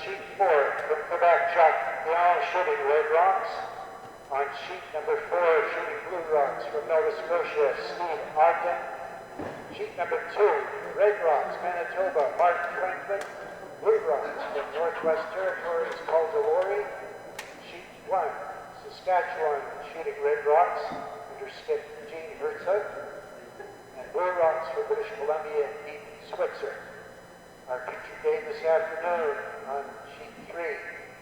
sheet 4, from Quebec, Jacques Dion, shooting Red Rocks. On sheet number 4, shooting Blue Rocks from Nova Scotia, Steve Ogden. Sheet number 2, Red Rocks, Manitoba, Mark Franklin. Blue Rocks from Northwest Territories, Paul Delorey. Sheet 1, Saskatchewan, shooting Red Rocks, under skip Gene Herzog. And Blue Rocks from British Columbia, Ethan Switzer. Our feature game this afternoon on sheet 3,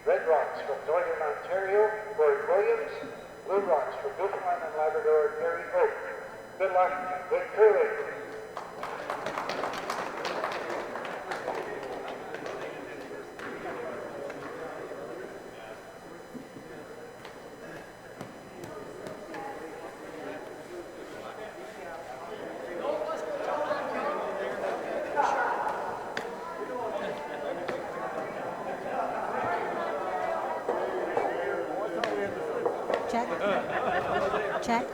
Red Rocks from Northern Ontario, Gord Williams. Blue Rocks from Newfoundland and Labrador, Gary Oak. Good luck and good curling. Check.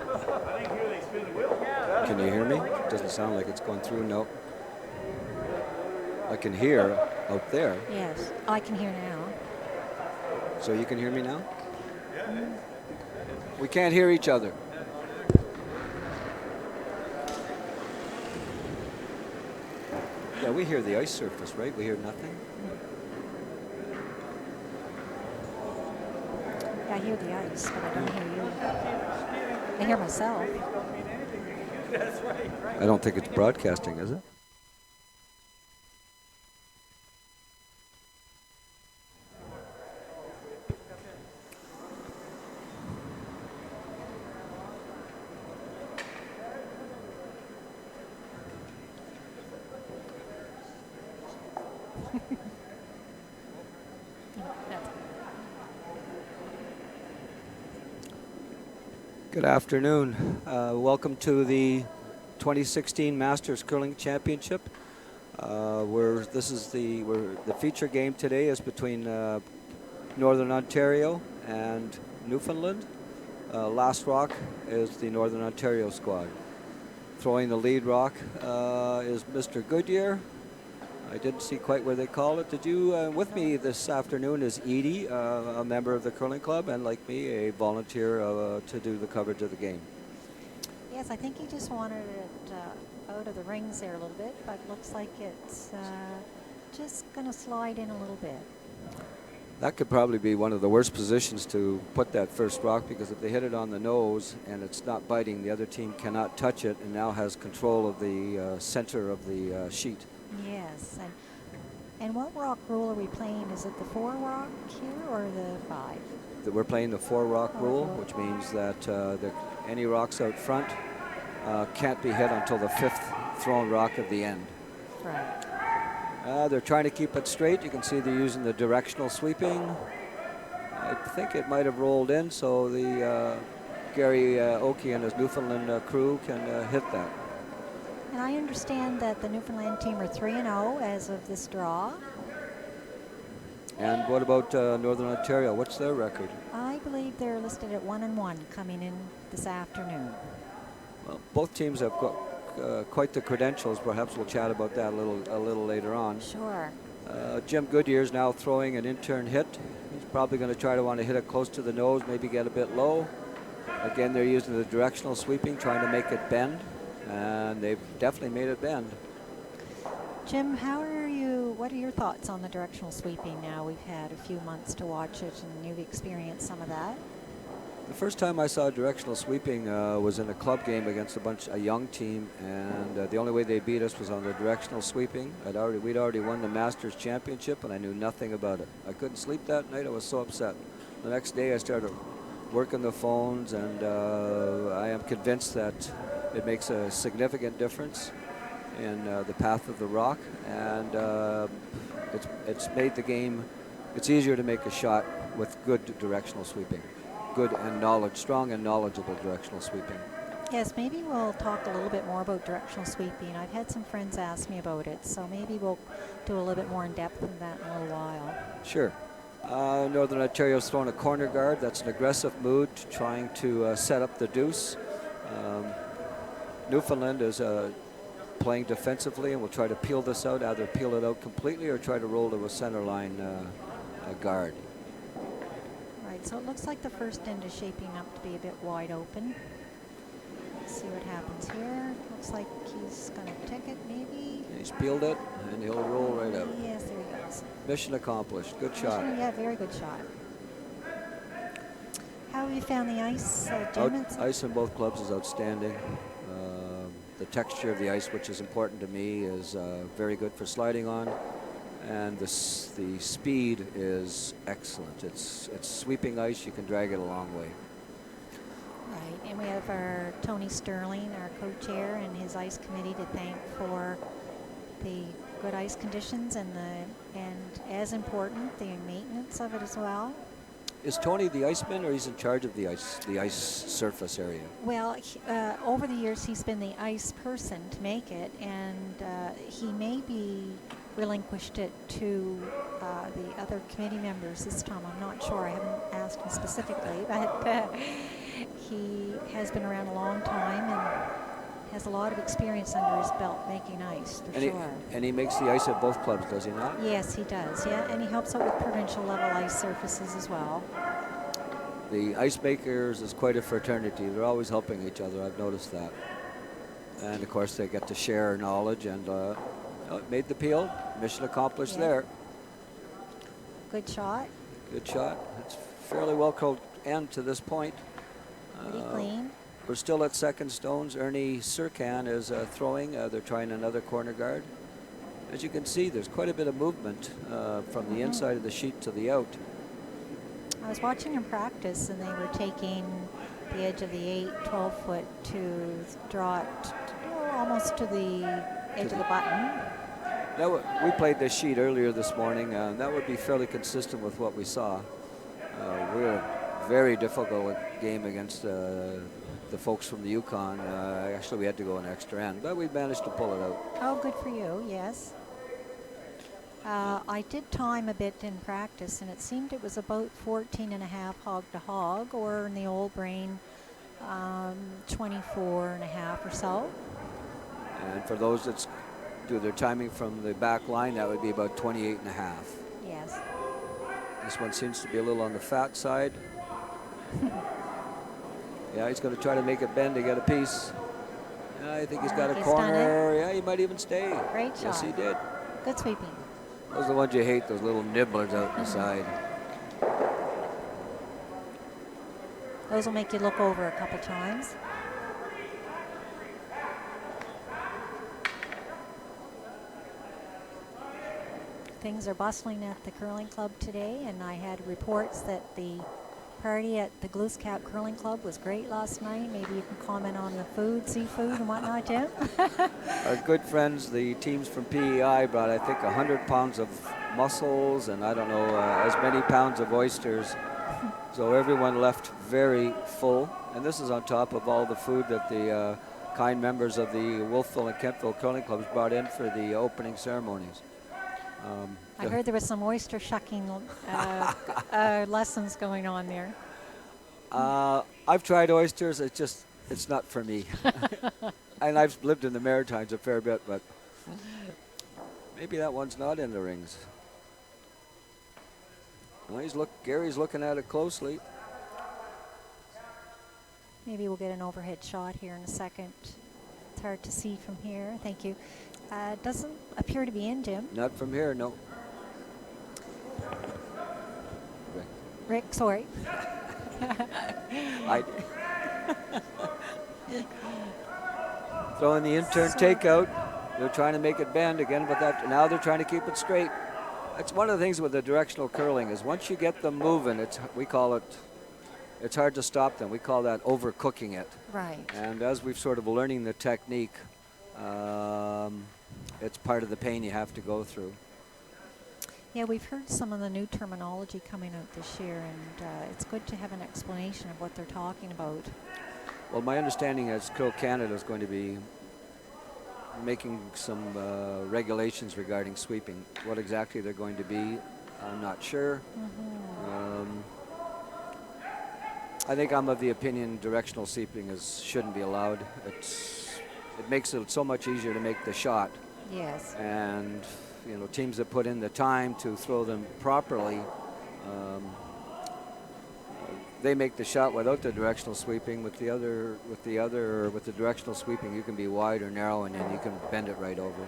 Can you hear me? Doesn't sound like it's going through. No. I can hear out there. Yes, I can hear now. So you can hear me now? We can't hear each other. Yeah, we hear the ice surface, right? We hear nothing. Yeah, I hear the ice, but I don't hear you. I hear myself. I don't think it's broadcasting, is it? Good afternoon. Welcome to the 2016 Masters Curling Championship. The feature game today is between Northern Ontario and Newfoundland. Last rock is the Northern Ontario squad. Throwing the lead rock is Mr. Goodyear. I didn't see quite where they call it. Did you? With me this afternoon is Edie, a member of the curling club, and like me, a volunteer to do the coverage of the game. Yes, I think he just wanted it out of the rings there a little bit, but looks like it's just going to slide in a little bit. That could probably be one of the worst positions to put that first rock, because if they hit it on the nose and it's not biting, the other team cannot touch it and now has control of the center of the sheet. Yes, and what rock rule are we playing? Is it the 4 rock here or the 5? We're playing the 4 rock rule, which means that any rocks out front can't be hit until the 5th thrown rock of the end. Right. They're trying to keep it straight. You can see they're using the directional sweeping. I think it might have rolled in, so the Gary Oakey and his Newfoundland crew can hit that. And I understand that the Newfoundland team are 3-0 as of this draw. And what about Northern Ontario? What's their record? I believe they're listed at 1-1 coming in this afternoon. Well, both teams have got quite the credentials. Perhaps we'll chat about that a little later on. Sure. Jim Goodyear's now throwing an in-turn hit. He's probably going to want to hit it close to the nose, maybe get a bit low. Again, they're using the directional sweeping, trying to make it bend. And they've definitely made it bend. Jim, what are your thoughts on the directional sweeping now? We've had a few months to watch it and you've experienced some of that. The first time I saw directional sweeping was in a club game against a young team, and the only way they beat us was on the directional sweeping. We'd already won the Masters Championship and I knew nothing about it. I couldn't sleep that night. I was so upset. The next day I started working the phones, and I am convinced that it makes a significant difference in the path of the rock, and it's made the game, it's easier to make a shot with good directional sweeping. Good and strong and knowledgeable directional sweeping. Yes, maybe we'll talk a little bit more about directional sweeping. I've had some friends ask me about it, so maybe we'll do a little bit more in depth in that in a little while. Sure. Northern Ontario's throwing a corner guard. That's an aggressive move, trying to set up the deuce. Newfoundland is playing defensively and will try to peel this out, either peel it out completely or try to roll to a center line guard. Right, so it looks like the first end is shaping up to be a bit wide open. Let's see what happens here. Looks like he's going to tick it, maybe. He's peeled it, and he'll roll right out. Yes, there he goes. Mission accomplished. Good shot. Yeah, very good shot. How have you found the ice, Jim? Ice in both clubs is outstanding. The texture of the ice, which is important to me, is very good for sliding on. And the speed is excellent. It's sweeping ice. You can drag it a long way. Right, and we have our Tony Sterling, our co-chair, and his ice committee to thank for the good ice conditions and as important, the maintenance of it as well. Is Tony the iceman, or he's in charge of the ice surface area? Well, over the years he's been the ice person to make it, and he may be relinquished it to the other committee members this time. I'm not sure. I haven't asked him specifically, but he has been around a long time and has a lot of experience under his belt making ice, for sure. And he makes the ice at both clubs, does he not? Yes, he does, yeah, and he helps out with provincial level ice surfaces as well. The ice makers is quite a fraternity. They're always helping each other. I've noticed that. And, of course, they get to share knowledge, and made the peel. Mission accomplished there. Good shot. Good shot. It's fairly well curled end to this point. Pretty clean. We're still at second stones. Ernie Sirkan is throwing. They're trying another corner guard. As you can see, there's quite a bit of movement from the inside of the sheet to the out. I was watching them practice, and they were taking the edge of the 12 foot to draw it almost to the edge of the button. We played this sheet earlier this morning. That would be fairly consistent with what we saw. We're a very difficult game against the folks from the Yukon. Actually, we had to go an extra end, but we managed to pull it out. Oh, good for you, yes. I did time a bit in practice, and it seemed it was about 14 and a half hog to hog, or in the old brain, 24 and a half or so. And for those that do their timing from the back line, that would be about 28 and a half. Yes. This one seems to be a little on the fat side. Yeah, he's going to try to make it bend to get a piece. Yeah, I think he's got a corner. Yeah, he might even stay. Great shot. Yes, he did. Good sweeping. Those are the ones you hate, those little nibblers out the side. Those will make you look over a couple times. Things are bustling at the curling club today, and I had reports that the party at the Glooscap Curling Club was great last night. Maybe you can comment on the food, seafood, and whatnot, Jim. Our good friends, the teams from PEI, brought, I think, 100 pounds of mussels and, I don't know, as many pounds of oysters. So everyone left very full. And this is on top of all the food that the kind members of the Wolfville and Kentville Curling Clubs brought in for the opening ceremonies. I heard there was some oyster shucking lessons going on there. I've tried oysters. It's not for me. And I've lived in the Maritimes a fair bit, but maybe that one's not in the rings. Well, Gary's looking at it closely. Maybe we'll get an overhead shot here in a second. It's hard to see from here. Thank you. Doesn't appear to be in, Jim. Not from here, no. Rick, sorry. Throwing the intern takeout. They're trying to make it bend again, but now they're trying to keep it straight. That's one of the things with the directional curling is once you get them moving, it's hard to stop them. We call that overcooking it. Right. And as we've sort of learning the technique, it's part of the pain you have to go through. Yeah, we've heard some of the new terminology coming out this year, and it's good to have an explanation of what they're talking about. Well, my understanding is Curl Canada is going to be making some regulations regarding sweeping. What exactly they're going to be, I'm not sure. I think I'm of the opinion directional sweeping shouldn't be allowed. It makes it so much easier to make the shot. Yes. And teams that put in the time to throw them properly They make the shot without the directional sweeping. With the directional sweeping, you can be wide or narrow, and then you can bend it right over.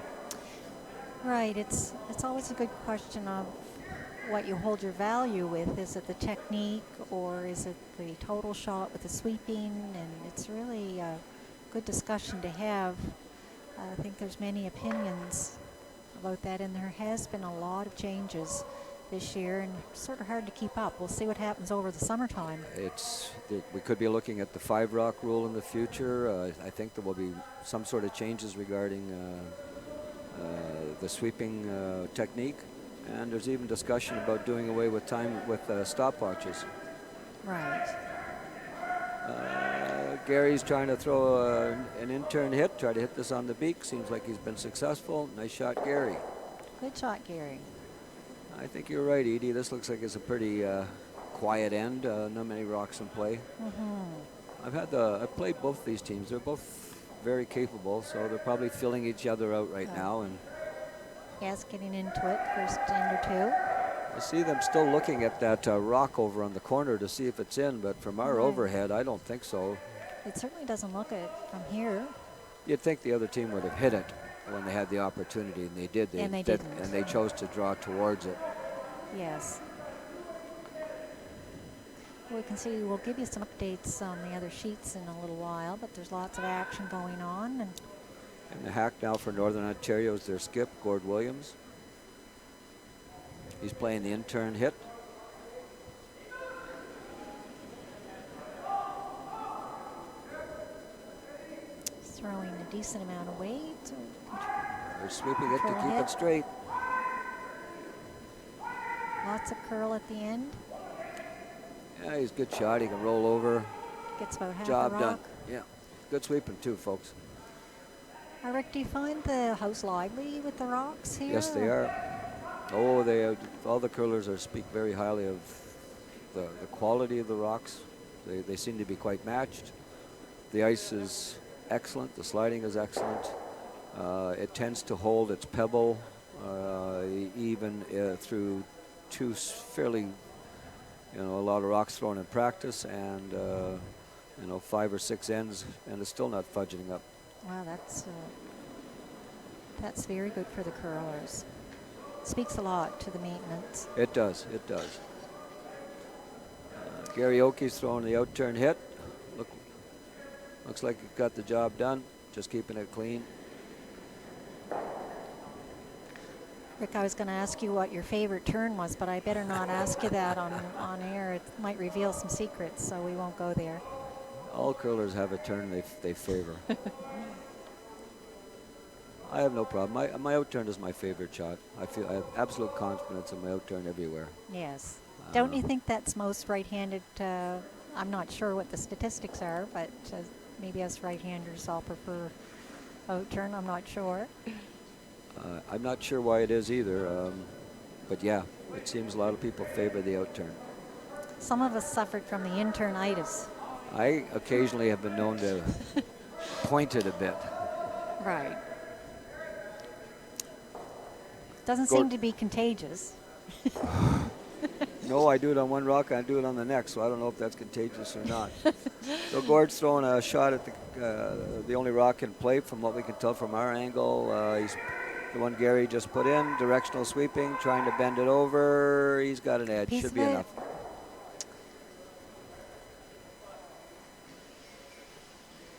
Right. It's always a good question of what you hold your value with. Is it the technique, or is it the total shot with the sweeping? And it's really a good discussion to have. I think there's many opinions about that, and there has been a lot of changes this year, and sort of hard to keep up. We'll see what happens over the summertime. We could be looking at the 5-rock rule in the future. I think there will be some sort of changes regarding the sweeping technique, and there's even discussion about doing away with stopwatches. Right. Gary's trying to throw an in-turn hit, try to hit this on the beak. Seems like he's been successful. Nice shot, Gary. Good shot, Gary. I think you're right, Edie. This looks like it's a pretty quiet end. Not many rocks in play. I've played both these teams. They're both very capable, so they're probably filling each other out right now. And yes, getting into it, first end or two. I see them still looking at that rock over on the corner to see if it's in, but from our overhead, I don't think so. It certainly doesn't look it from here. You'd think the other team would have hit it when they had the opportunity, and they did. And they didn't. And they chose to draw towards it. Yes. We can see, we'll give you some updates on the other sheets in a little while, but there's lots of action going on. And the hack now for Northern Ontario is their skip, Gord Williams. He's playing the in-turn hit. He's throwing a decent amount of weight. They're sweeping it to keep it straight. Lots of curl at the end. Yeah, he's a good shot. He can roll over. Gets about half Job the rock. done. Yeah, good sweeping too, folks. Rick, do you find the house lively with the rocks here? Yes, they are. Oh, all the curlers speak very highly of the quality of the rocks. They seem to be quite matched. The ice is excellent. The sliding is excellent. It tends to hold its pebble even through two fairly, a lot of rocks thrown in practice, and 5 or 6 ends, and it's still not fudging up. Wow, that's very good for the curlers. Speaks a lot to the maintenance. It does. It does. Gary Oakey's throwing the out-turn hit. Looks like he got the job done. Just keeping it clean. Rick, I was going to ask you what your favorite turn was, but I better not ask you that on air. It might reveal some secrets, so we won't go there. All curlers have a turn they favor. I have no problem. My out turn is my favorite shot. I have absolute confidence in my out turn everywhere. Yes. Don't you think that's most right-handed? I'm not sure what the statistics are, but maybe us right-handers all prefer out turn. I'm not sure. I'm not sure why it is either, but yeah, it seems a lot of people favor the out turn. Some of us suffered from the internitis. I occasionally have been known to point it a bit. Right. Doesn't seem to be contagious. No, I do it on one rock, I do it on the next, so I don't know if that's contagious or not. So Gord's throwing a shot at the only rock in play from what we can tell from our angle. He's the one Gary just put in, directional sweeping, trying to bend it over. He's got an edge, should be enough.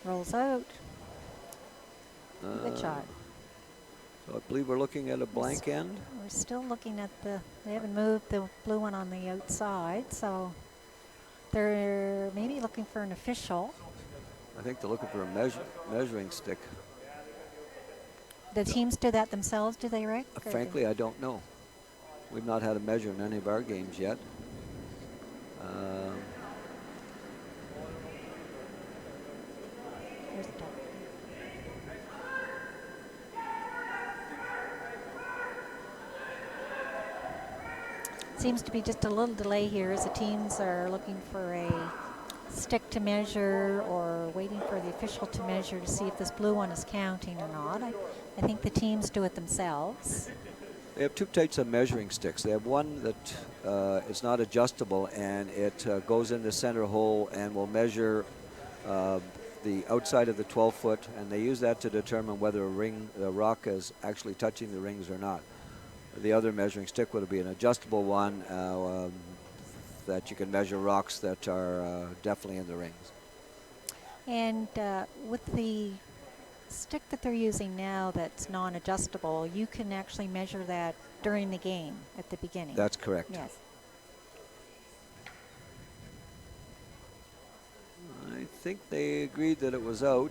Rolls out. Good shot. So I believe we're looking at a blank end. We're still looking at they haven't moved the blue one on the outside, so they're maybe looking for an official. I think they're looking for a measuring stick. The teams do that themselves, do they, Rick? Frankly, I don't know. We've not had a measure in any of our games yet. Here's the top. Seems to be just a little delay here as the teams are looking for a stick to measure or waiting for the official to measure to see if this blue one is counting or not. I think the teams do it themselves. They have two types of measuring sticks. They have one that is not adjustable, and it goes in the center hole and will measure the outside of the 12-foot, and they use that to determine whether a rock is actually touching the rings or not. The other measuring stick would be an adjustable one that you can measure rocks that are definitely in the rings. And with the stick that they're using now that's non-adjustable, you can actually measure that during the game at the beginning. That's correct. Yes. I think they agreed that it was out.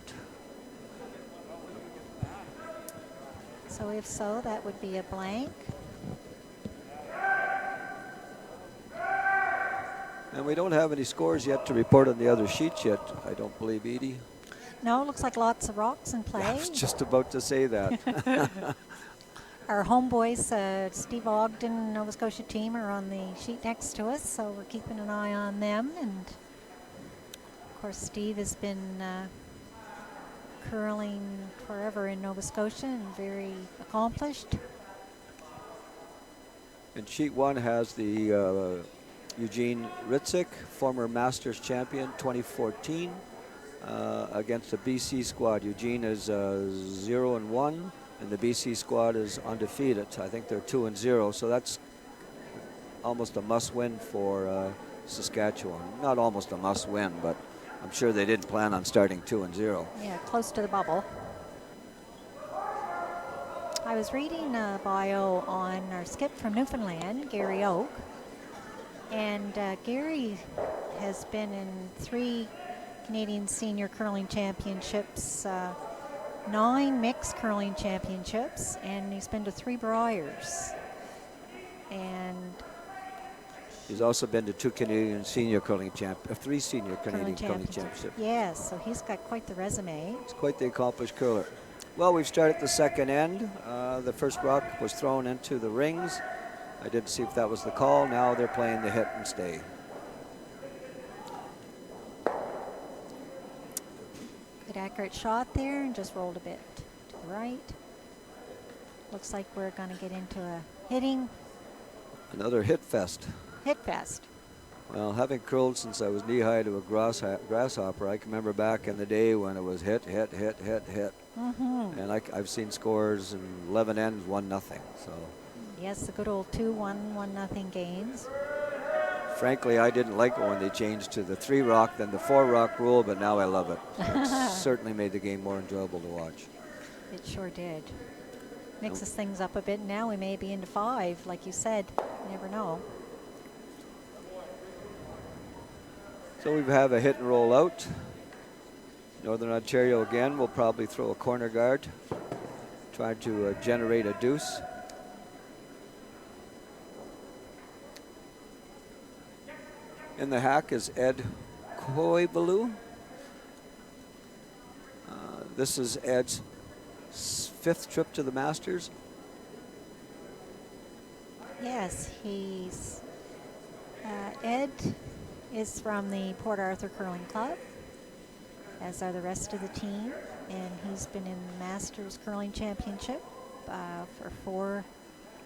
So if so, that would be a blank. And we don't have any scores yet to report on the other sheets yet, I don't believe, Edie. No, looks like lots of rocks in play. I was just about to say that. Our homeboys, Steve Ogden, Nova Scotia team, are on the sheet next to us, so we're keeping an eye on them. And of course, Steve has been curling forever in Nova Scotia and very accomplished. And sheet 1 has the Eugene Ritzik, former Masters champion, 2014, against the BC squad. Eugene is 0-1, and the BC squad is undefeated. I think they're 2-0, so that's almost a must-win for Saskatchewan. Not almost a must-win, but I'm sure they didn't plan on starting 2-0. Yeah, close to the bubble. I was reading a bio on our skip from Newfoundland, Gary Oak, and Gary has been in 3 Canadian Senior Curling Championships, 9 Mixed Curling Championships, and he's been to 3 Briars. And he's also been to 2 Canadian Senior Curling 3 Senior Canadian Curling Championships. Yes, so he's got quite the resume. He's quite the accomplished curler. Well, we've started the second end. The first rock was thrown into the rings. I didn't see if that was the call. Now they're playing the hit and stay. Good accurate shot there, and just rolled a bit to the right. Looks like we're going to get into a hitting. Another hit fest. Hit fest. Well, having curled since I was knee-high to a grasshopper, I can remember back in the day when it was hit, hit, hit, hit, hit. Mm-hmm. And I've seen scores in 11 ends, 1-0. So. Yes, the good old 2-1, 1-0 games. Frankly, I didn't like it when they changed to the 3-rock, then the 4-rock rule, but now I love it. It certainly made the game more enjoyable to watch. It sure did. Mixes things up a bit. Now we may be into 5, like you said. You never know. So we have a hit and roll out. Northern Ontario again will probably throw a corner guard, trying to generate a deuce. In the hack is Ed Koivalu. This is Ed's 5th trip to the Masters. Yes, he's Ed is from the Port Arthur Curling Club, as are the rest of the team, and he's been in the Masters Curling Championship for 4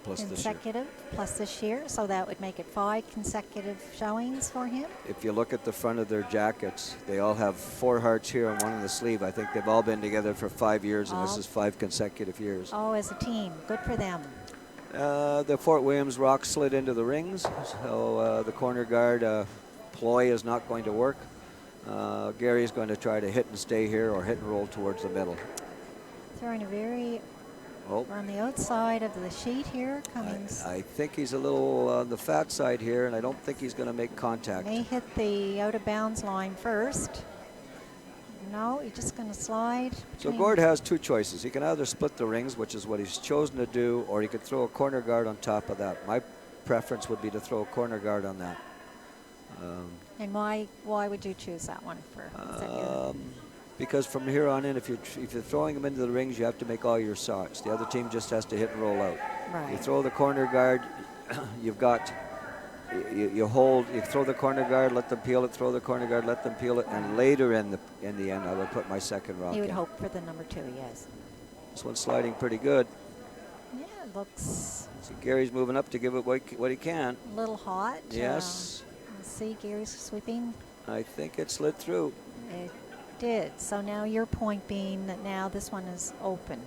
plus consecutive, plus this year, so that would make it 5 consecutive showings for him. If you look at the front of their jackets, they all have 4 hearts here and 1 in the sleeve. I think they've all been together for 5 years, and this is 5 consecutive years. Oh, as a team, good for them. The Fort Williams rock slid into the rings, so the corner guard ploy is not going to work. Gary is going to try to hit and stay here or hit and roll towards the middle. Throwing a very We're on the outside of the sheet here. Cummings. I think he's a little on the fat side here, and I don't think he's going to make contact. May hit the out of bounds line first. No, he's just going to slide. So Gord has 2 choices. He can either split the rings, which is what he's chosen to do, or he could throw a corner guard on top of that. My preference would be to throw a corner guard on that. And why would you choose that one for? Because from here on in, if you're throwing them into the rings, you have to make all your shots. The other team just has to hit and roll out. Right. You throw the corner guard, you've got, you throw the corner guard, let them peel it, throw the corner guard, let them peel it, and later in the end, I would put my second rock You would in. hope for the number 2, yes. This one's sliding pretty good. Yeah, looks So Gary's moving up to give it what he can. a little hot. Yes. Let's see, Gary's sweeping. I think it slid through. It did. So now your point being that now this one is open.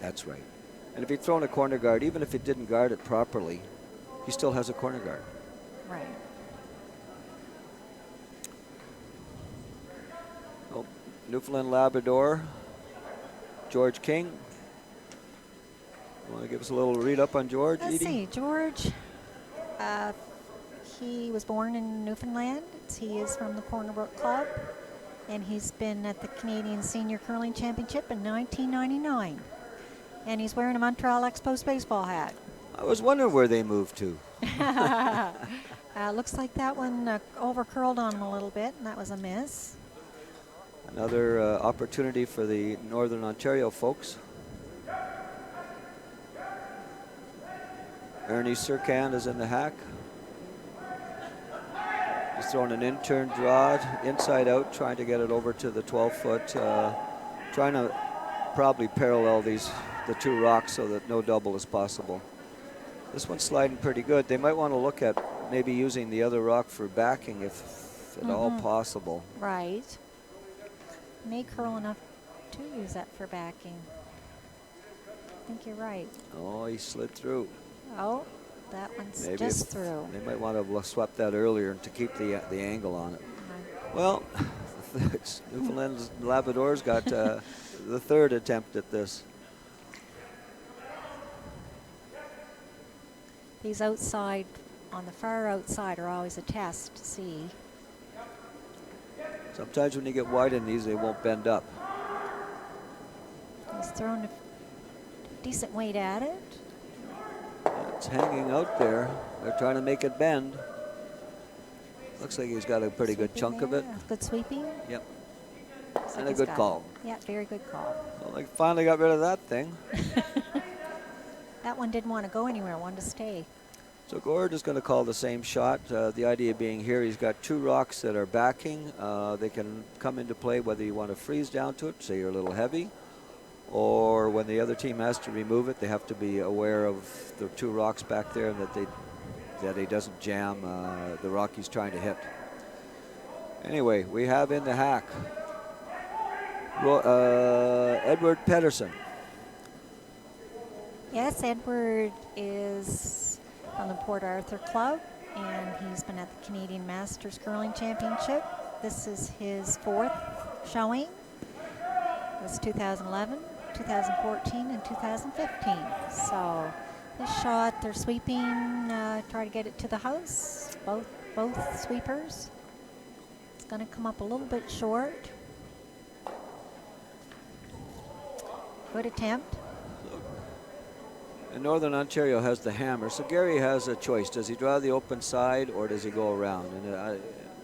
That's right. And if he'd thrown a corner guard, even if he didn't guard it properly, he still has a corner guard. Right. Oh, Newfoundland Labrador, George King. Want to give us a little read up on George, Let's Edie? see, George. He was born in Newfoundland. He is from the Corner Brook Club, and he's been at the Canadian Senior Curling Championship in 1999. And he's wearing a Montreal Expos baseball hat. I was wondering where they moved to. Looks like that one over curled on him a little bit, and that was a miss. Another opportunity for the Northern Ontario folks. Ernie Serkan is in the hack. He's throwing an in-turn draw, inside out, trying to get it over to the 12-foot, trying to probably parallel the two rocks so that no double is possible. This one's sliding pretty good. They might want to look at maybe using the other rock for backing if at all possible. Right. May curl enough to use that for backing. I think you're right. Oh, he slid through. Oh, that one's Maybe just through. They might want to have swept that earlier to keep the angle on it. Well, Newfoundland Labrador's got the third attempt at this. These outside, on the far outside, are always a test to see. Sometimes when you get wide in these, they won't bend up. He's thrown a decent weight at it. It's hanging out there. They're trying to make it bend. Looks like he's got a pretty good chunk of it. Good sweeping. Yep. Looks And like a good he's got call. it. Yeah, very good call. Well, they finally got rid of that thing. That one didn't want to go anywhere, wanted to stay. So Gord is going to call the same shot. The idea being here, he's got two rocks that are backing. They can come into play whether you want to freeze down to it, say you're a little heavy, or when the other team has to remove it, they have to be aware of the two rocks back there and that he doesn't jam the rock he's trying to hit. Anyway, we have in the hack Edward Pedersen. Yes, Edward is from the Port Arthur Club, and he's been at the Canadian Masters Curling Championship. This is his fourth showing. It was 2011, 2014, and 2015. So this shot, they're sweeping, try to get it to the house, both sweepers. It's going to come up a little bit short. Good attempt. And Northern Ontario has the hammer, so Gary has a choice. Does he draw the open side or does he go around? And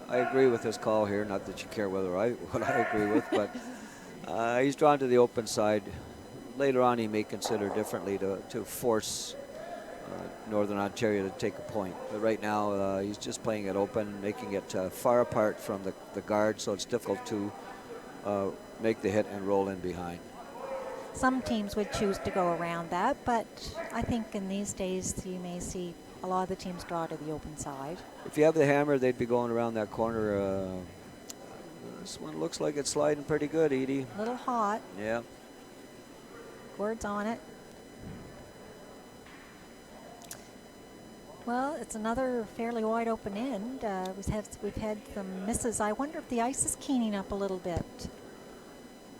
I agree with his call here. Not that you care what I agree with, but he's drawn to the open side. Later on, he may consider differently to force Northern Ontario to take a point. But right now, he's just playing it open, making it far apart from the guard, so it's difficult to make the hit and roll in behind. Some teams would choose to go around that, but I think in these days you may see a lot of the teams draw to the open side. If you have the hammer, they'd be going around that corner. This one looks like it's sliding pretty good, Edie. A little hot. Yeah. Words on it. Well, it's another fairly wide open end. We've had some misses. I wonder if the ice is keening up a little bit.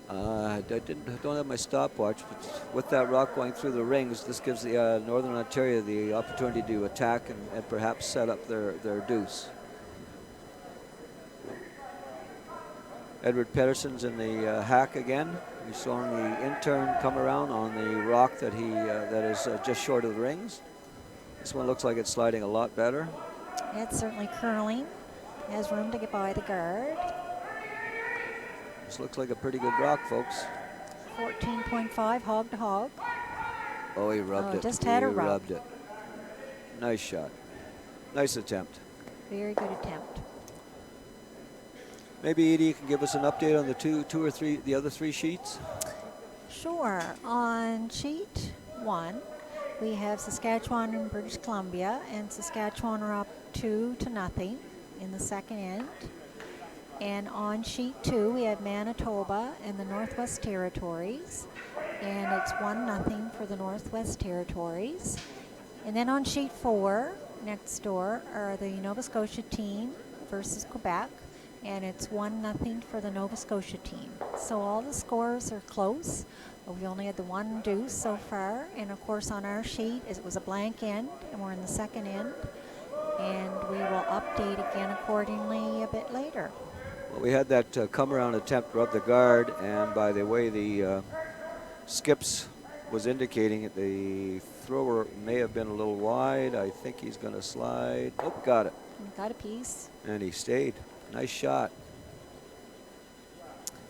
I don't have my stopwatch, but with that rock going through the rings, this gives the Northern Ontario the opportunity to attack and perhaps set up their deuce. Edward Pedersen's in the hack again. He's showing the in-turn come around on the rock that is just short of the rings. This one looks like it's sliding a lot better. It's certainly curling. Has room to get by the guard. This looks like a pretty good rock, folks. 14.5 hog to hog. Oh, he rubbed it. Just had a rub. Rubbed it. Nice shot. Nice attempt. Very good attempt. Maybe Edie can give us an update on the other three sheets. Sure. On sheet 1, we have Saskatchewan and British Columbia, and Saskatchewan are up 2-0 in the second end. And on sheet 2, we have Manitoba and the Northwest Territories, and it's 1-0 for the Northwest Territories. And then on sheet 4, next door, are the Nova Scotia team versus Quebec, and it's 1-0 for the Nova Scotia team. So all the scores are close. We only had the one deuce so far, and of course on our sheet it was a blank end, and we're in the second end, and we will update again accordingly a bit later. Well, we had that come around attempt to rub the guard, and by the way the skips was indicating it, the thrower may have been a little wide. I think he's going to slide. Oh, got it. Got a piece. And he stayed. Nice shot.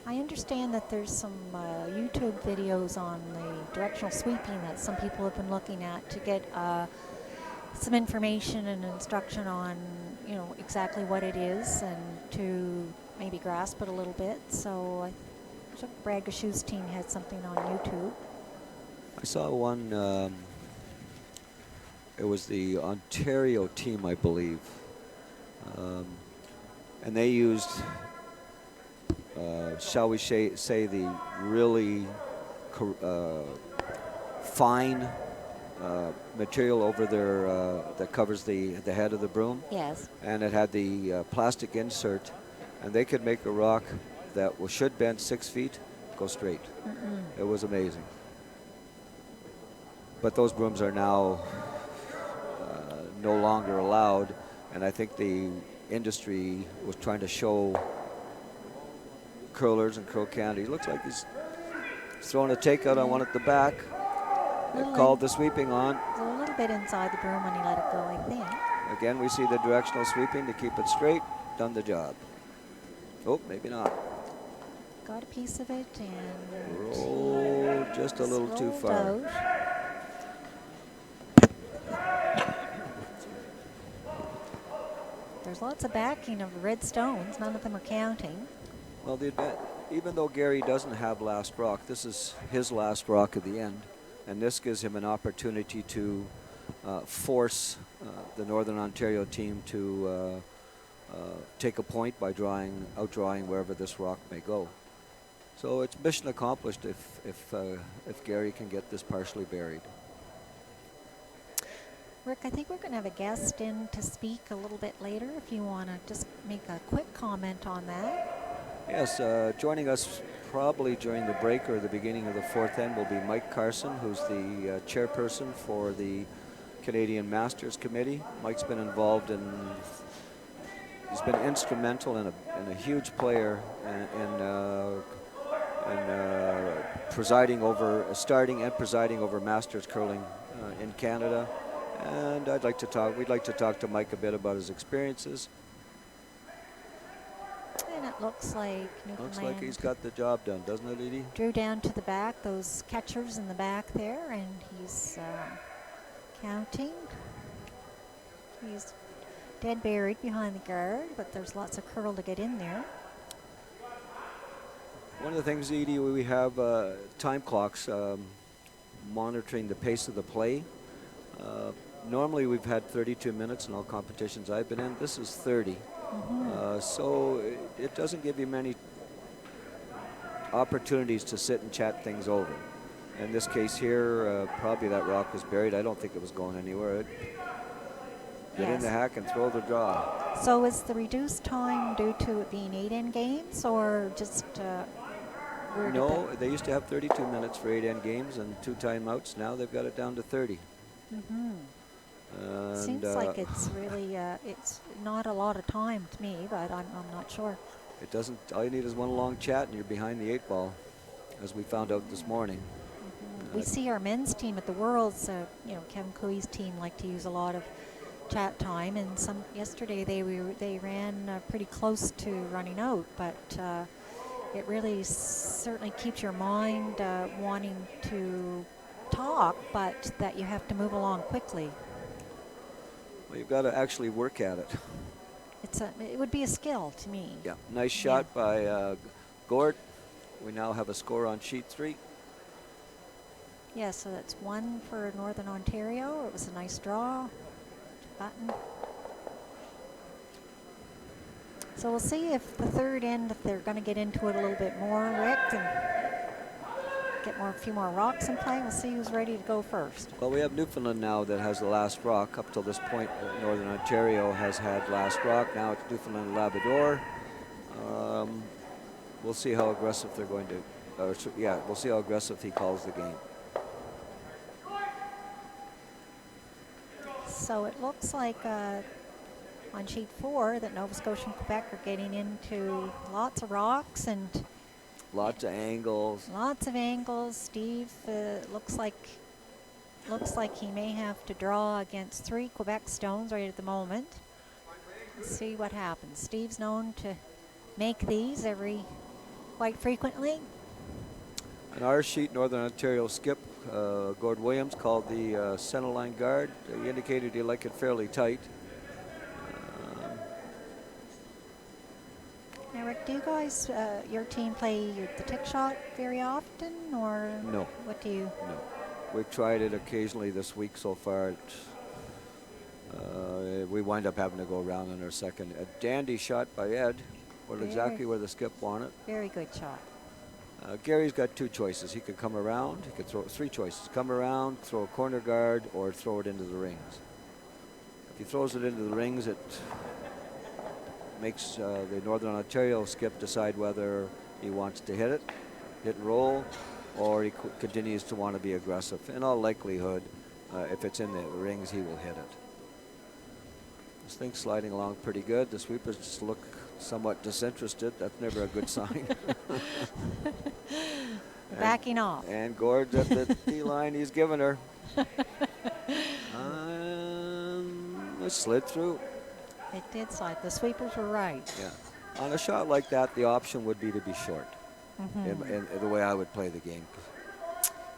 I understand that there's some YouTube videos on the directional sweeping that some people have been looking at to get some information and instruction on, you know, exactly what it is and to maybe grasp it a little bit. So I think Brad Gashew's team had something on YouTube. I saw one, it was the Ontario team, I believe. And they used, shall we say the really fine material over their, that covers the head of the broom. Yes. And it had the plastic insert, and they could make a rock that should bend 6 feet, go straight. It was amazing. But those brooms are now no longer allowed, and I think the industry was trying to show curlers and curl candy. Looks like he's throwing a takeout on one at the back. They called the sweeping on. It was a little bit inside the broom when he let it go, I think. Again, we see the directional sweeping to keep it straight. Done the job. Oh, maybe not. Got a piece of it and rolled just a little too far. Out. There's lots of backing of red stones. None of them are counting. Well, even though Gary doesn't have last rock, this is his last rock at the end, and this gives him an opportunity to force the Northern Ontario team to take a point by outdrawing wherever this rock may go. So it's mission accomplished if Gary can get this partially buried. Rick, I think we're going to have a guest in to speak a little bit later if you want to just make a quick comment on that. Yes, joining us probably during the break or the beginning of the fourth end will be Mike Carson, who's the chairperson for the Canadian Masters Committee. Mike's been involved he's been instrumental and a huge player in presiding over, starting and presiding over Masters curling in Canada. And we'd like to talk to Mike a bit about his experiences. And it looks like Newfoundland. Looks like he's got the job done, doesn't it, Edie? Drew down to the back, those catchers in the back there, and he's counting. He's dead buried behind the guard, but there's lots of curl to get in there. One of the things, Edie, we have time clocks monitoring the pace of the play. Normally we've had 32 minutes in all competitions I've been in. This is 30. So it doesn't give you many opportunities to sit and chat things over. In this case here, probably that rock was buried. I don't think it was going anywhere. Get in the hack and throw the draw. So is the reduced time due to it being 8 end games, or just no, they used to have 32 minutes for 8 end games and 2 timeouts. Now they've got it down to 30. Seems like it's really it's not a lot of time to me, but I'm not sure. It doesn't. All you need is one long chat and you're behind the 8 ball, as we found out this morning. We see our men's team at the Worlds. Kevin Cooey's team like to use a lot of chat time, and yesterday they ran pretty close to running out, but it really certainly keeps your mind wanting to talk, but that you have to move along quickly. Well, you've got to actually work at it. It would be a skill to me. Yeah, nice shot by Gord. We now have a score on sheet 3. Yeah, so that's one for Northern Ontario. It was a nice draw. Button. So we'll see if the third end, if they're going to get into it a little bit more, Rick, and get a few more rocks in play. We'll see who's ready to go first. Well, we have Newfoundland now that has the last rock. Up till this point, Northern Ontario has had last rock. Now it's Newfoundland and Labrador. We'll see how aggressive they're going to. We'll see how aggressive he calls the game. So it looks like on sheet 4 that Nova Scotia and Quebec are getting into lots of rocks and lots of angles. Lots of angles. Steve looks like he may have to draw against 3 Quebec stones right at the moment. Let's see what happens. Steve's known to make these quite frequently. On our sheet, Northern Ontario skip, Gord Williams called the centerline guard. He indicated he liked it fairly tight. Now, Rick, do you guys, your team play the tick shot very often, or no? What do you? No, we've tried it occasionally this week so far. We wind up having to go around on our second. A dandy shot by Ed, exactly where the skip wanted. Very good shot. Gary's got 2 choices. He could come around. He could throw 3 choices. Come around, throw a corner guard, or throw it into the rings. If he throws it into the rings, it makes the Northern Ontario skip decide whether he wants to hit and roll, or he continues to want to be aggressive. In all likelihood, if it's in the rings, he will hit it. This thing's sliding along pretty good. The sweepers just look somewhat disinterested. That's never a good sign. Backing off. And Gord's at the tee line. He's giving her. It slid through. It did slide. The sweepers were right. Yeah. On a shot like that, the option would be to be short. In the way I would play the game.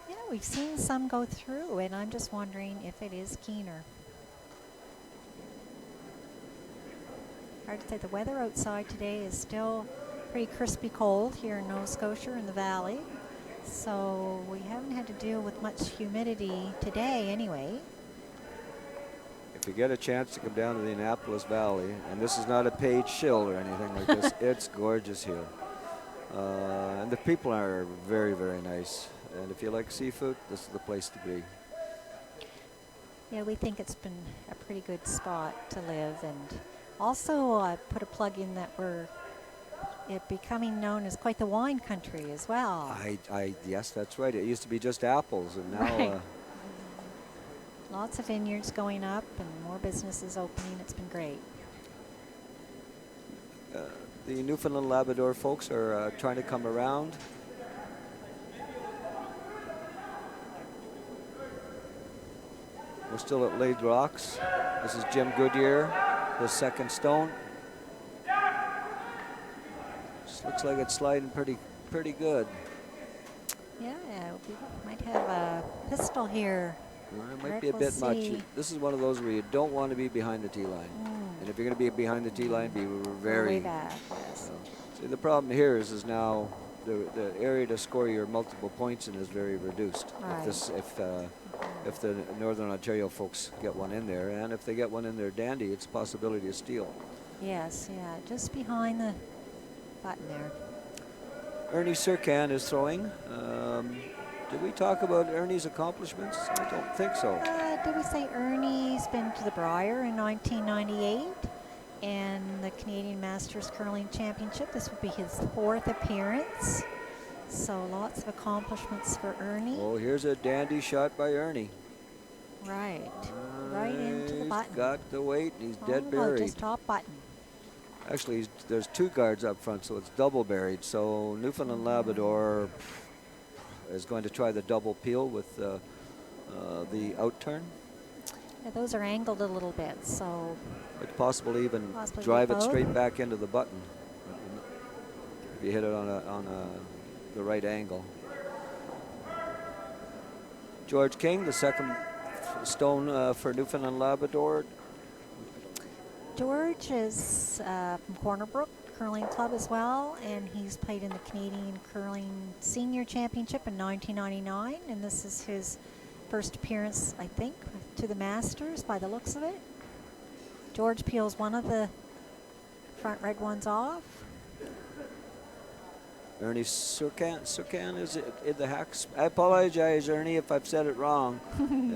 Yeah, we've seen some go through, and I'm just wondering if it is keener. Hard to say. The weather outside today is still pretty crispy cold here in Nova Scotia in the valley. So we haven't had to deal with much humidity today anyway. If you get a chance to come down to the Annapolis Valley, and this is not a paid shill or anything like this, it's gorgeous here. And the people are very, very nice. And if you like seafood, this is the place to be. Yeah, we think it's been a pretty good spot to live. And also I put a plug in that we're becoming known as quite the wine country as well. Yes, that's right. It used to be just apples, and now right. Lots of vineyards going up and more businesses opening. It's been great. The Newfoundland Labrador folks are trying to come around. We're still at laid rocks. This is Jim Goodyear, the second stone. This looks like it's sliding pretty good. Yeah, we might have a pistol here. Well, it might be a bit much. This is one of those where you don't want to be behind the tee line. And if you're going to be behind the tee line, be very way back. Yes. See, the problem here is now the area to score your multiple points in is very reduced. Right. If the Northern Ontario folks get one in there, and if they get one in there dandy, it's a possibility of steal. Yes, yeah, just behind the button there. Ernie Serkan is throwing. Did we talk about Ernie's accomplishments? I don't think so. Did we say Ernie's been to the Brier in 1998 and the Canadian Masters Curling Championship? This would be his 4th appearance. So lots of accomplishments for Ernie. Oh, here's a dandy shot by Ernie. Right. Right into the button. He's got the weight, and he's dead buried. Just top button. Actually, there's 2 guards up front, so it's double buried. So Newfoundland Labrador is going to try the double peel with the outturn. Yeah, those are angled a little bit, so it's possible to even drive it straight back into the button if you hit it on the right angle. George King, the second stone for Newfoundland Labrador. George is from Corner Brook Curling Club as well, and he's played in the Canadian Curling Senior Championship in 1999, and this is his first appearance, I think, to the Masters by the looks of it. George peels one of the front red ones off. Ernie Surcan is in the hacks. I apologize, Ernie, if I've said it wrong.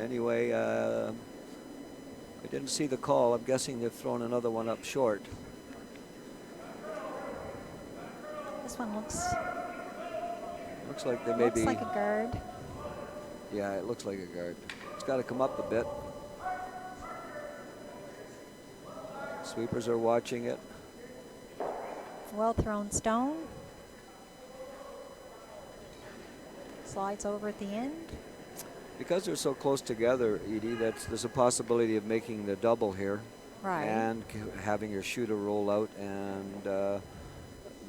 Anyway, I didn't see the call. I'm guessing they've thrown another one up short. This one looks like they may be. Looks like a guard. Yeah, it looks like a guard. It's got to come up a bit. Sweepers are watching it. Well thrown stone. Slides over at the end. Because they're so close together, Edie, there's a possibility of making the double here. Right. And having your shooter roll out, and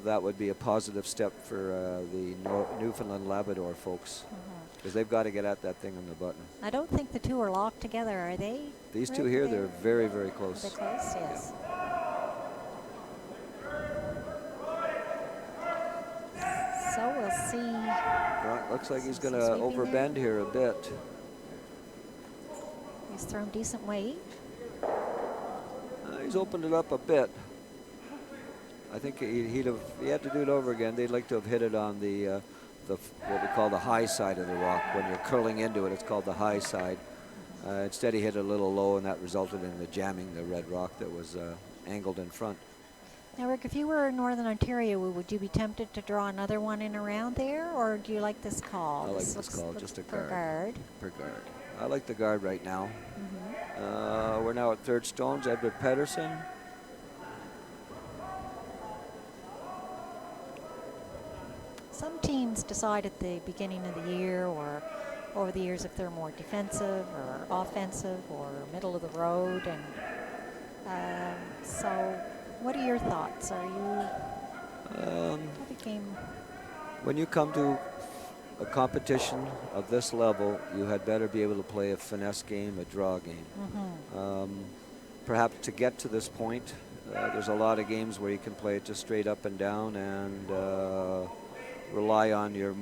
that would be a positive step for the Newfoundland Labrador folks. Because they've got to get at that thing on the button. I don't think the two are locked together, are they? These two here, they're very, very close. They're close, yes. Yeah. So we'll see. Well, looks like he's going to overbend here a bit. He's thrown decent weight. He's opened it up a bit. I think he had to do it over again. They'd like to have hit it on the what we call the high side of the rock. When you're curling into it, it's called the high side. Instead, he hit it a little low, and that resulted in the jamming the red rock that was angled in front. Now, Rick, if you were in Northern Ontario, would you be tempted to draw another one in around there, or do you like this call? I like this call, just a guard. Per guard. I like the guard right now. We're now at third stones. Edward Pedersen. Some teams decide at the beginning of the year or over the years if they're more defensive or offensive or middle of the road. And so what are your thoughts? Are you when you come to a competition of this level, you had better be able to play a finesse game, a draw game. Perhaps to get to this point, there's a lot of games where you can play it just straight up and down and rely on your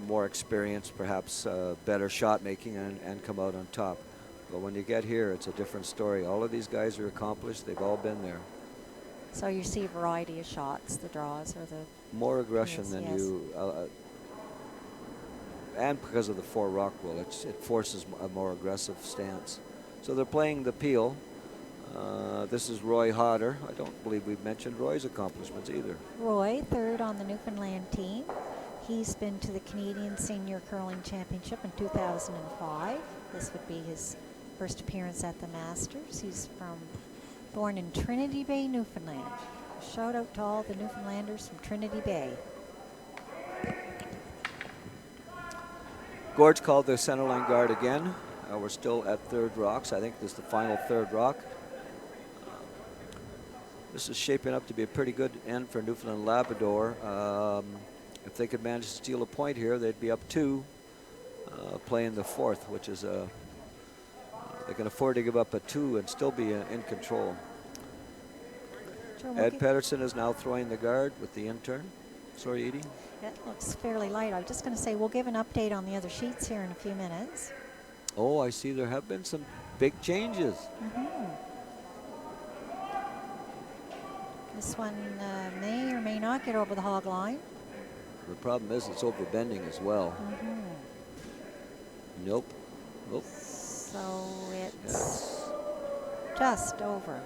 more experience, perhaps better shot making, and come out on top. But when you get here, it's a different story. All of these guys are accomplished. They've all been there. So you see a variety of shots, the draws or the... More aggression than you... and because of the four rock rule, it forces a more aggressive stance. So they're playing the peel. This is Roy Hodder. I don't believe we've mentioned Roy's accomplishments either. Roy, third on the Newfoundland team. He's been to the Canadian Senior Curling Championship in 2005. This would be his first appearance at the Masters. He's born in Trinity Bay, Newfoundland. Shout out to all the Newfoundlanders from Trinity Bay. Gord's called the centerline guard again. We're still at third rocks. I think this is the final third rock. This is shaping up to be a pretty good end for Newfoundland Labrador. If they could manage to steal a point here, they'd be up 2, playing the fourth, which is they can afford to give up a 2 and still be in control. Ed Pedersen is now throwing the guard with the intern. Sorry, Edie. That looks fairly light. I was just going to say we'll give an update on the other sheets here in a few minutes. Oh, I see there have been some big changes. This one may or may not get over the hog line. The problem is it's overbending as well. Nope. So it's just over.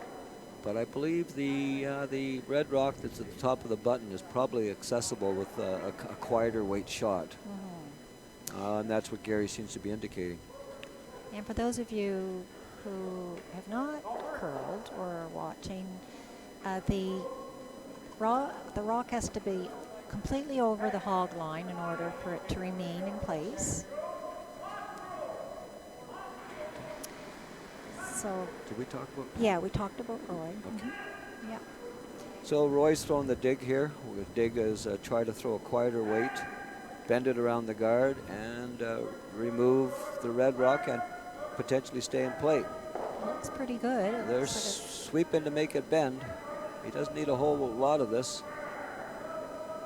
But I believe the red rock that's at the top of the button is probably accessible with a quieter weight shot. And that's what Gary seems to be indicating. And for those of you who have not curled or are watching, the rock has to be completely over the hog line in order for it to remain in place. So did we talk about? Yeah, we talked about Roy. Okay. Yeah. So Roy's throwing the dig here. The dig is try to throw a quieter weight, bend it around the guard, and remove the red rock and potentially stay in play. Looks pretty good. It They're looks like sweeping to make it bend. He doesn't need a whole lot of this.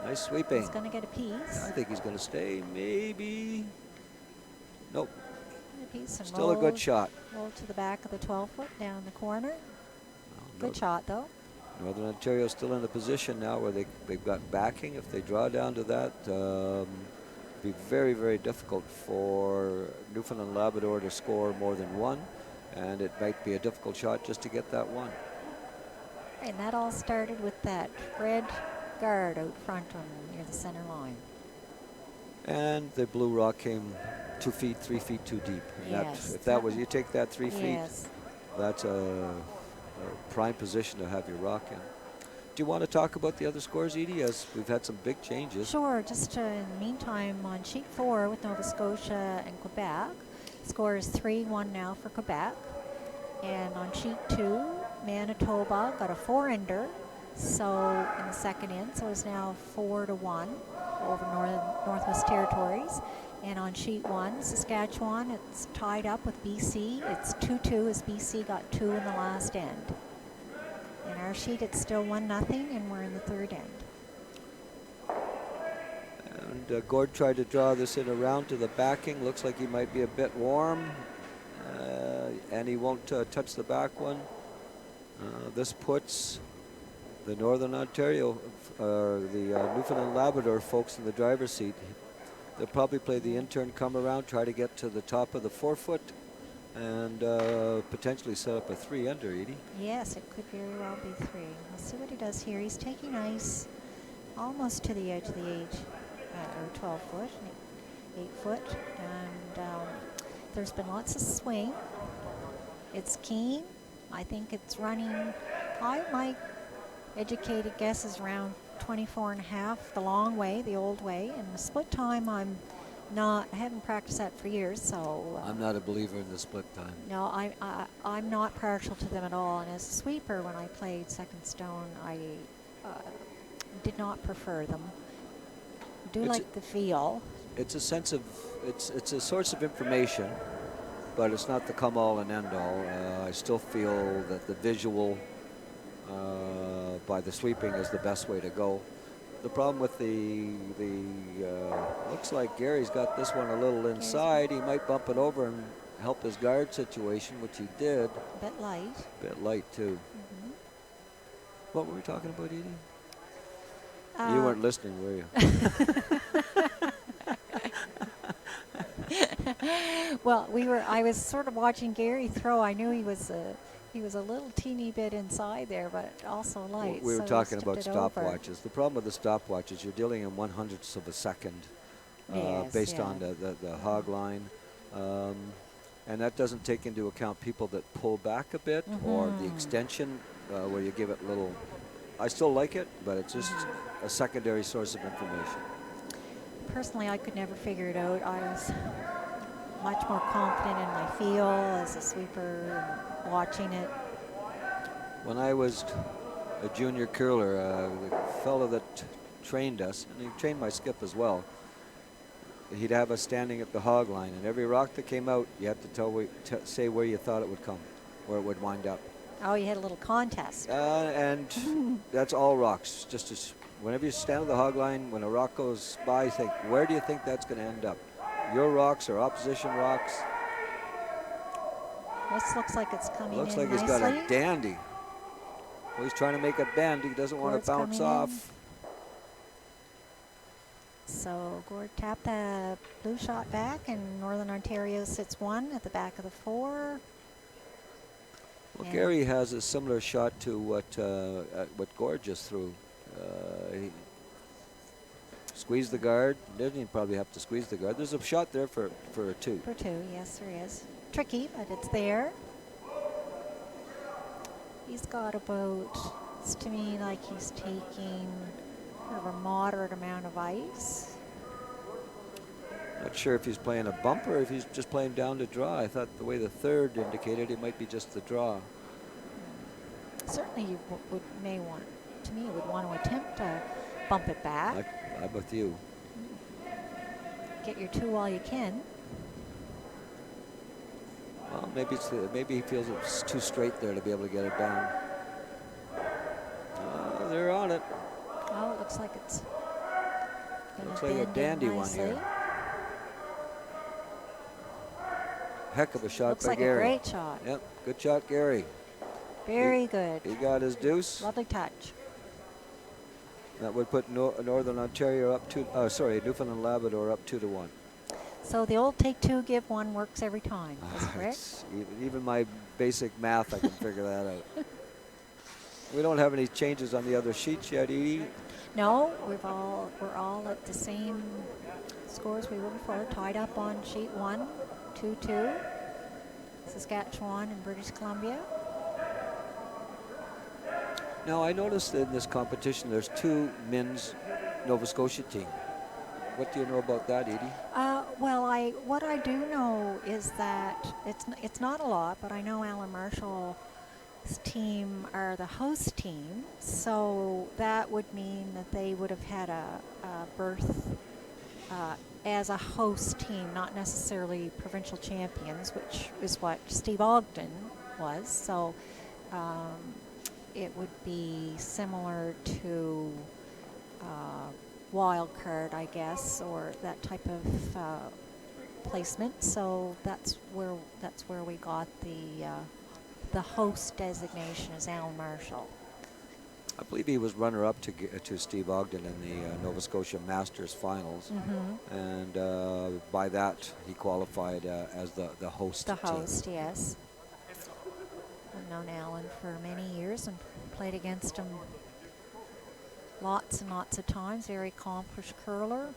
Nice sweeping. he's going to get a piece. I think he's going to stay, maybe. Nope. A piece and Still a good shot. Roll to the back of the 12-foot down the corner. No, Good shot, though. Northern Ontario still in a position now where they've got backing. If they draw down to that, it'd be very, very difficult for Newfoundland and Labrador to score more than one. And it might be a difficult shot just to get that one. And that all started with that red guard out front near the center line. And the blue rock came 2 feet, 3 feet too deep. And Yes. if that was, you take that 3 feet, Yes. that's a prime position to have your rock in. Do you want to talk about the other scores, Edie, as we've had some big changes? Sure. Just in the meantime, on sheet 4 with Nova Scotia and Quebec, score is 3-1 now for Quebec. And on sheet 2, Manitoba got a 4-ender, so in the second end, so it's now 4-1 over Northwest Territories. And on sheet 1, Saskatchewan, it's tied up with BC. It's 2-2 as BC got 2 in the last end. In our sheet, it's still 1-0, and we're in the third end. And Gord tried to draw this in around to the backing. Looks like he might be a bit warm. And he won't touch the back one. This puts the Northern Ontario, the Newfoundland Labrador folks in the driver's seat. They'll probably play the in-turn come around, try to get to the top of the 4-foot, and potentially set up a 3-under, Edie. Yes, it could very well be 3. We'll see what he does here. He's taking ice almost to the edge of the 12-foot, 8-foot, and there's been lots of swing. It's keen. I think it's running. My educated guess is around 24.5, the long way, the old way, and the split time I haven't practiced that for years, so. I'm not a believer in the split time. No, I'm not partial to them at all, and as a sweeper when I played second stone, I did not prefer them. Like the feel. It's a sense of, it's a source of information, but it's not the come-all and end-all. I still feel that the visual by the sweeping is the best way to go. The problem with looks like Gary's got this one a little inside. He might bump it over and help his guard situation, which he did. A bit light. Bit light, too. Mm-hmm. What were we talking about, Edie? You weren't listening, were you? Well, I was sort of watching Gary throw. I knew he was a little teeny bit inside there, but also light. We were so talking just about tipped it over. stopwatches. The problem with the stopwatches, you're dealing in 1/100ths of a second based on the hog line. And that doesn't take into account people that pull back a bit or the extension where you give it a little. I still like it, but it's just a secondary source of information. Personally, I could never figure it out. I was much more confident in my feel as a sweeper and watching it. When I was a junior curler, the fellow that trained us, and he trained my skip as well, he'd have us standing at the hog line, and every rock that came out, you had to say where you thought it would come, where it would wind up. Oh, you had a little contest. And that's all rocks. Whenever you stand at the hog line, when a rock goes by, think, where do you think that's going to end up? Your rocks or opposition rocks? This looks like it's coming in Looks like nicely. he's got a dandy. Well, he's trying to make it bend. He doesn't want to bounce off. So Gord tapped the blue shot back, and Northern Ontario sits 1 at the back of the 4. Well, Gary has a similar shot to what Gord just threw. He squeezed the guard. Didn't even probably have to squeeze the guard. There's a shot there for a 2. For 2, yes, there is. Tricky, but it's there. He's got about, it's to me like he's taking kind of a moderate amount of ice. Not sure if he's playing a bump or if he's just playing down to draw. I thought the way the third indicated it might be just the draw. Certainly you would want to attempt to bump it back. I'm with you. Get your 2 while you can. Well, maybe he feels it's too straight there to be able to get it down. They're on it. Oh, it looks like it's gonna Looks like a bend in dandy one nicely. here. Heck of a shot Looks by like Gary. a great shot. Yep, good shot, Gary. Very good. He got his deuce. Lovely touch. That would put Northern Ontario up Newfoundland Labrador up 2-1. So the old take two, give one works every time. Is that correct? Even my basic math, I can figure that out. We don't have any changes on the other sheets yet, Edie. No, we're all at the same scores we were before, tied up on sheet 1, 2-2, Saskatchewan and British Columbia. Now, I noticed in this competition there's 2 men's Nova Scotia team. What do you know about that, Edie? Well, what I do know is that it's not a lot, but I know Alan Marshall's team are the host team, so that would mean that they would have had a berth as a host team, not necessarily provincial champions, which is what Steve Ogden was. So it would be similar to wild card, I guess, or that type of placement. So that's where we got the host designation as Alan Marshall. I believe he was runner-up to Steve Ogden in the Nova Scotia Masters Finals, and by that he qualified as the host The team. host, yes. I've known Alan for many years and played against him lots and lots of times. Very accomplished curler.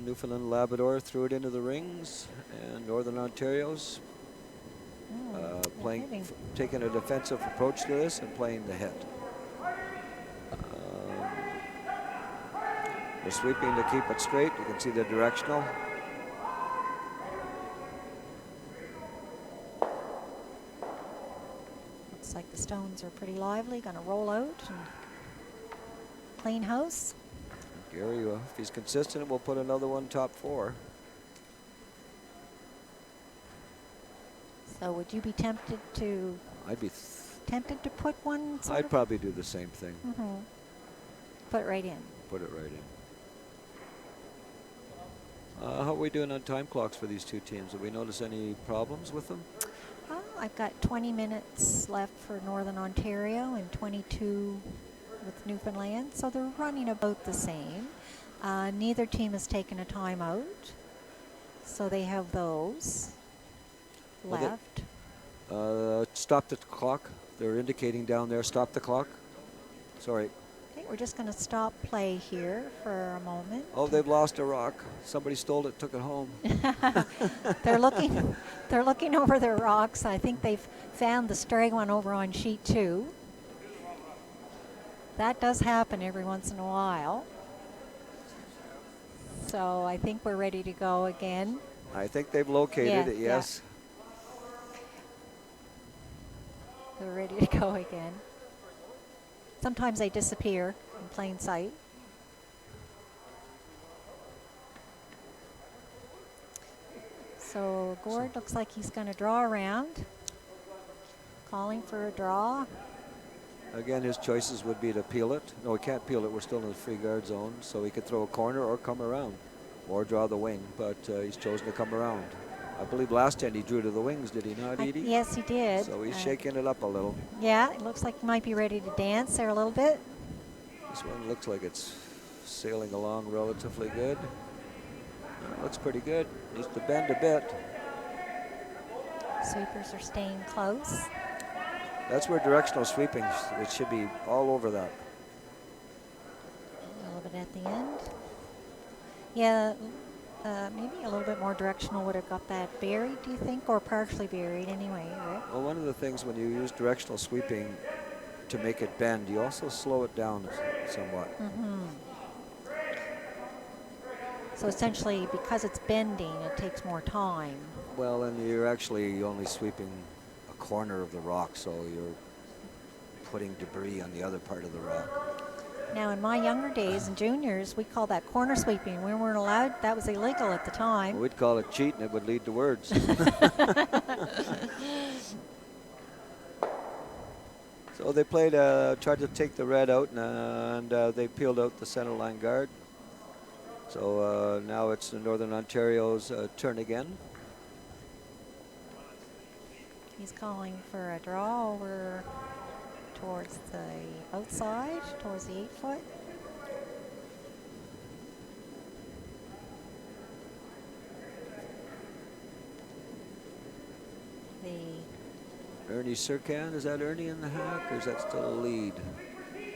Newfoundland Labrador threw it into the rings, and Northern Ontario's taking a defensive approach to this and playing the hit. They're sweeping to keep it straight. You can see the directional. Looks like the stones are pretty lively. Going to roll out and clean house. Gary, if he's consistent, we'll put another one top 4. So would you be tempted to? I'd be tempted to put one? I'd probably do the same thing. Put it right in. Put it right in. How are we doing on time clocks for these 2 teams? Have we noticed any problems with them? I've got 20 minutes left for Northern Ontario and 22 with Newfoundland, so they're running about the same. Neither team has taken a timeout, so they have those left. Stop the clock. They're indicating down there, stop the clock. Sorry. Okay, we're just going to stop play here for a moment. Oh, they've lost a rock. Somebody stole it, took it home. They're looking over their rocks. I think they've found the stray one over on sheet 2. That does happen every once in a while. So I think we're ready to go again. I think they've located it, yes. Yeah. They're ready to go again. Sometimes they disappear in plain sight. So Gord looks like he's going to draw around. Calling for a draw. Again, his choices would be to peel it. No, he can't peel it. We're still in the free guard zone. So he could throw a corner or come around or draw the wing, but he's chosen to come around. I believe last time he drew to the wings, did he not, Edie? Yes, he did. So he's shaking it up a little. Yeah, it looks like he might be ready to dance there a little bit. This one looks like it's sailing along relatively good. Looks pretty good. Needs to bend a bit. Sweepers are staying close. That's where directional sweeping, it should be all over that. A little bit at the end. Yeah, maybe a little bit more directional would have got that buried, do you think, or partially buried anyway, Rick? Well, one of the things when you use directional sweeping to make it bend, you also slow it down somewhat. So essentially, because it's bending, it takes more time. Well, and you're actually only sweeping a corner of the rock, so you're putting debris on the other part of the rock. Now, in my younger days and juniors, we called that corner sweeping. We weren't allowed. That was illegal at the time. Well, we'd call it cheating. It would lead to words. So they played, tried to take the red out, and they peeled out the center line guard. So now it's Northern Ontario's turn again. He's calling for a draw over towards the outside, towards the 8-foot. Ernie Serkan, is that Ernie in the hack, or is that still a lead? Yeah,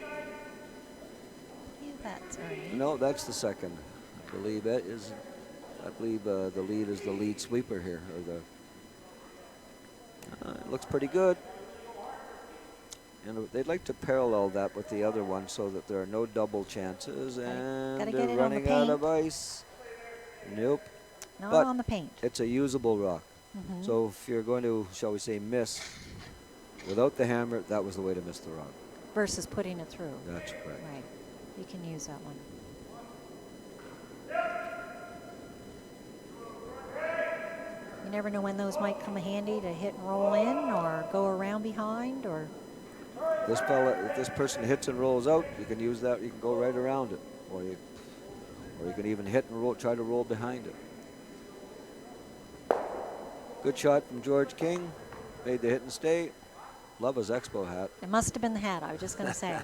that's Ernie. No, that's the second. I believe that is. I believe the lead is the lead sweeper here, or the. It looks pretty good. And they'd like to parallel that with the other one so that there are no double chances. And gotta they're get it on the running out paint. of ice. Nope. Not But on the paint. it's a usable rock. So if you're going to, shall we say, miss without the hammer, that was the way to miss the rock. Versus putting it through. That's correct. Right. You can use that one. You never know when those might come handy to hit and roll in or go around behind or. This fella, if this person hits and rolls out, you can use that. You can go right around it, or you can even hit and roll, try to roll behind it. Good shot from George King. Made the hit and stay. Love his Expo hat. It must have been the hat, I was just going to say.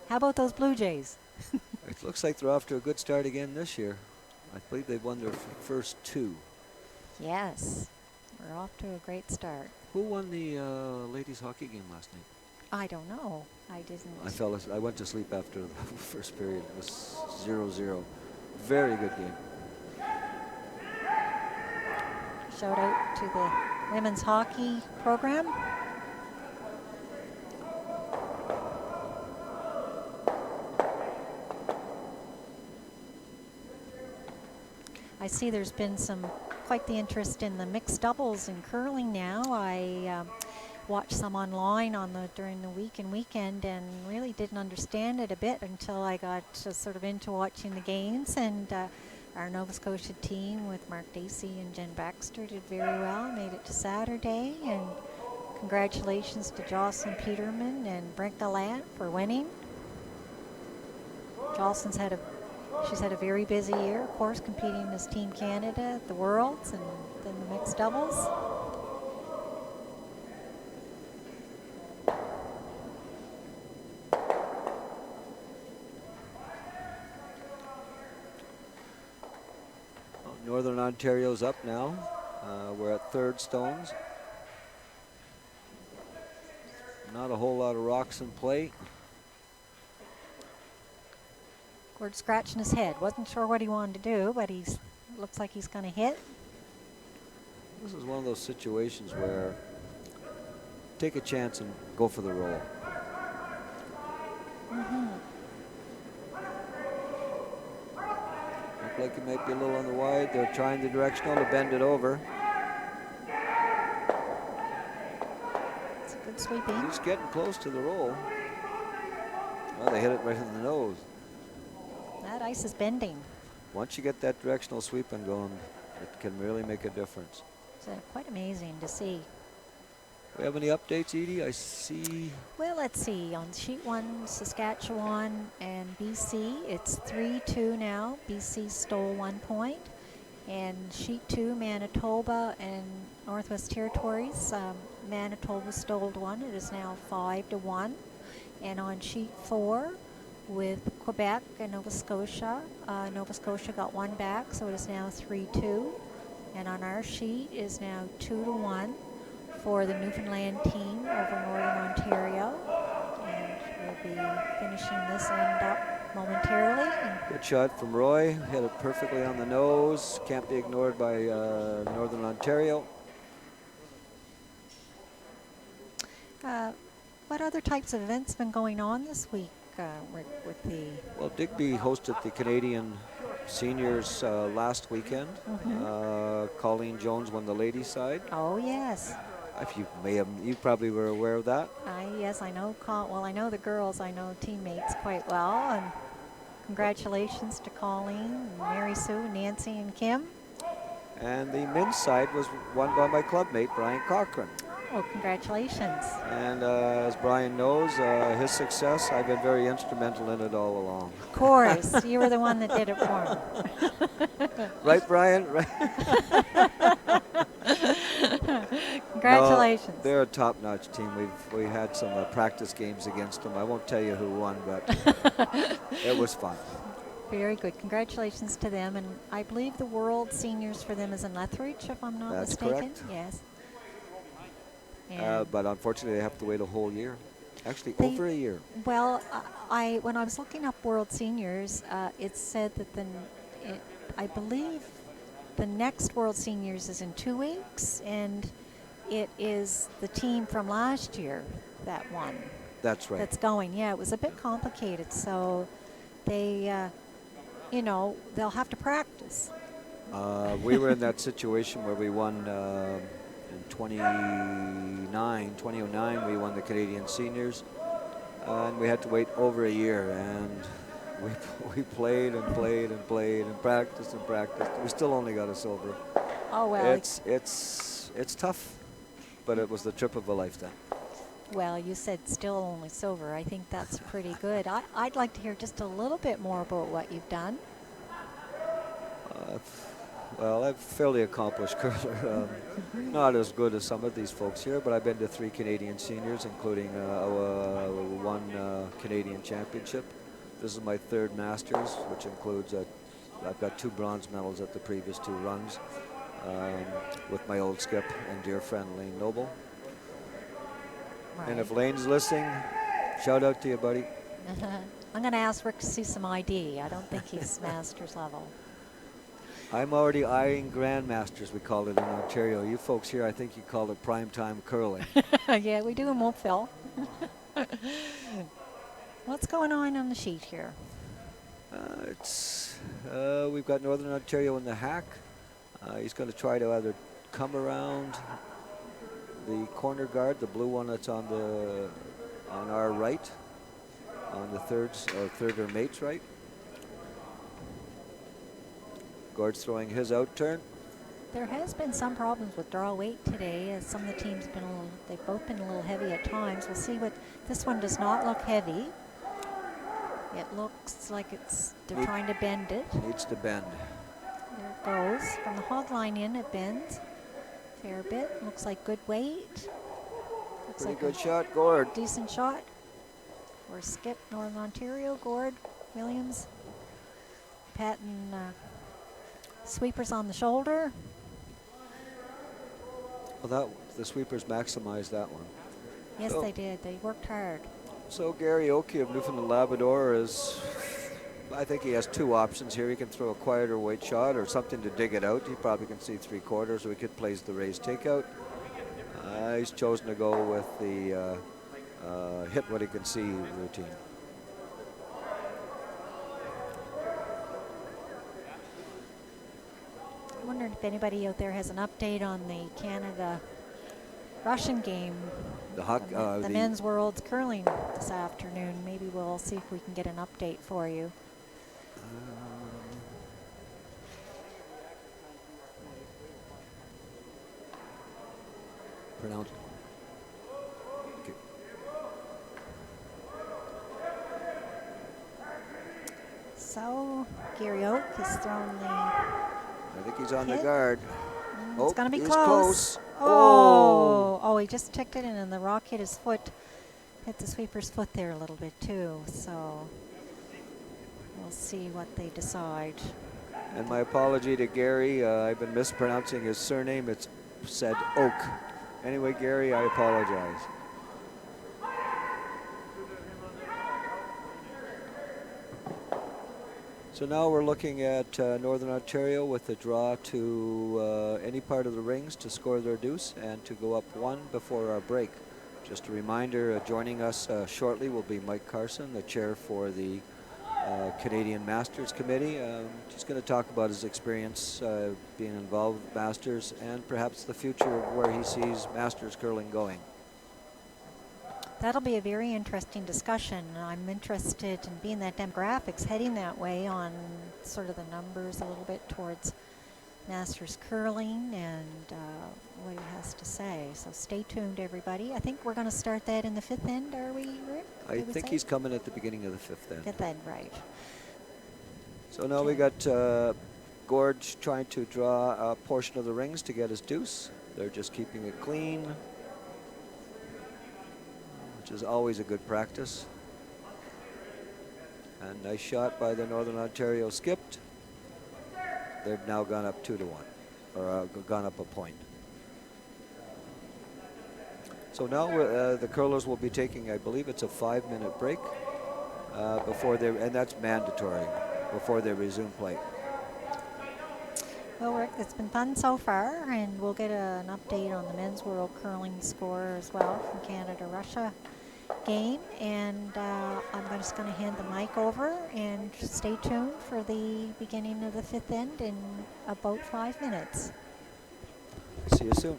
How about those Blue Jays? It looks like they're off to a good start again this year. I believe they've won their first two. Yes. We're off to a great start. Who won the ladies hockey game last night? I don't know. I didn't. I went to sleep after the first period. It was 0-0. Very good game. Shout out to the women's hockey program. I see there's been quite the interest in the mixed doubles in curling now. I watched some online during the week and weekend and really didn't understand it a bit until I got sort of into watching the games. And our Nova Scotia team with Mark Dacey and Jen Baxter did very well, made it to Saturday. And congratulations to Jocelyn Peterman and Brent Gallant for winning. Jocelyn's she's had a very busy year, of course, competing as Team Canada at the Worlds and then the mixed doubles. Northern Ontario's up now. We're at third stones. Not a whole lot of rocks in play. Gord's scratching his head. Wasn't sure what he wanted to do, but looks like he's going to hit. This is one of those situations where take a chance and go for the roll. Look like it might be a little on the wide. They're trying the directional to bend it over. It's a good sweeping. He's getting close to the roll. Well, they hit it right in the nose. That ice is bending. Once you get that directional sweeping going, it can really make a difference. It's quite amazing to see. Do we have any updates, Edie? I see. Well, let's see. On sheet 1, Saskatchewan and BC, it's 3-2 now. BC stole 1 point. And sheet 2, Manitoba and Northwest Territories, Manitoba stole 1. It is now 5-1. And on sheet 4, with Quebec and Nova Scotia, Nova Scotia got 1 back, so it is now 3-2. And on our sheet is now 2-1 for the Newfoundland team over Northern Ontario. And we'll be finishing this end up momentarily. Good shot from Roy. Hit it perfectly on the nose. Can't be ignored by Northern Ontario. What other types of events been going on this week, Rick, with the... Well, Digby hosted the Canadian seniors last weekend. Colleen Jones won the ladies' side. Oh, yes. If you probably were aware of that. Yes, I know. Well, I know the girls. I know teammates quite well. And congratulations to Colleen, Mary Sue, Nancy, and Kim. And the men's side was won by my clubmate, Brian Cochran. Oh, congratulations. And as Brian knows, his success, I've been very instrumental in it all along. Of course. You were the one that did it for him. Right, Brian? Right. Congratulations. No, they're a top-notch team. We had some practice games against them. I won't tell you who won, but it was fun. Very good. Congratulations to them. And I believe the World Seniors for them is in Lethbridge, if I'm not That's mistaken. correct. Yes. But unfortunately, they have to wait a whole year. Actually, over a year. Well, when I was looking up World Seniors, it said that I believe the next World Seniors is in 2 weeks, and it is the team from last year that won. That's right. That's going. Yeah, it was a bit complicated, so they, they'll have to practice. We were in that situation where we won in 2009, we won the Canadian Seniors, and we had to wait over a year, and we played and played and played and practiced and practiced. We still only got a silver. Oh, well. It's tough, but it was the trip of a lifetime. Well, you said still only silver. I think that's pretty good. I'd like to hear just a little bit more about what you've done. Well, I'm a fairly accomplished curler. Not as good as some of these folks here, but I've been to 3 Canadian Seniors, including one Canadian Championship. This is my 3rd Masters, which includes I've got 2 bronze medals at the previous 2 runs with my old skip and dear friend Lane Noble. Right. And if Lane's listening, shout out to you, buddy. I'm going to ask Rick to see some ID. I don't think he's Masters level. I'm already eyeing Grandmasters, we call it in Ontario. You folks here, I think you call it primetime curling. Yeah, we do in Wolfville. What's going on the sheet here? We've got Northern Ontario in the hack. He's going to try to either come around the corner guard, the blue one that's on our right, on the third or mate's right. Gord's throwing his out turn. There has been some problems with draw weight today, as some of the teams they've both been a little heavy at times. We'll see what this one does not look heavy. It looks like they're trying to bend it. Needs to bend. There it goes. From the hog line in, it bends. Fair bit. Looks like good weight. Looks Pretty like good shot, Gord. Decent shot. For Skip, Northern Ontario. Gord, Williams. Patton sweepers on the shoulder. Well, the sweepers maximized that one. Yes, they did. They worked hard. So Gary Oakey of Newfoundland Labrador I think he has 2 options here. He can throw a quieter weight shot or something to dig it out. He probably can see 3/4, or he could plays the raised takeout. He's chosen to go with the hit what he can see routine. I'm wondering if anybody out there has an update on the Canada-Russian game. The men's world's curling this afternoon. Maybe we'll see if we can get an update for you. Pronounced. Okay. So Gary Oak has thrown the I think he's on the hit. guard. It's going to be he's close. close. Oh, he just ticked it in, and the rock hit his foot, hit the sweeper's foot there a little bit too. So we'll see what they decide. And my apology to Gary. I've been mispronouncing his surname. It's said Oak. Anyway, Gary, I apologize. So now we're looking at Northern Ontario with a draw to any part of the rings to score their deuce and to go up 1 before our break. Just a reminder, joining us shortly will be Mike Carson, the chair for the Canadian Masters Committee. He's going to talk about his experience being involved with Masters and perhaps the future of where he sees Masters curling going. That'll be a very interesting discussion. I'm interested in being that demographics heading that way on sort of the numbers a little bit towards Masters curling and what he has to say. So stay tuned, everybody. I think we're going to start that in the fifth end, are we, Rick? I think he's coming at the beginning of the fifth end. Fifth end, right. So now we got Gorge trying to draw a portion of the rings to get his deuce. They're just keeping it clean, which is always a good practice. And nice shot by the Northern Ontario skipped. They've now gone up 2-1, or gone up a point. So now the curlers will be taking, I believe it's a 5-minute break before they, and that's mandatory, before they resume play. Well, Rick, it's been fun so far, and we'll get an update on the men's world curling score as well from Canada-Russia game. And I'm just going to hand the mic over and stay tuned for the beginning of the fifth end in about 5 minutes. See you soon.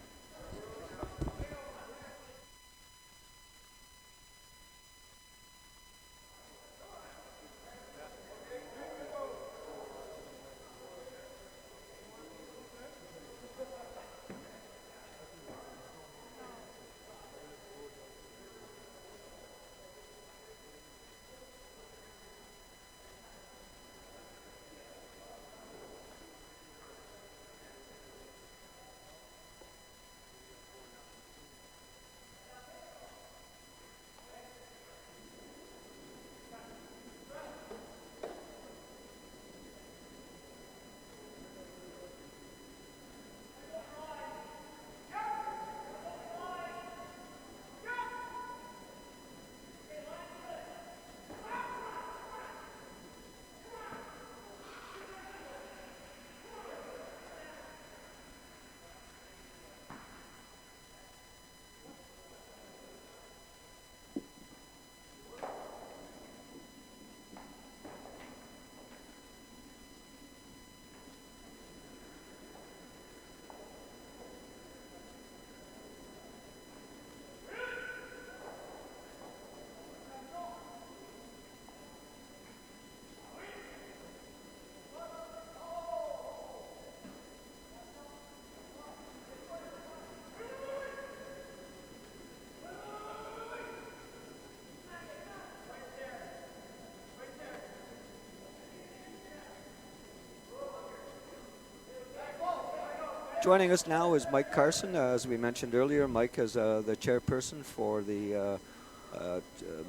Joining us now is Mike Carson. As we mentioned earlier, Mike is the chairperson for the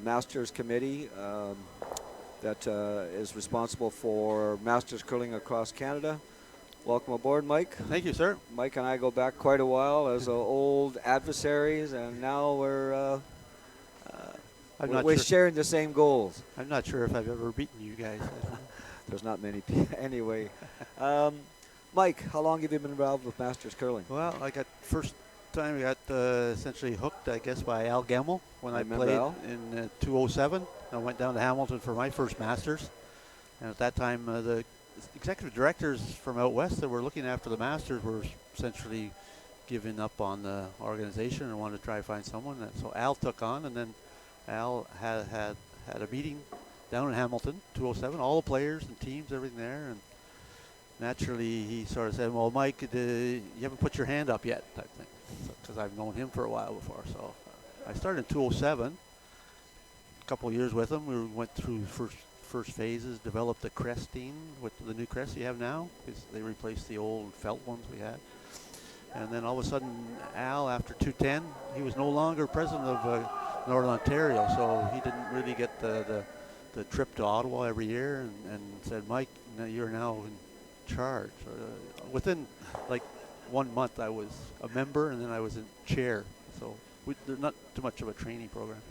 Masters Committee that is responsible for Masters curling across Canada. Welcome aboard, Mike. Thank you, sir. Mike and I go back quite a while as old adversaries, and now we're sharing the same goals. I'm not sure if I've ever beaten you guys. There's not many people. Anyway. Mike, how long have you been involved with Masters curling? Well, I got first time I got essentially hooked, I guess, by Al Gemmell when I played Al. in 2007. I went down to Hamilton for my first Masters, and at that time the executive directors from out west that were looking after the Masters were essentially giving up on the organization and wanted to try to find someone. And so Al took on, and then Al had a meeting down in Hamilton, 2007, all the players and teams, everything there, and naturally, he sort of said, well, Mike, you haven't put your hand up yet, type thing, because I've known him for a while before. So I started in 2007, a couple of years with him. We went through first phases, developed the cresting with the new crest you have now, because they replaced the old felt ones we had. And then all of a sudden, Al, after 2010, he was no longer president of Northern Ontario, so he didn't really get the trip to Ottawa every year, and said, Mike, you're now in charge. Within like 1 month I was a member, and then I was in chair, so there's not too much of a training program.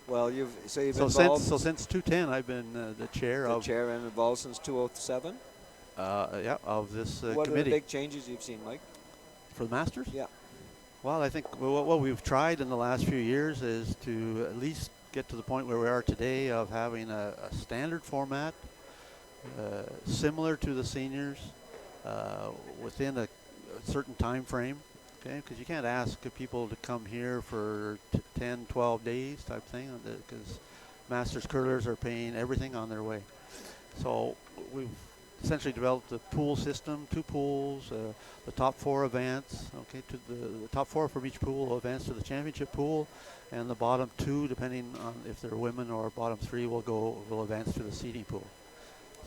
Well, you've been involved since 2010 I've been the chair and involved since 2007. Of this committee. What are the big changes you've seen, Mike, for the Masters? Yeah. Well, I think what we've tried in the last few years is to at least get to the point where we are today of having a standard format similar to the seniors within a certain time frame. Okay, because you can't ask people to come here for 10, 12 days type thing, because Masters curlers are paying everything on their way. So we've essentially developed a pool system, 2 pools, the top 4 events, okay, to the top 4 from each pool will advance to the championship pool, and the bottom 2, depending on if they're women, or bottom 3 will advance to the seeding pool.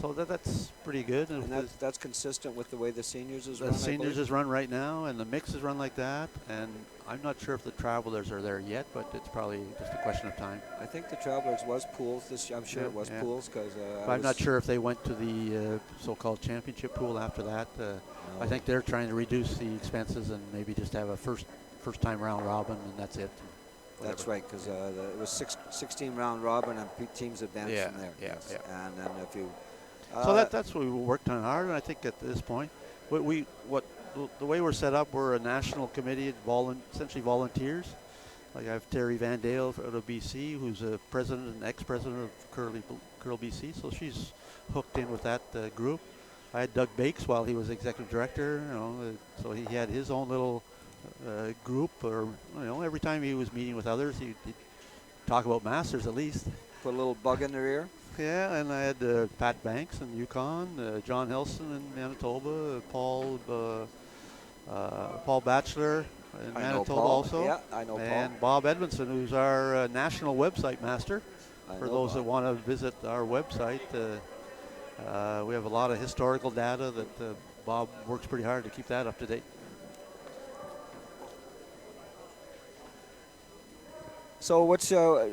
So that's pretty good. And that's consistent with the way the seniors is run. The seniors is run right now, and the mix is run like that. And I'm not sure if the travelers are there yet, but it's probably just a question of time. I think the travelers was pools this year. I'm sure it was pools, because I'm not sure if they went to the so-called championship pool after that. No. I think they're trying to reduce the expenses and maybe just have a first time round robin, and that's it. That's right, because it was 16 round robin and teams advanced from there. Yeah. And then if you so that's what we worked on hard, and I think at this point, the way we're set up, we're a national committee, essentially volunteers. Like I have Terry Van Dale out of BC, who's a president and ex-president of Curl BC, so she's hooked in with that group. I had Doug Bakes while he was executive director, so he had his own little group, or every time he was meeting with others, he'd talk about Masters at least. put a little bug in their ear. Yeah, and I had Pat Banks in Yukon, John Hilson in Manitoba, Paul Batchelor in Manitoba also. Yeah, I know Paul. And Bob Edmondson, who's our national website master. For those Bob. that want to visit our website, we have a lot of historical data that Bob works pretty hard to keep that up to date. So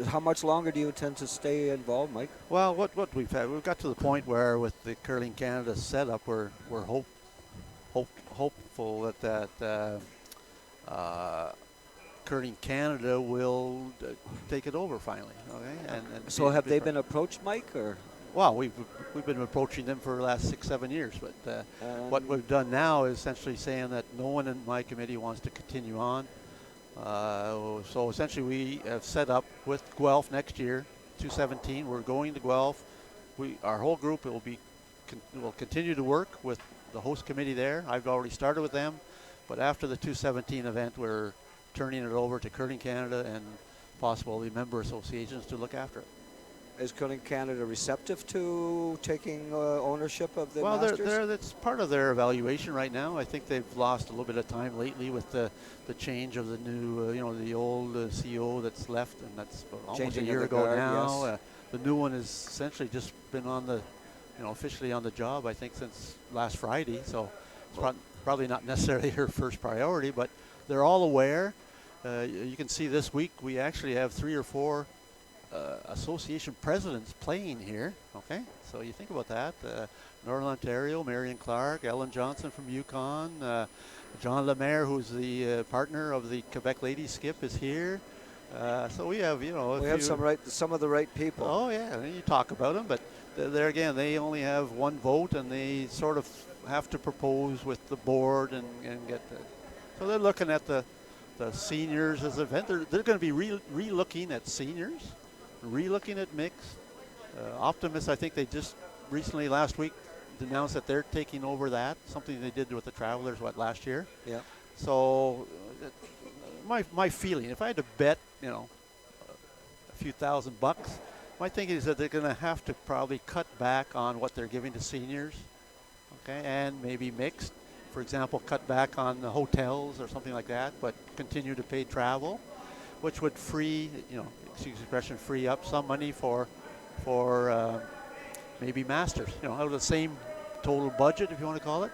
how much longer do you intend to stay involved, Mike? Well, what we've got to the point where with the Curling Canada setup, we're hopeful that Curling Canada will take it over finally. Okay, and so have they been approached, Mike, or? Well, we've been approaching them for the last 6-7 years, but what we've done now is essentially saying that no one in my committee wants to continue on. So essentially we have set up with Guelph next year, 2017. We're going to Guelph. Our whole group will continue to work with the host committee there. I've already started with them, but after the 2017 event, we're turning it over to Curling Canada and possibly member associations to look after it. Is Curling Canada receptive to taking ownership of the Masters? Well, that's part of their evaluation right now. I think they've lost a little bit of time lately with the change of the new, the old CEO that's left, and that's almost a year ago now. Yes. The new one has essentially just been on the, officially on the job, I think, since last Friday. So it's probably not necessarily her first priority, but they're all aware. You can see this week we actually have 3 or 4 association presidents playing here. Okay, so you think about that. Northern Ontario, Marion Clark, Ellen Johnson from Yukon, John Lemaire, who's the partner of the Quebec Ladies Skip, is here. So we have, we have some of the right people. Oh yeah, and you talk about them, but there again, they only have 1 vote, and they sort of have to propose with the board and get the. So they're looking at the seniors as an event. They're going to be re-looking at seniors, re-looking at mixed. Optimists, I think they just recently last week announced that they're taking over that, something they did with the Travelers last year. Yeah. So my feeling, if I had to bet, a few $1,000, my thinking is that they're going to have to probably cut back on what they're giving to seniors, okay, and maybe mixed. For example, cut back on the hotels or something like that, but continue to pay travel, which would free, excuse the expression, free up some money for maybe Masters, out of the same total budget, if you want to call it.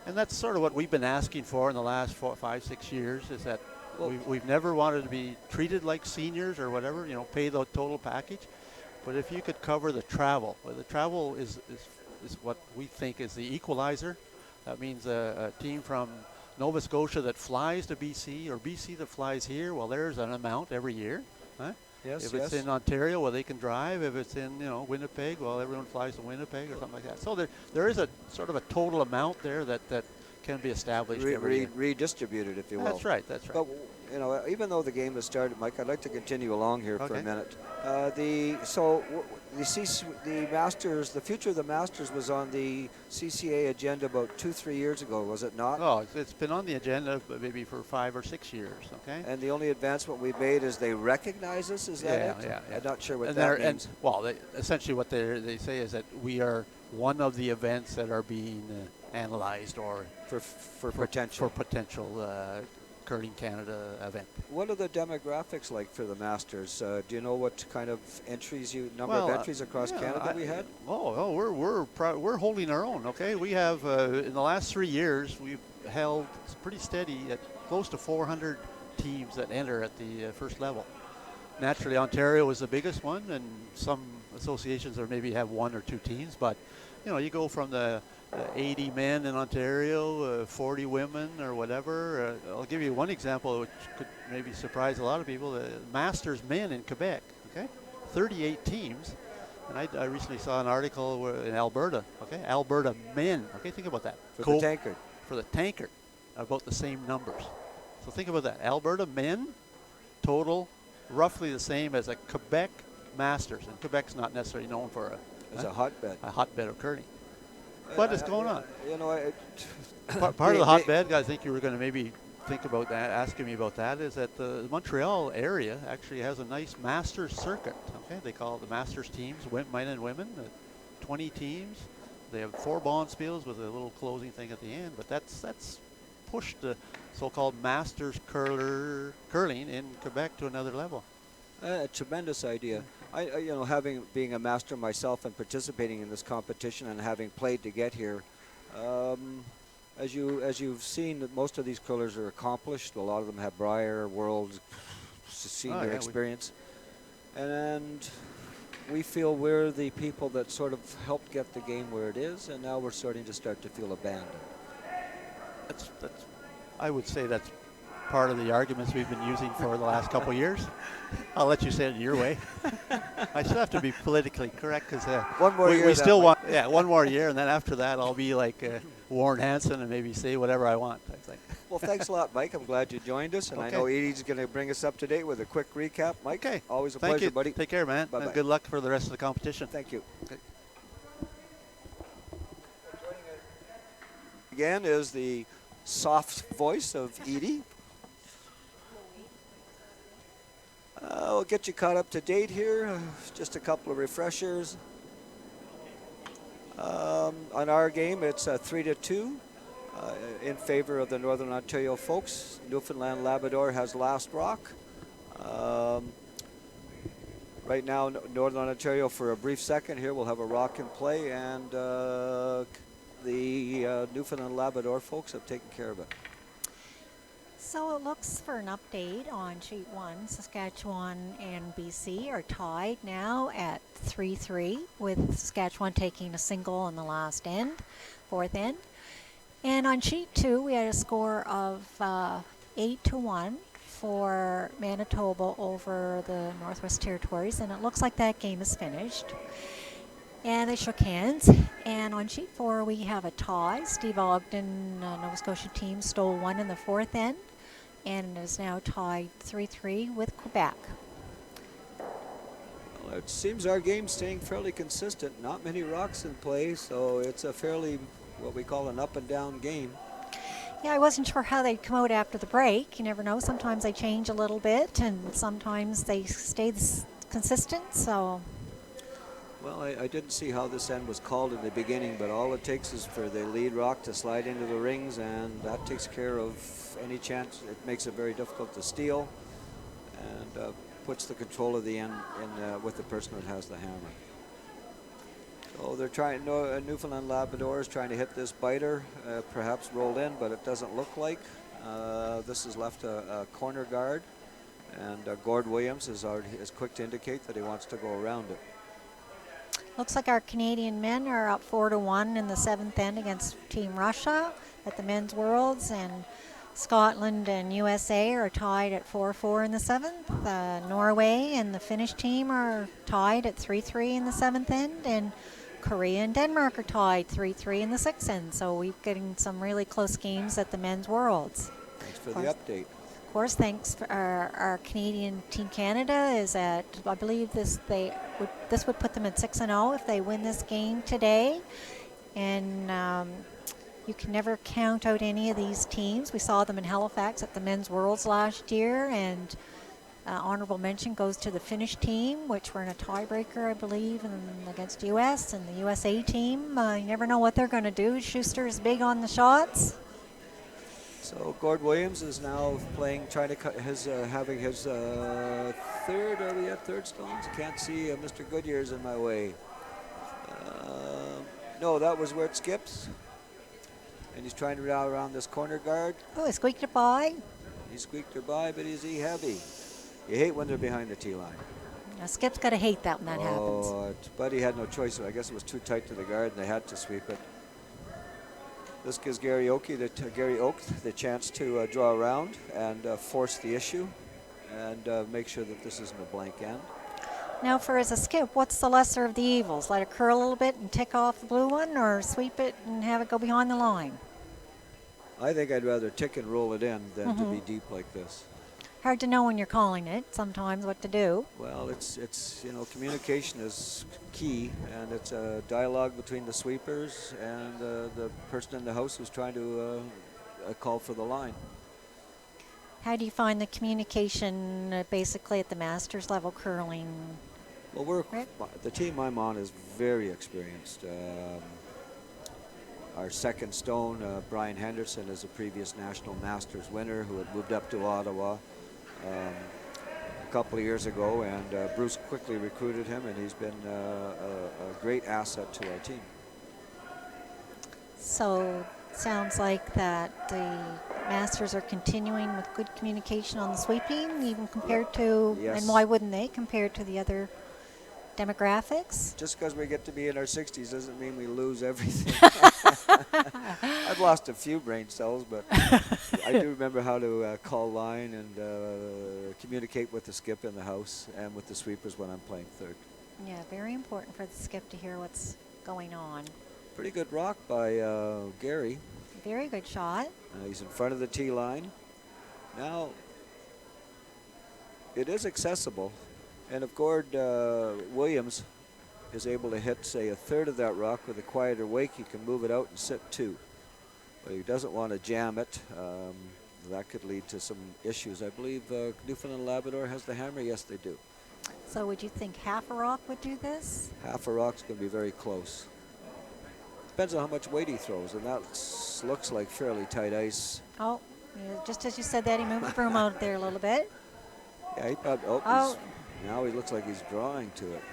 And that's sort of what we've been asking for in the last 4, 5, 6 years, is that we've never wanted to be treated like seniors or whatever, pay the total package. But if you could cover the travel, the travel is what we think is the equalizer. That means a team from Nova Scotia that flies to BC, or BC that flies here, well, there's an amount every year. Huh? Yes, if it's in Ontario, well, they can drive. If it's in, Winnipeg, well, everyone flies to Winnipeg or something like that. So there is a sort of a total amount there that can be established every year. Redistributed, if you will. That's right. That's right. But even though the game has started, Mike, I'd like to continue along here for a minute. The Masters, the future of the Masters was on the CCA agenda about 2-3 years ago, was it not? Oh, it's been on the agenda maybe for 5 or 6 years. Okay. And the only advancement we've made is they recognize us. Is that it? Yeah. I'm not sure what that means. Essentially what they say is that we are one of the events that are being analyzed or for potential Curling Canada event. What are the demographics like for the Masters? Do you know what kind of entries number of entries across Canada we had? We're holding our own. Okay, we have in the last 3 years we've held pretty steady at close to 400 teams that enter at the first level. Naturally, Ontario is the biggest one, and some associations are maybe have 1 or 2 teams. But you go from the 80 men in Ontario, 40 women or whatever. I'll give you one example which could maybe surprise a lot of people. The Masters men in Quebec, okay? 38 teams. And I recently saw an article in Alberta, okay? Alberta men, okay? Think about that. For the tankard. For the tankard, about the same numbers. So think about that. Alberta men, total, roughly the same as a Quebec Masters. And Quebec's not necessarily known for a hotbed. A hotbed of curling. What is going on? Part of the hotbed, I think you were going to maybe think about that, asking me about that, is that the Montreal area actually has a nice Masters circuit. Okay, they call it the Masters teams, men and women, 20 teams. They have 4 bonspiels with a little closing thing at the end, but that's pushed the so-called Masters curling in Quebec to another level. A tremendous idea. Being a master myself and participating in this competition and having played to get here, as you've seen, that most of these curlers are accomplished. A lot of them have Brier World senior experience, and we feel we're the people that sort of helped get the game where it is, and now we're starting to feel abandoned. I would say that's part of the arguments we've been using for the last couple of years. I'll let you say it your way. I still have to be politically correct because one more year. We still want, one more year, and then after that, I'll be like Warren Hansen and maybe say whatever I want, I think. Well, thanks a lot, Mike. I'm glad you joined us, and I know Edie's going to bring us up to date with a quick recap. Mike, always a pleasure, buddy. Take care, man. Bye-bye. And good luck for the rest of the competition. Thank you. Okay. Again is the soft voice of Edie. We'll get you caught up to date here. Just a couple of refreshers. On our game, it's 3-2 in favor of the Northern Ontario folks. Newfoundland Labrador has last rock. Right now, Northern Ontario, for a brief second here, will have a rock in play, and the Newfoundland Labrador folks have taken care of it. So it looks for an update on sheet 1. Saskatchewan and BC are tied now at 3-3, with Saskatchewan taking a single in the last end, 4th end. And on sheet 2, we had a score of 8-1 for Manitoba over the Northwest Territories, and it looks like that game is finished. And they shook hands. And on sheet 4, we have a tie. Steve Ogden, Nova Scotia team, stole 1 in the 4th end, and is now tied 3-3 with Quebec. Well, it seems our game's staying fairly consistent. Not many rocks in play, so it's a fairly, what we call an up and down game. Yeah, I wasn't sure how they'd come out after the break. You never know. Sometimes they change a little bit, and sometimes they stay consistent, so... Well, I didn't see how this end was called in the beginning, but all it takes is for the lead rock to slide into the rings, and that takes care of any chance. It makes it very difficult to steal, and puts the control of the end in with the person that has the hammer. So they're trying. Newfoundland Labrador is trying to hit this biter, perhaps rolled in, but it doesn't look like. This has left a corner guard, and Gord Williams is quick to indicate that he wants to go around it. Looks like our Canadian men are up 4-1 in the 7th end against Team Russia at the Men's Worlds, and Scotland and USA are tied at 4-4 in the 7th. Norway and the Finnish team are tied at 3-3 in the 7th end, and Korea and Denmark are tied 3-3 in the 6th, so we're getting some really close games at the men's worlds. Thanks for the update. Of course, thanks for our Canadian Team Canada is at, I believe this would put them at 6-0 if they win this game today. And you can never count out any of these teams. We saw them in Halifax at the men's worlds last year, and honorable mention goes to the Finnish team, which were in a tiebreaker, I believe, against U.S. and the USA team. You never know what they're going to do. Schuster is big on the shots. So Gord Williams is now playing, trying to cut his, having his third. Are we at third stones? I can't see. Mr. Goodyear's in my way. No, that was where it skips. And he's trying to route around this corner guard. Oh, he squeaked it by. He squeaked her by, but is he heavy? You hate when they're behind the tee line. Now, Skip's got to hate that when that happens. But he had no choice. I guess it was too tight to the guard, and they had to sweep it. This gives Gary Oak the chance to draw around and force the issue and make sure that this isn't a blank end. Now, as a skip, what's the lesser of the evils? Let it curl a little bit and tick off the blue one, or sweep it and have it go behind the line? I think I'd rather tick and roll it in than to be deep like this. Hard to know when you're calling it sometimes what to do. Well, it's communication is key, and it's a dialogue between the sweepers and the person in the house who's trying to call for the line. How do you find the communication basically at the Masters level curling? Well, the team I'm on is very experienced. Our second stone, Brian Henderson, is a previous National Masters winner who had moved up to Ottawa a couple of years ago, and Bruce quickly recruited him, and he's been a great asset to our team. So sounds like that the Masters are continuing with good communication on the sweeping, even compared to, yes. And why wouldn't they, compared to the other demographics? Just because we get to be in our 60s doesn't mean we lose everything. I've lost a few brain cells, but I do remember how to call line and communicate with the skip in the house and with the sweepers when I'm playing third. Yeah, very important for the skip to hear what's going on. Pretty good rock by Gary. Very good shot. He's in front of the tee line. Now, it is accessible. And if Gord Williams is able to hit, say, a third of that rock with a quieter wake, he can move it out and sit two. But he doesn't want to jam it. That could lead to some issues. I believe Newfoundland and Labrador has the hammer. Yes, they do. So would you think half a rock would do this? Half a rock's going to be very close. Depends on how much weight he throws, and that looks like fairly tight ice. Oh, yeah, just as you said that, he moved the broom out there a little bit. Yeah, he probably, now he looks like he's drawing to it.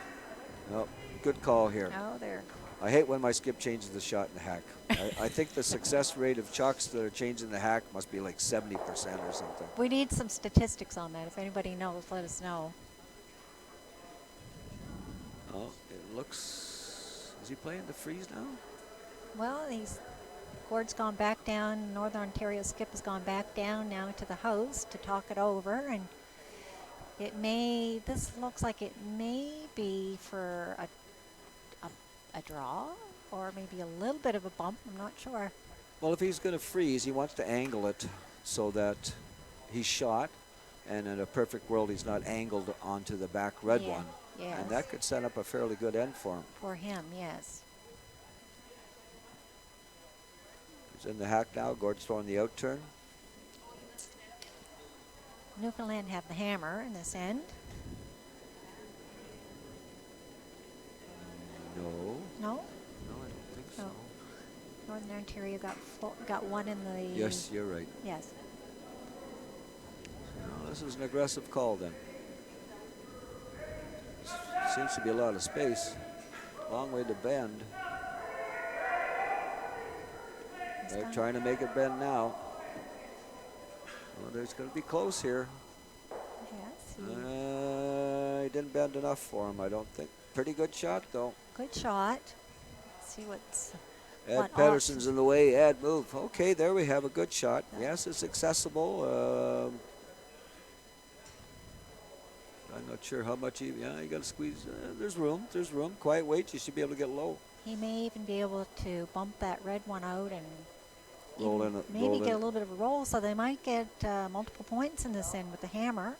No, good call here. Oh, there. I hate when my skip changes the shot in the hack. I think the success rate of chucks that are changing the hack must be like 70% or something. We need some statistics on that. If anybody knows, let us know. Oh, it looks... Is he playing the freeze now? Well, Gord's gone back down. Northern Ontario skip has gone back down now to the house to talk it over, and this looks like it may be for a draw or maybe a little bit of a bump. I'm not sure. Well, if he's going to freeze, he wants to angle it so that he's shot, and in a perfect world, he's not angled onto the back red one. Yes. And that could set up a fairly good end for him. For him, yes. He's in the hack now. Gord's throwing the out turn. Newfoundland have the hammer in this end. No. No? No, I don't think so. Northern Ontario got one in the... Yes, you're right. Yes. No, this is an aggressive call then. Seems to be a lot of space. Long way to bend. They're trying to make it bend now. Well, there's going to be close here. Yes. He didn't bend enough for him, I don't think. Pretty good shot, though. Good shot. Let's see what's... Ed Pedersen's in the way. Ed, move. Okay, there we have a good shot. Yes, it's accessible. I'm not sure how much you got to squeeze. There's room. There's room. Quiet weight. You should be able to get low. He may even be able to bump that red one out and Roll even in. maybe get a little bit of a roll, so they might get multiple points in this end with the hammer.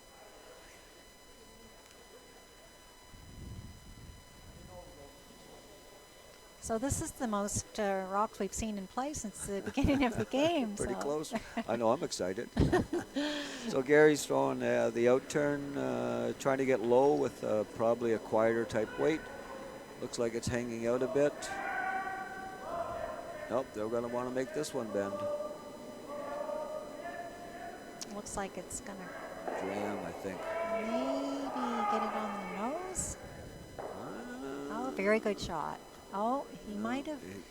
So this is the most rocks we've seen in play since the beginning of the game. Pretty so. close. I know, I'm excited. So Gary's throwing the out turn, trying to get low with probably a quieter type weight. Looks like it's hanging out a bit. Nope, they're going to want to make this one bend. Looks like it's going to Jam, I think. maybe get it on the nose. Oh, very good shot. Oh, he might have. I think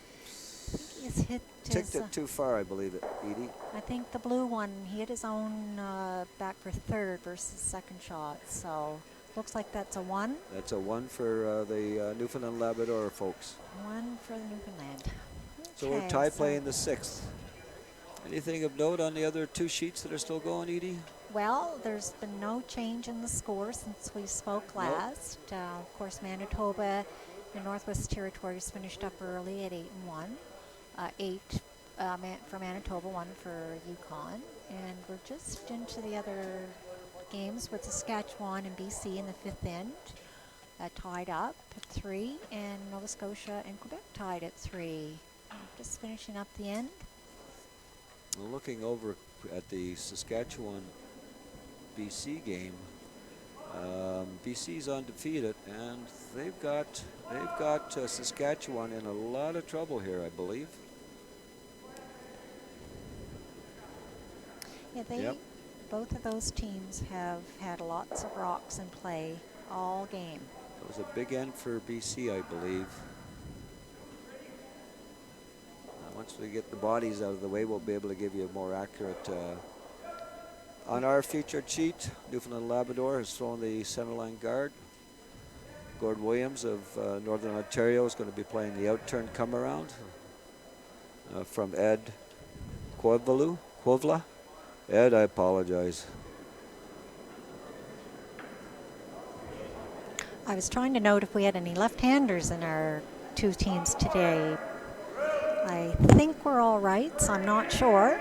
he's hit Ticked his, it too far, I believe it, Edie. I think the blue one, he hit his own back for third versus second shot. So looks like that's a 1. That's a 1 for the Newfoundland Labrador folks. 1 for the Newfoundland. So we're Okay, tie so- playing the 6th. Anything of note on the other 2 sheets that are still going, Edie? Well, there's been no change in the score since we spoke last. Of course, Manitoba and Northwest Territories finished up early at 8-1. 8 for Manitoba, 1 for Yukon. And we're just into the other games with Saskatchewan and BC in the 5th end, tied up at 3, and Nova Scotia and Quebec tied at 3. Just finishing up the end. Well, looking over at the Saskatchewan BC game, BC's undefeated, and they've got Saskatchewan in a lot of trouble here, I believe. Yeah, both of those teams have had lots of rocks in play all game. It was a big end for BC, I believe. Once we get the bodies out of the way, we'll be able to give you a more accurate. On our featured sheet, Newfoundland Labrador has thrown the centerline guard. Gord Williams of Northern Ontario is going to be playing the out-turn come-around from Ed Quovla. Ed, I apologize. I was trying to note if we had any left-handers in our 2 teams today. I think we're all right, so I'm not sure.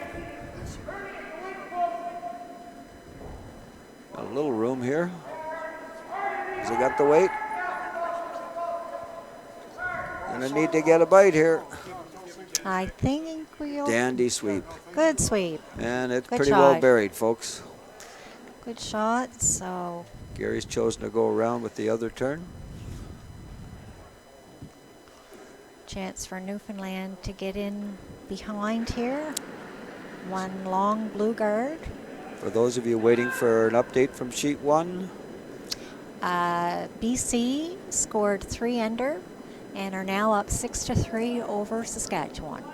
Got a little room here. Has he got the weight? Gonna need to get a bite here. I think we'll... Dandy sweep. Good sweep. And it's Good pretty well shot. buried, folks. Good shot, so... Gary's chosen to go around with the other turn. Chance for Newfoundland to get in behind here. 1 long blue guard. For those of you waiting for an update from sheet 1, BC scored 3 under and are now up 6-3 over Saskatchewan.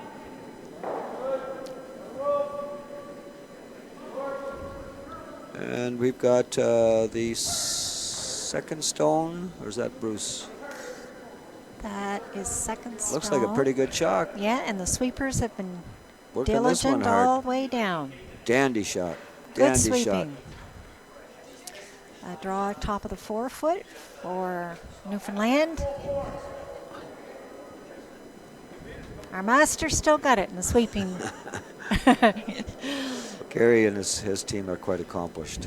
and we've got the second stone, or is that Bruce? That is second stone. Looks like a pretty good shot. Yeah, and the sweepers have been Working this one diligent hard. all the way down. Dandy shot. Good Dandy sweeping. shot. Draw top of the 4-foot for Newfoundland. Our master still got it in the sweeping. Gary and his team are quite accomplished.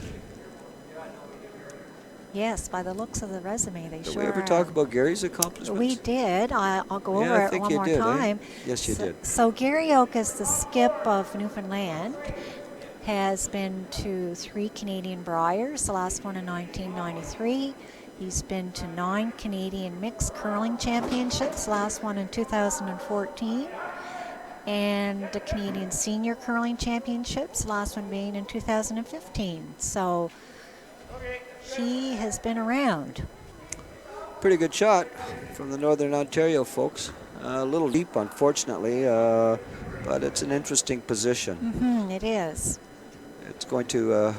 Yes, by the looks of the resume, they Did sure we ever are. talk about Gary's accomplishments? We did. I'll go Yeah, over I it think one you more did, eh? time. Yes, you did. So Gary Oak is the skip of Newfoundland. Has been to 3 Canadian Briars, the last one in 1993. He's been to 9 Canadian Mixed Curling Championships, last one in 2014. And the Canadian Senior Curling Championships, last one being in 2015. So he has been around. Pretty good shot from the Northern Ontario folks. A little deep, unfortunately, but it's an interesting position. It is. It's going to,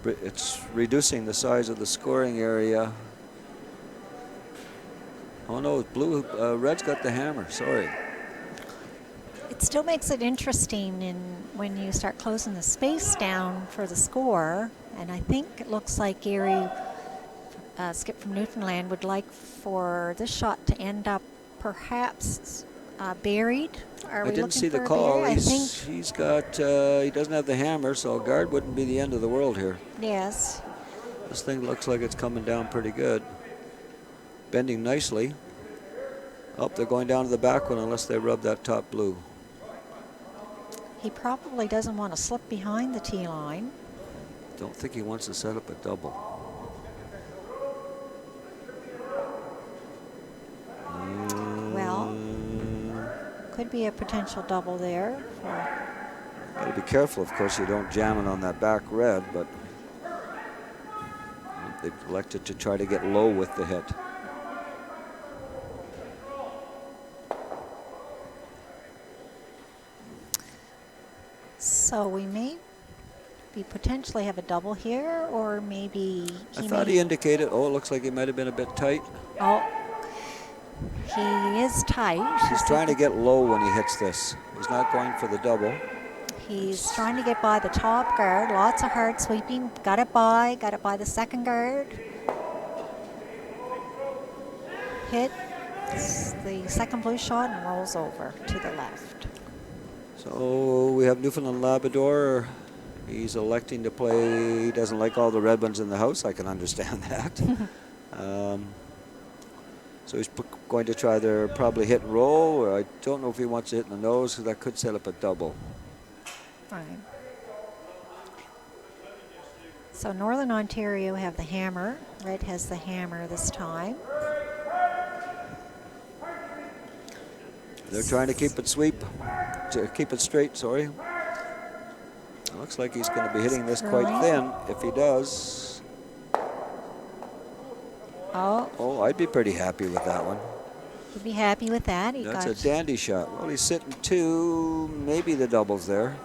it's reducing the size of the scoring area. Oh no, blue, red's got the hammer, sorry. It still makes it interesting when you start closing the space down for the score. And I think it looks like Gary Skip from Newfoundland would like for this shot to end up perhaps buried. Are I we didn't looking see the for a call. bury? I think He's got, he doesn't have the hammer, so a guard wouldn't be the end of the world here. yes. This thing looks like it's coming down pretty good. Bending nicely. Oh, they're going down to the back one unless they rub that top blue. He probably doesn't want to slip behind the tee line. Don't think he wants to set up a double. Well, could be a potential double there. Got to be careful, of course, you don't jam it on that back red, but they've elected to try to get low with the hit. So we may be potentially have a double here, or maybe I thought he indicated, oh, it looks like he might have been a bit tight. Oh, he is tight. He's trying to get low when he hits this. He's not going for the double. He's trying to get by the top guard. Lots of hard sweeping. Got it by the second guard. Hits the second blue shot and rolls over to the left. So we have Newfoundland Labrador. He's electing to play. He doesn't like all the red ones in the house. I can understand that. So he's going to try their probably hit and roll, or I don't know if he wants to hit in the nose, because that could set up a double. Right. So Northern Ontario have the hammer. Red has the hammer this time. They're trying to keep it keep it straight, sorry. It looks like he's going to be hitting this quite thin. If he does, oh, I'd be pretty happy with that one. You'd be happy with that. That's a dandy shot. Well, he's sitting two, maybe the doubles there.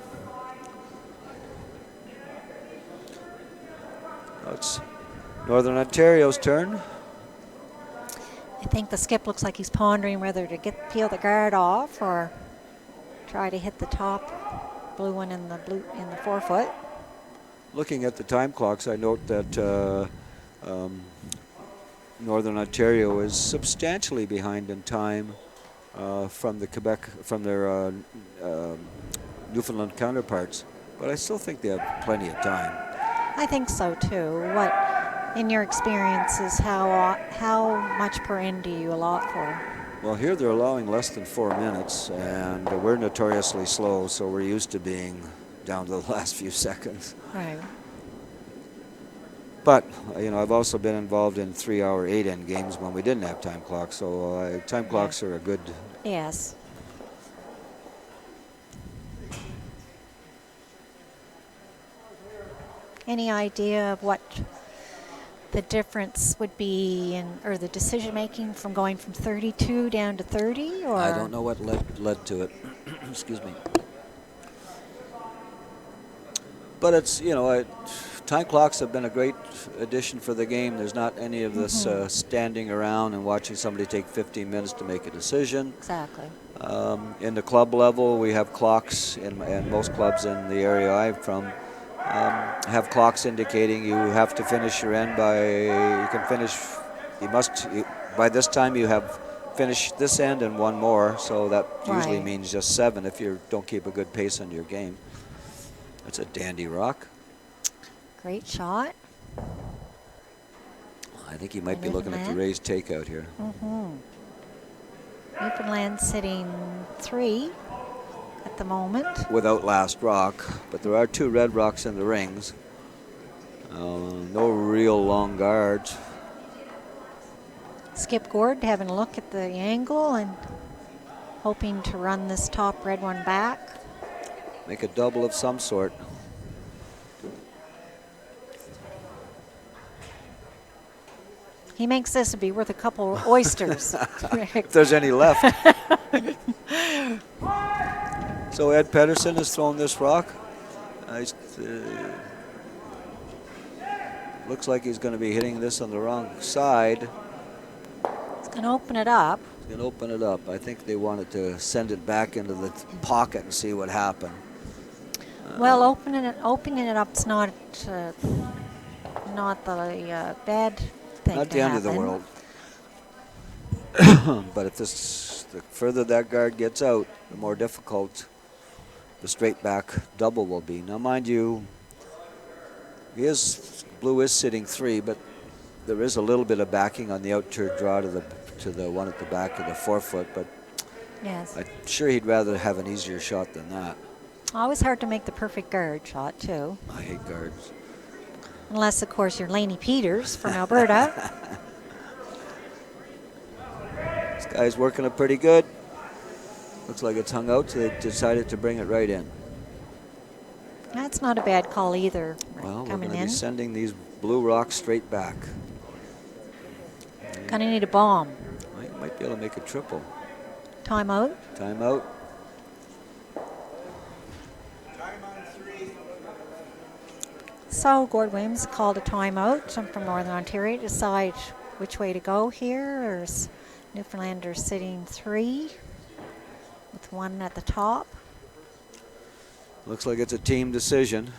Now it's Northern Ontario's turn. I think the skip looks like he's pondering whether to peel the guard off or try to hit the top blue one in the 4-foot. Looking at the time clocks, I note that Northern Ontario is substantially behind in time from their Newfoundland counterparts, but I still think they have plenty of time. I think so too. What, in your experiences, how much per end do you allot for? Well, here they're allowing less than 4 minutes, and we're notoriously slow, so we're used to being down to the last few seconds. Right. But, you know, I've also been involved in 3-hour 8-end games when we didn't have time clocks, so time clocks are a good... Yes. Any idea of what the difference would be or the decision making from going from 32 down to 30? Or I don't know what led to it. Excuse me. But it's, you know, time clocks have been a great addition for the game. There's not any of this standing around and watching somebody take 15 minutes to make a decision. Exactly. In the club level, we have clocks, and most clubs in the area I'm from have clocks indicating you have to finish your end by this time you have finished this end and one more, so that usually means just 7 if you don't keep a good pace on your game. That's a dandy rock. Great shot. I think he might be looking at the raised takeout here. Newfoundland sitting 3 at the moment. Without last rock, but there are 2 red rocks in the rings. No real long guards. Skip Gord having a look at the angle and hoping to run this top red one back. Make a double of some sort. He makes this would be worth a couple of oysters. If there's any left. So Ed Pedersen has thrown this rock. Looks like he's going to be hitting this on the wrong side. He's going to open it up. He's going to open it up. I think they wanted to send it back into the pocket and see what happened. Well, opening it up's not the bad think. Not to the end of the happen. world. But if the further that guard gets out, the more difficult the straight back double will be. Now, mind you, Blue is sitting 3, but there is a little bit of backing on the out-turn draw to the one at the back of the forefoot, but Yes. I'm sure he'd rather have an easier shot than that. Always hard to make the perfect guard shot, too. I hate guards. Unless, of course, you're Lainey Peters from Alberta. This guy's working it pretty good. Looks like it's hung out, so they decided to bring it right in. That's not a bad call either. Well, we're coming going to in. be sending these blue rocks straight back. Kind of need a bomb. Might be able to make a triple. Timeout. Timeout. So Gord Williams called a timeout from Northern Ontario to decide which way to go here. There's Newfoundlanders sitting 3 with 1 at the top. Looks like it's a team decision.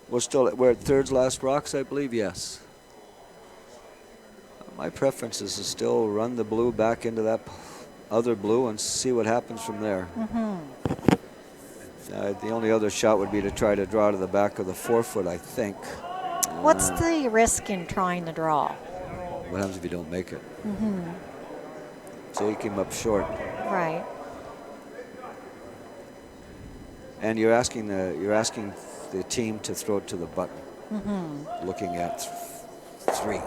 We're at thirds last rocks, I believe. Yes. My preference is to still run the blue back into that other blue and see what happens from there. The only other shot would be to try to draw to the back of the forefoot, I think. What's the risk in trying to draw? What happens if you don't make it? So he came up short. Right. And you're asking the team to throw it to the button. Looking at 3.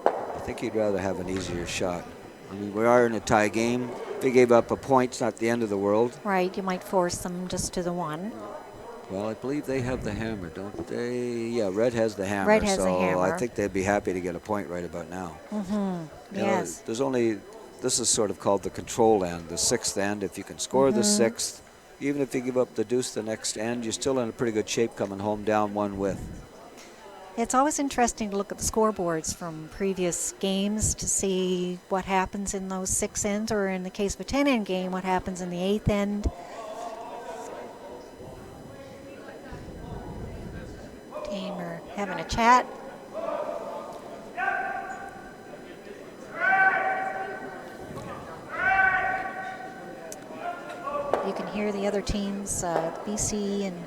I think he'd rather have an easier shot. I mean, we are in a tie game. If they gave up a point, it's not the end of the world. Right, you might force them just to the 1. Well, I believe they have the hammer, don't they? Yeah, Red has the hammer. Red has so the hammer. I think they'd be happy to get a point right about now. Yes. This is sort of called the control end, the 6th end. If you can score the 6th, even if you give up the deuce the next end, you're still in a pretty good shape coming home down 1 with. It's always interesting to look at the scoreboards from previous games to see what happens in those 6 ends, or in the case of a 10-end game, what happens in the 8th end. Team are having a chat. You can hear the other teams, BC and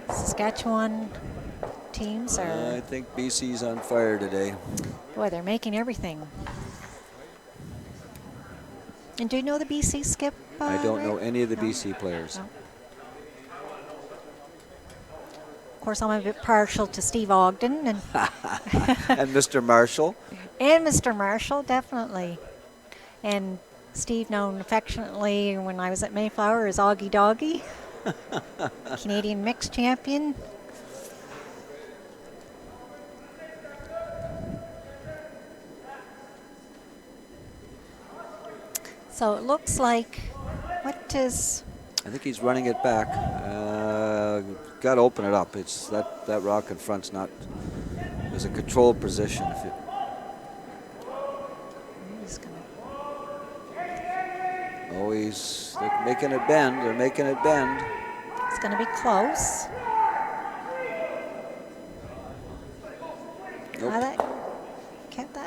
Saskatchewan teams are. I think BC's on fire today. Boy, they're making everything. And do you know the BC skip? I don't know Rick? any of the No? BC players. No. Of course, I'm a bit partial to Steve Ogden and And Mr. Marshall. and Mr. Marshall, definitely. And Steve, known affectionately when I was at Mayflower as Augie Doggy, Canadian mixed champion. So it looks like, what is, I think he's running it back. Got to open it up. It's that rock in front's not. There's a controlled position. If it, he's gonna, they're making it bend. They're making it bend. it's going to be close. Nope.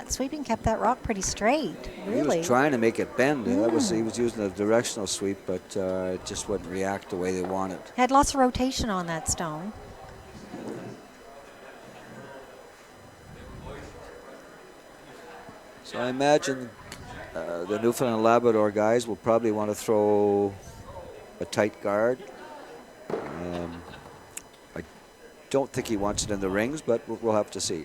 Sweeping kept that rock pretty straight, He really. was trying to make it bend. He was using a directional sweep, but it just wouldn't react the way they wanted. Had lots of rotation on that stone. So I imagine the Newfoundland and Labrador guys will probably want to throw a tight guard. I don't think he wants it in the rings, but we'll have to see.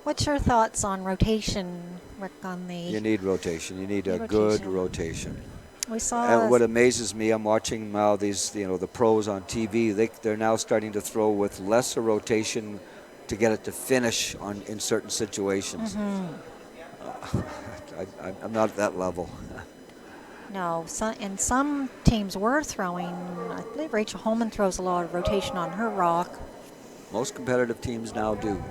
What's your thoughts on rotation, Rick, on the... You need rotation. You need a Rotation. good rotation. We saw... And what amazes me, I'm watching now these, the pros on TV. They're now starting to throw with lesser rotation to get it to finish in certain situations. I'm not at that level. No, and some teams were throwing... I believe Rachel Holman throws a lot of rotation on her rock. Most competitive teams now do.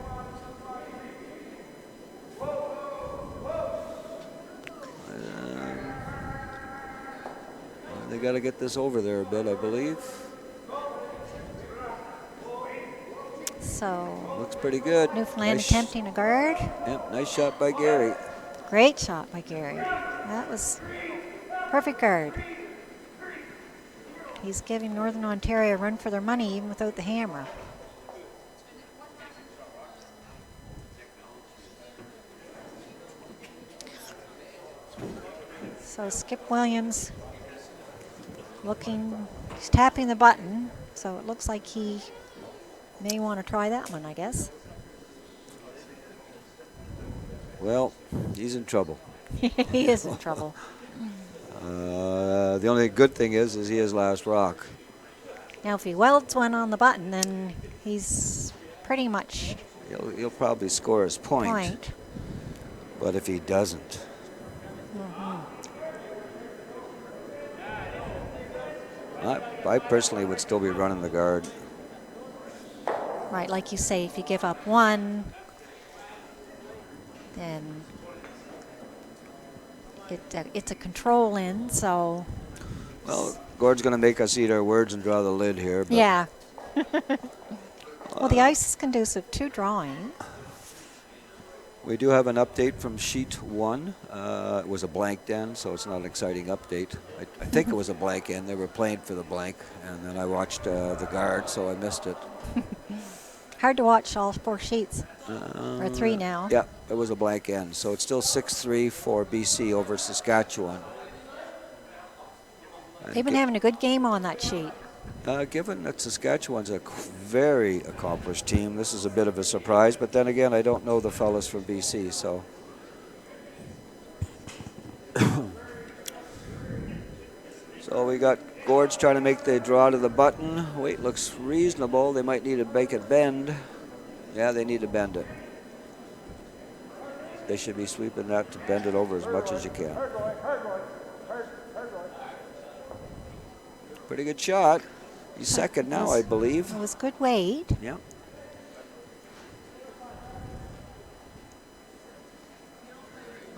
They got to get this over there a bit, I believe. So... Looks pretty good. Newfoundland Nice, attempting a guard. yep, nice shot by Gary. Great shot by Gary. That was perfect guard. He's giving Northern Ontario a run for their money even without the hammer. So Skip Williams he's tapping the button, so it looks like he may want to try that one, I guess. Well, he's in trouble. He is in trouble. The only good thing is he has last rock. Now, if he welds one on the button, then he's pretty much He'll probably score his point. point. But if he doesn't, I personally would still be running the guard. Right, like you say, if you give up one, then it's a control in, so... Well, Gord's going to make us eat our words and draw the lid here. But Yeah. Well, the ice is conducive to drawing. we do have an update from sheet 1. It was a blank then, so it's not an exciting update. I think it was a blank end. They were playing for the blank, and then I watched the guard, so I missed it. Hard to watch all 4 sheets, or 3 now. Yeah, it was a blank end. So it's still 6-3 for BC over Saskatchewan. They've been having a good game on that sheet. Given that Saskatchewan's a very accomplished team, this is a bit of a surprise. But then again, I don't know the fellas from BC, so. So we got Gord's trying to make the draw to the button. Weight looks reasonable. They might need to make it bend. Yeah, they need to bend it. They should be sweeping that to bend it over as much as you can. Pretty good shot. He's second now, I believe. It was good weight. Yeah.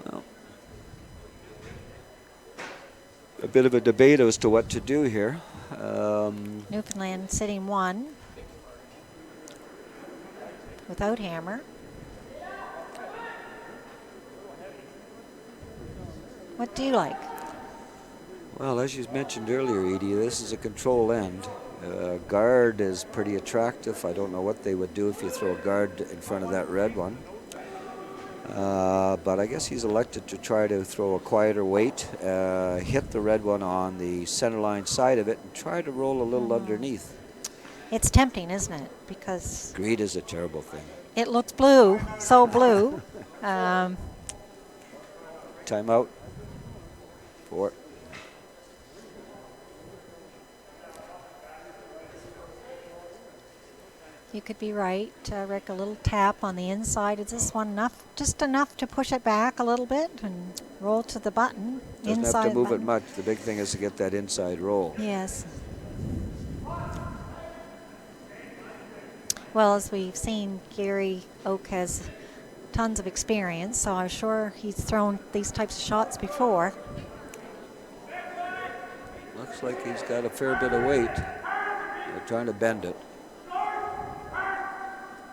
Well, a bit of a debate as to what to do here. Newfoundland sitting 1 without hammer. What do you like? Well, as you mentioned earlier, Edie, this is a control end. Guard is pretty attractive. I don't know what they would do if you throw a guard in front of that red one. But I guess he's elected to try to throw a quieter weight, hit the red one on the center line side of it, and try to roll a little underneath. It's tempting, isn't it? Because Greed is a terrible thing. it looks blue, so blue. Timeout. 4. You could be right, Rick. A little tap on the inside. Is this one enough? Just enough to push it back a little bit and roll to the button. Doesn't inside have to move the it much. The big thing is to get that inside roll. Yes. Well, as we've seen, Gary Oak has tons of experience, so I'm sure he's thrown these types of shots before. Looks like he's got a fair bit of weight. They're trying to bend it.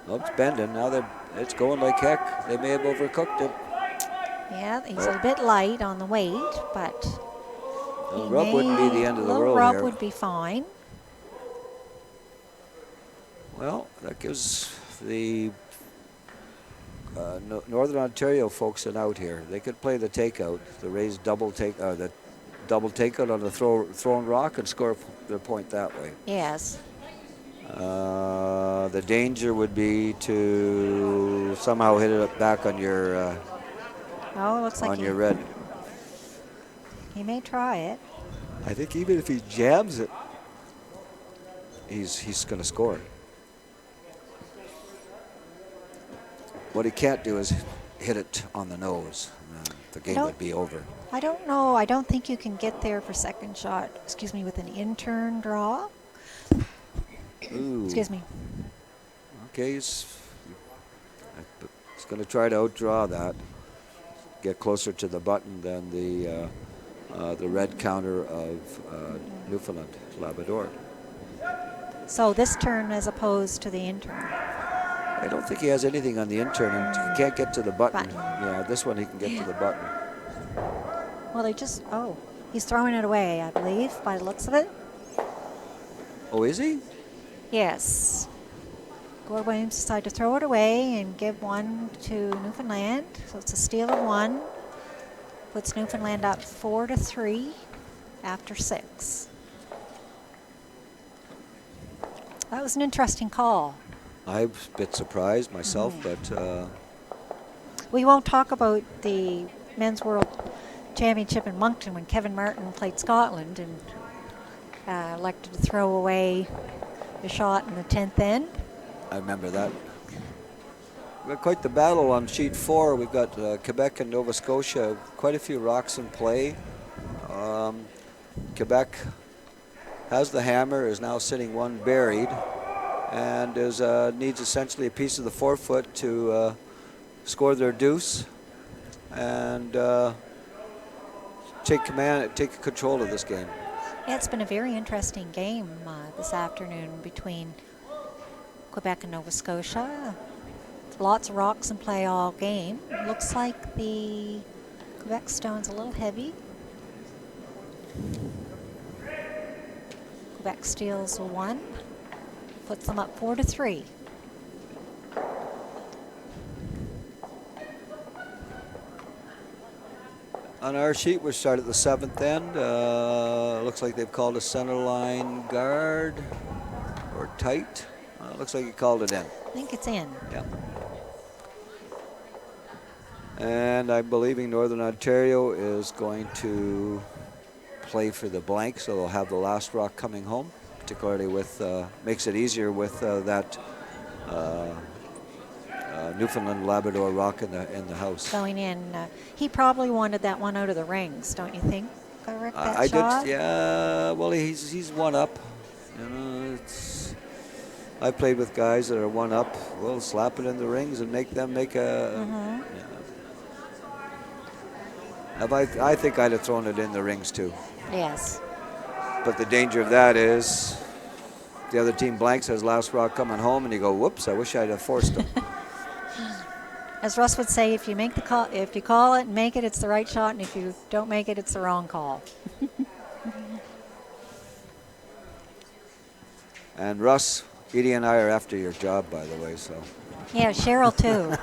Oh, it's bending. Now it's going like heck. They may have overcooked it. Yeah, he's a bit light on the weight, but The rub wouldn't be the end of the world rub here. would be fine. Well, that gives the Northern Ontario folks an out here. They could play the takeout, the raised double takeout on the thrown rock and score their point that way. Yes. The danger would be to somehow hit it back on your Looks like on your red. he may try it. I think even if he jams it, he's going to score. What he can't do is hit it on the nose. The game would be over. I don't know. I don't think you can get there for second shot. With an in-turn draw. Ooh. Excuse me. Okay, he's going to try to outdraw that. Get closer to the button than the red counter of Newfoundland, Labrador. So this turn as opposed to the in-turn. I don't think he has anything on the intern, and he can't get to the button. Yeah, this one he can get to the button. Well, he's throwing it away, I believe, by the looks of it. Oh, is he? Yes. Gord Williams decided to throw it away and give one to Newfoundland. So it's a steal of one. Puts Newfoundland up 4-3 after 6. That was an interesting call. I was a bit surprised myself, but... We won't talk about the Men's World Championship in Moncton when Kevin Martin played Scotland and elected to throw away the shot in the 10th end. I remember that. We've got quite the battle on sheet 4. We've got Quebec and Nova Scotia. Quite a few rocks in play. Quebec has the hammer, is now sitting one buried, and needs essentially a piece of the forefoot to score their deuce and take control of this game. Yeah, it's been a very interesting game this afternoon between Quebec and Nova Scotia. Lots of rocks in play all game. Looks like the Quebec stone's a little heavy. Quebec steals 1, puts them up 4-3. On our sheet, we start at the 7th end. Looks like they've called a center line guard or tight. Looks like he called it in. I think it's in. Yeah. And I'm believing Northern Ontario is going to play for the blank, so they'll have the last rock coming home, particularly with, makes it easier with that Newfoundland Labrador rock in the house. Going in. He probably wanted that one out of the rings, don't you think? Correct that I shot? did, yeah. Well, he's one up. You know, I played with guys that are one up. We'll slap it in the rings and make them make a. I think I'd have thrown it in the rings too. Yes. But the danger of that is the other team blanks has last rock coming home, and you go, whoops! I wish I'd have forced them. As Russ would say, if you make the call, if you call it and make it, it's the right shot, and if you don't make it, it's the wrong call. And Russ, Edie and I are after your job, by the way. So. Yeah, Cheryl too.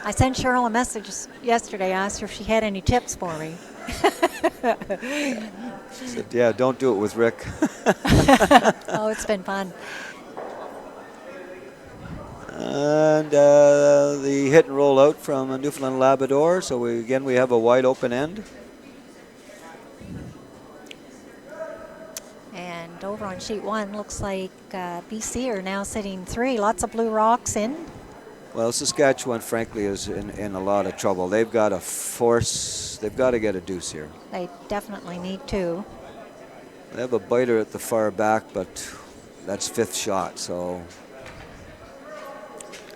I sent Cheryl a message yesterday. I asked her if she had any tips for me. She said, yeah, don't do it with Rick. Oh, it's been fun. And the hit and roll out from Newfoundland Labrador. So we have a wide open end. And over on sheet 1, looks like BC are now sitting 3. Lots of blue rocks in. Well, Saskatchewan, frankly, is in a lot of trouble. They've got to get a deuce here. They definitely need to. They have a biter at the far back, but that's 5th shot, so.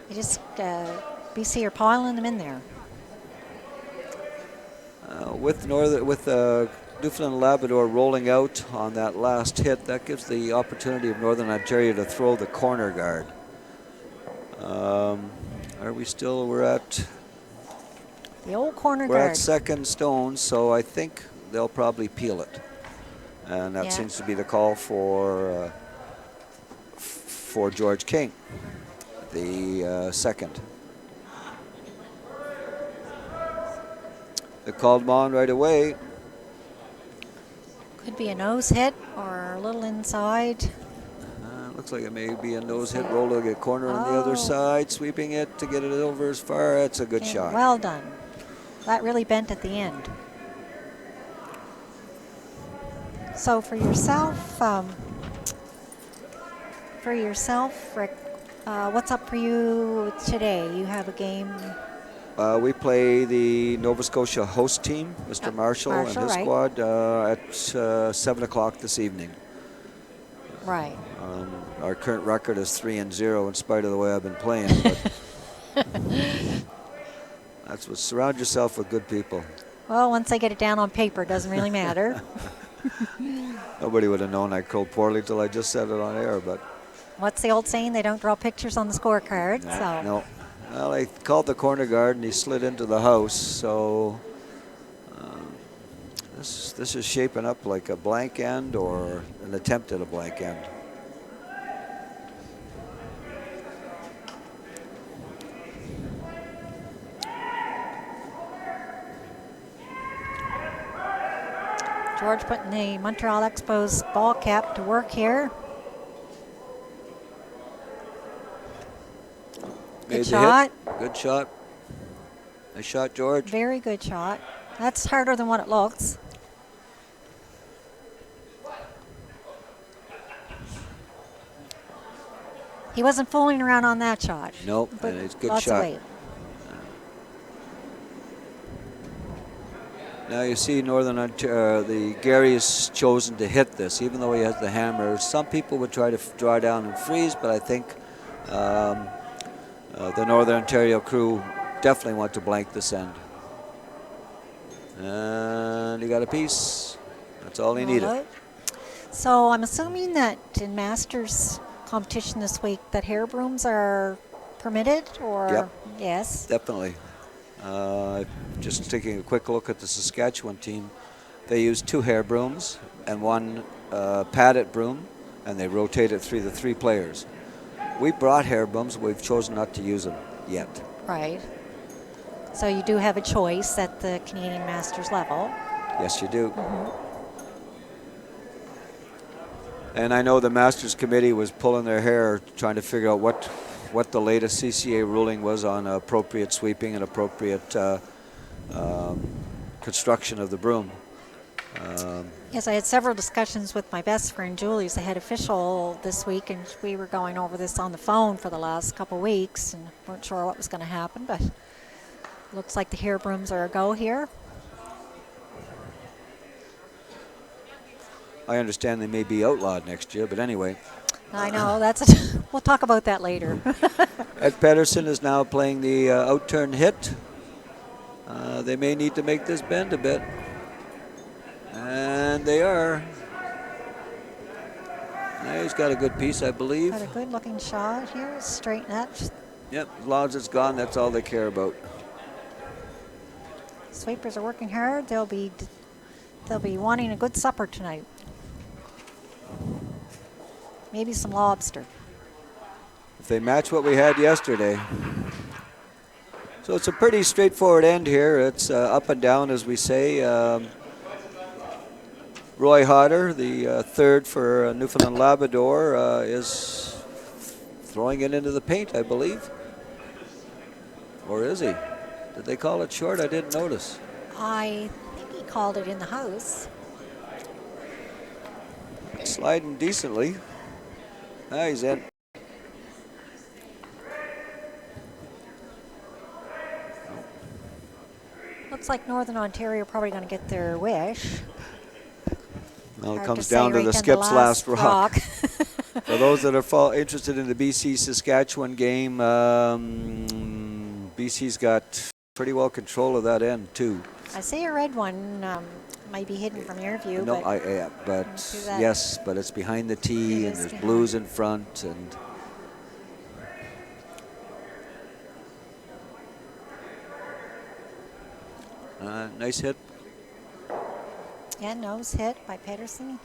They just, BC are piling them in there. With Newfoundland Labrador rolling out on that last hit, that gives the opportunity of Northern Ontario to throw the corner guard. We're at the old corner guard. We're at 2nd stone, so I think they'll probably peel it. And that seems to be the call for George King, the second. They called him on right away. Could be a nose hit or a little inside. Looks like it may be a nose hit, roll to get corner on the other side, sweeping it to get it over as far. That's a good shot. Well done. That really bent at the end. So for yourself, Rick, what's up for you today? You have a game. We play the Nova Scotia host team, Mr. Marshall and his squad, at 7 o'clock this evening. Right. Our current record is 3-0 in spite of the way I've been playing. But that's what, surround yourself with good people. Well, once I get it down on paper, it doesn't really matter. Nobody would have known I crowed poorly till I just said it on air, but What's the old saying? They don't draw pictures on the scorecard. No, So no. Well, I called the corner guard and he slid into the house. So this is shaping up like a blank end or an attempt at a blank end. George putting the Montreal Expos ball cap to work here. Good shot. Good shot. Nice shot, George. Very good shot. That's harder than what it looks. He wasn't fooling around on that shot. Nope, But and it's a good lots of shot. weight. Now you see Northern Ontario, Gary has chosen to hit this, even though he has the hammer. Some people would try to draw down and freeze, but I think the Northern Ontario crew definitely want to blank this end. And he got a piece. That's all he needed. Right. So I'm assuming that in Masters competition this week that hair brooms are permitted, or Yep. yes. Definitely. Just taking a quick look at the Saskatchewan team, they use 2 hair brooms and 1 padded broom, and they rotate it through the 3 players. We brought hair brooms, but we've chosen not to use them yet. Right. So you do have a choice at the Canadian Masters level. Yes, you do. And I know the Masters Committee was pulling their hair trying to figure out what the latest CCA ruling was on appropriate sweeping and appropriate construction of the broom. Yes, I had several discussions with my best friend Julie, who's the head official this week, and we were going over this on the phone for the last couple weeks and weren't sure what was going to happen, but looks like the hair brooms are a go here. I understand they may be outlawed next year, but anyway. I know, we'll talk about that later. Ed Pedersen is now playing the out-turn hit. They may need to make this bend a bit. And they are. Now he's got a good piece, I believe. Got a good looking shot here, straighten that. Yep, as long as it's gone, that's all they care about. Sweepers are working hard. They'll be wanting a good supper tonight. Maybe some lobster. If they match what we had yesterday. So it's a pretty straightforward end here. It's up and down, as we say. Roy Hodder, the third for Newfoundland Labrador, is throwing it into the paint, I believe. Or is he? Did they call it short? I didn't notice. I think he called it in the house. Sliding decently. Ah, he's in. Looks like Northern Ontario are probably going to get their wish. Well, it Hard comes say down to right the on skip's last rock. rock. For those that are interested in the BC Saskatchewan game, BC's got pretty well control of that end too. I see a red one might be hidden from your view. No, but but yes, but it's behind the tee and there's behind. blues in front and. Nice hit. Yeah, nose hit by Pedersen.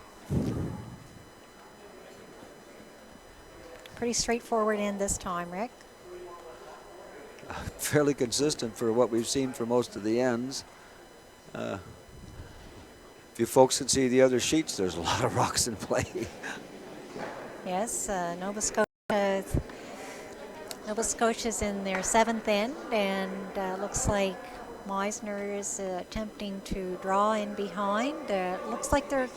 Pretty straightforward end this time, Rick. Fairly consistent for what we've seen for most of the ends. If you folks can see the other sheets, there's a lot of rocks in play. Yes, Nova Scotia's in their 7th end, and looks like Meisner is attempting to draw in behind. Looks like they're,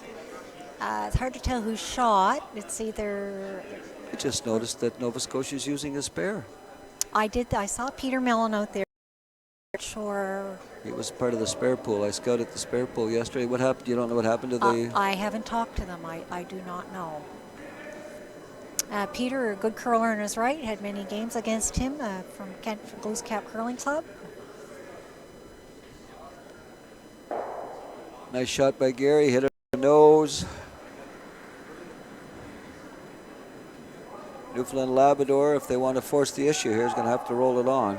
it's hard to tell who shot. It's either... I just noticed that Nova Scotia's using a spare. I saw Peter Mellon out there. Sure. It was part of the spare pool. I scouted the spare pool yesterday. What happened? You don't know what happened to the... I haven't talked to them. I do not know. Peter, a good curler in his right, had many games against him from Kent Glooscap Curling Club. Nice shot by Gary. Hit it on the nose. Newfoundland Labrador, if they want to force the issue here, is going to have to roll it on.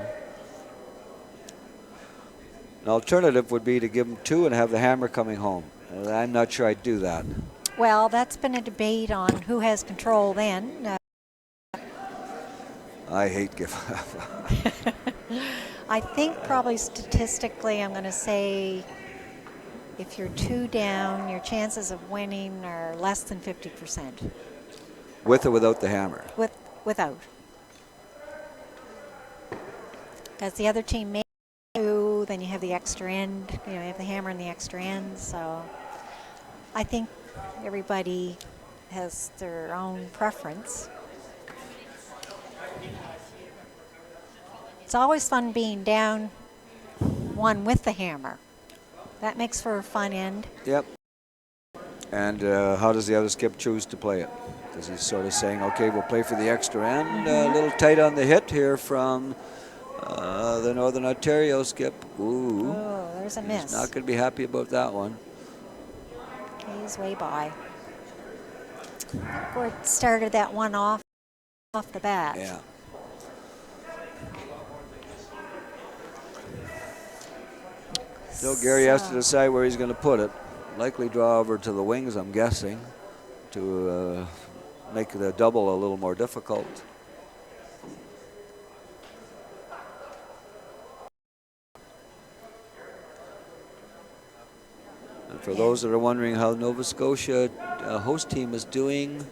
An alternative would be to give them 2 and have the hammer coming home. I'm not sure I'd do that. Well, that's been a debate on who has control then. I hate giving up. I think probably statistically I'm going to say if you're 2 down, your chances of winning are less than 50%. With or without the hammer? Without. Because the other team may 2, then you have the extra end, you have the hammer and the extra end. So I think everybody has their own preference. It's always fun being down 1 with the hammer. That makes for a fun end. Yep. And how does the other skip choose to play it? Because he's sort of saying, okay, we'll play for the extra end. A little tight on the hit here from the Northern Ontario skip. Ooh. Oh, there's a miss. He's not going to be happy about that one. He's way by. Gord started that one off the bat. Yeah. So Gary has to decide where he's going to put it. Likely draw over to the wings, I'm guessing, to make the double a little more difficult. And for those that are wondering how Nova Scotia host team is doing,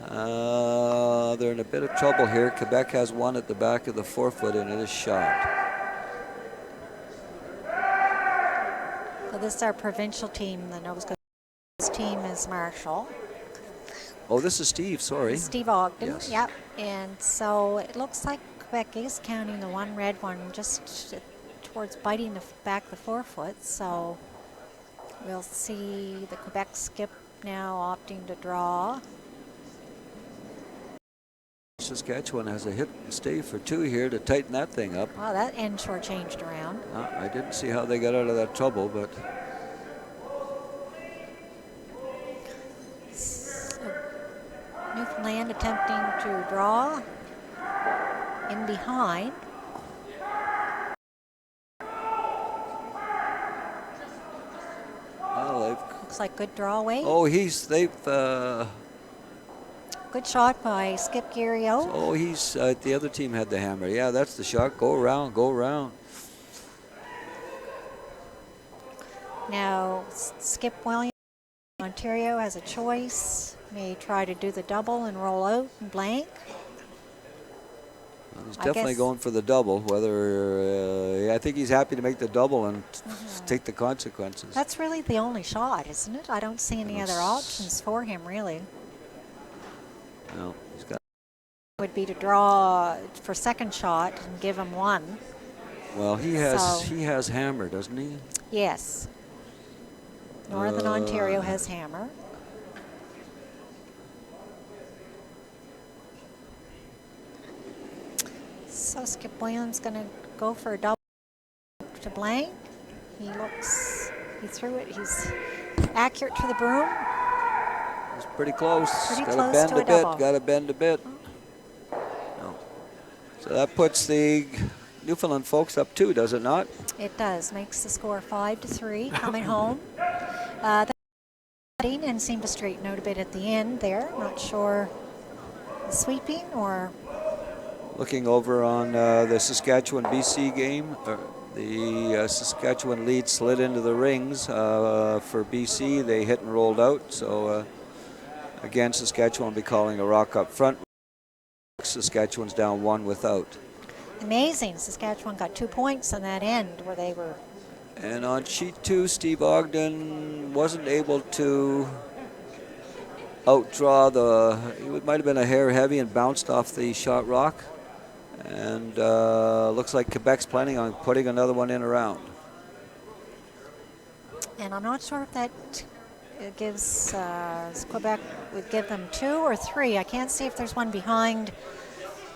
they're in a bit of trouble here. Quebec has 1 at the back of the forefoot, and it is shot. So this is our provincial team. The Nova Scotia team is Marshall. Oh, this is Steve, sorry. Steve Ogden, Yes. yep. And so it looks like Quebec is counting the one red one just towards biting the back of the forefoot. So we'll see the Quebec skip now opting to draw. Saskatchewan has a hit and stay for 2 here to tighten that thing up. Wow, that end sure changed around. I didn't see how they got out of that trouble, but So Newfoundland attempting to draw in behind. well, Looks like good draw away. they've Good shot by Skip Garrio. the other team had the hammer. Yeah, that's the shot. Go around, go around. Now Skip Williams, Ontario has a choice. May try to do the double and roll out and blank. Well, he's I definitely guess- going for the double. I think he's happy to make the double and take the consequences. That's really the only shot, isn't it? I don't see any other options for him, really. No, he's got. Would be to draw for second shot and give him 1. Well, he has hammer, doesn't he? Yes. Northern Ontario has hammer. So Skip Williams going to go for a double to blank. He threw it. He's accurate to the broom. He's pretty close. Pretty Gotta close bend to a a bit. double. Gotta bend a bit. No. So that puts the Newfoundland folks up 2, does it not? It does. Makes the score 5-3 coming home. And seemed to straighten out a bit at the end there. Not sure the sweeping or Looking over on the Saskatchewan-BC game, the Saskatchewan lead slid into the rings. For BC, they hit and rolled out. So again, Saskatchewan will be calling a rock up front. Saskatchewan's down 1 without. amazing. Saskatchewan got 2 points on that end where they were. And on sheet 2, Steve Ogden wasn't able to outdraw it might have been a hair heavy and bounced off the shot rock. And looks like Quebec's planning on putting another one in around. And I'm not sure if that gives Quebec would give them 2 or 3. I can't see if there's one behind.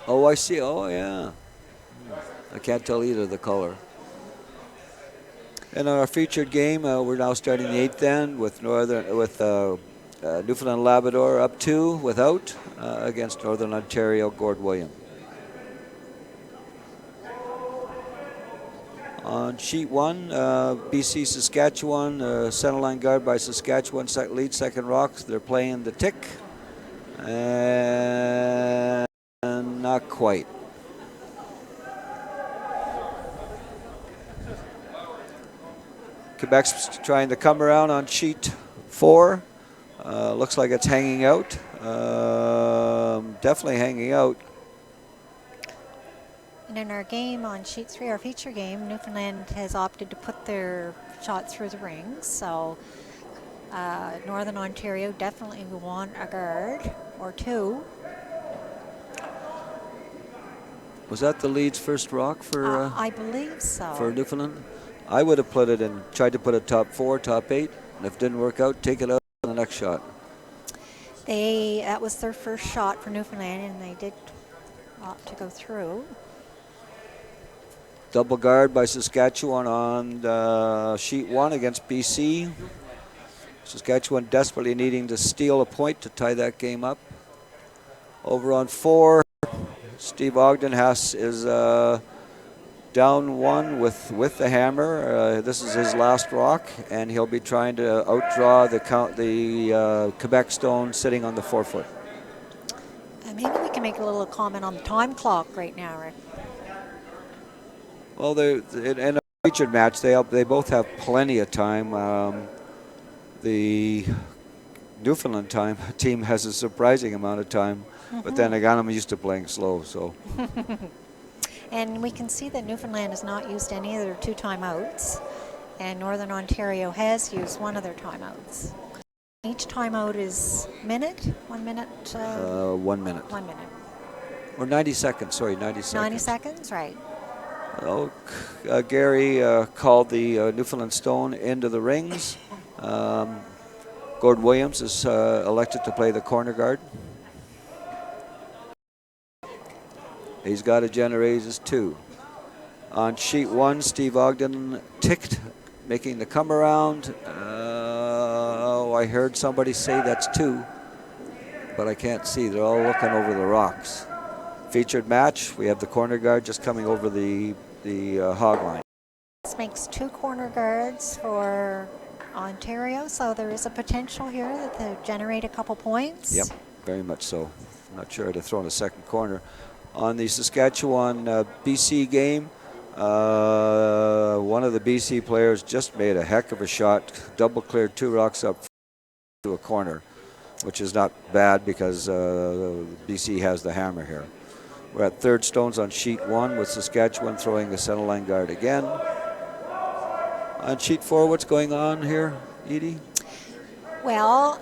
Oh, I see. Oh, yeah. I can't tell either the color. And on our featured game, we're now starting the 8th end with Newfoundland Labrador up 2 without against Northern Ontario Gord William. On sheet 1, BC Saskatchewan, centerline guard by Saskatchewan, lead second rocks. They're playing the tick, and not quite. Quebec's trying to come around on sheet 4. Looks like it's hanging out. Definitely hanging out. And in our game on sheet 3, our feature game, Newfoundland has opted to put their shot through the rings. So Northern Ontario definitely want a guard or 2. Was that the lead's first rock for? I believe so. For Newfoundland, I would have put it in. Tried to put a top 4, top 8, and if it didn't work out, take it out on the next shot. That was their first shot for Newfoundland, and they did opt to go through. Double guard by Saskatchewan on sheet 1 against BC. Saskatchewan desperately needing to steal a point to tie that game up. Over on 4, Steve Ogden is down 1 with the hammer. This is his last rock, and he'll be trying to outdraw the Quebec stone sitting on the 4-foot. Maybe we can make a little comment on the time clock right now, Rick. Well, in a featured match, they both have plenty of time. The Newfoundland team has a surprising amount of time, but then again, I'm used to playing slow, so. And we can see that Newfoundland has not used any of their 2 timeouts, and Northern Ontario has used 1 of their timeouts. Each timeout is 1 minute. 1 minute. 1 minute. 1 minute. Or 90 seconds. Sorry, 90 seconds. 90 seconds, right. Oh, Gary called the Newfoundland Stone into the rings. Gord Williams is elected to play the corner guard. He's got a generate as 2. On sheet 1, Steve Ogden ticked, making the come around. I heard somebody say that's 2, but I can't see. They're all looking over the rocks. Featured match, we have the corner guard just coming over the hog line. This makes 2 corner guards for Ontario, so there is a potential here that they'll generate a couple points. Yep, very much so. I'm not sure I'd have thrown a second corner. On the Saskatchewan BC game, one of the BC players just made a heck of a shot, double cleared 2 rocks up to a corner, which is not bad because BC has the hammer here. We're at third stones on sheet 1 with Saskatchewan throwing the centerline guard again. On sheet 4, what's going on here, Edie? Well,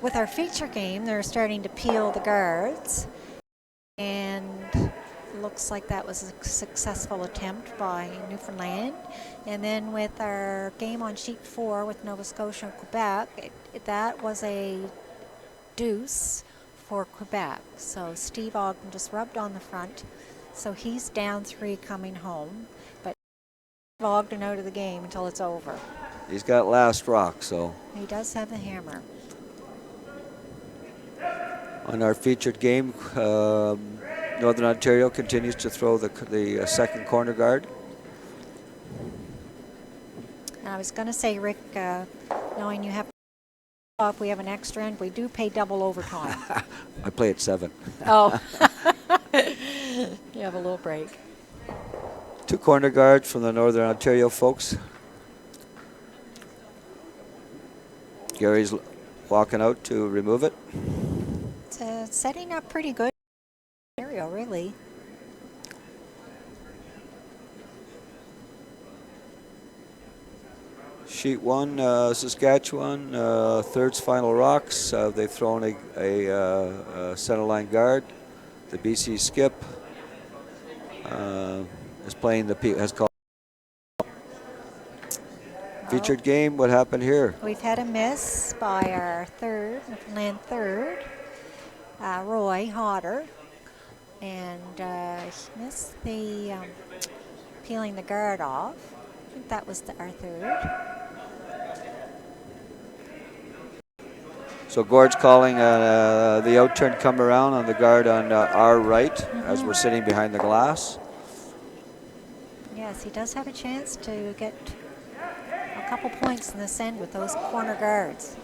with our feature game, they're starting to peel the guards, and looks like that was a successful attempt by Newfoundland. And then with our game on sheet 4 with Nova Scotia and Quebec, that was a deuce for Quebec. So Steve Ogden just rubbed on the front, so he's down 3 coming home, but Steve Ogden out of the game until it's over. He's got last rock, so. He does have the hammer. On our featured game, Northern Ontario continues to throw the second corner guard. And I was going to say, Rick, knowing you have, if we have an extra end, we do pay double overtime. I play at 7. Oh, you have a little break. 2 corner guards from the Northern Ontario folks. Gary's walking out to remove it. It's setting up pretty good. Ontario, really. Sheet 1, Saskatchewan, third's final rocks. They've thrown a centerline guard. The BC skip is playing has called. Featured game, what happened here? We've had a miss by our Newfoundland third, Roy Hodder, and he missed the peeling the guard off. I think that was our third. So Gord's calling the out-turn come around on the guard on our right as we're sitting behind the glass. Yes, he does have a chance to get a couple points in this end with those corner guards.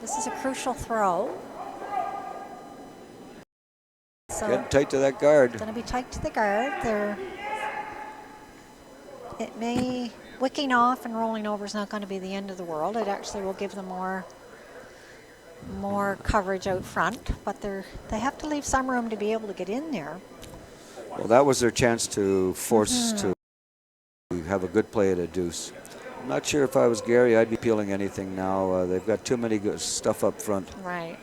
This is a crucial throw. So Getting tight to that guard. going to be tight to the guard. It may, wicking off and rolling over is not going to be the end of the world. It actually will give them more coverage out front, but they have to leave some room to be able to get in there. Well, that was their chance to force to have a good play at a deuce. I'm not sure if I was Gary, I'd be peeling anything now. They've got too many good stuff up front. Right.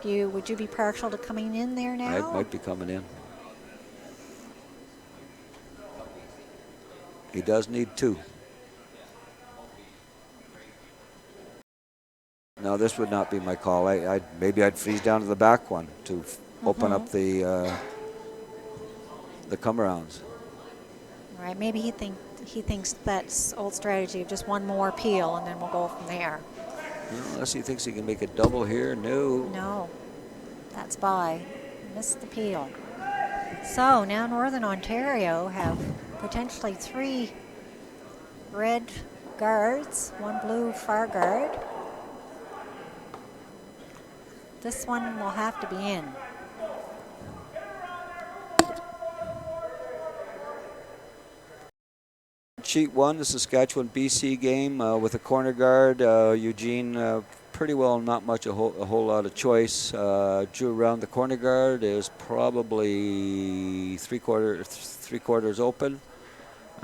Would you be partial to coming in there now? I might be coming in. He does need 2. No, this would not be my call. Maybe I'd freeze down to the back one to open up the come-arounds. Right. Maybe he thinks that's old strategy of just one more peel and then we'll go from there. Unless he thinks he can make a double here. No. That's by. Missed the peel. So now Northern Ontario have potentially 3 red guards, 1 blue far guard. This one will have to be in. Sheet 1, the Saskatchewan BC game with a corner guard. Eugene pretty well not much a whole lot of choice. Drew around the corner guard is probably three quarters open,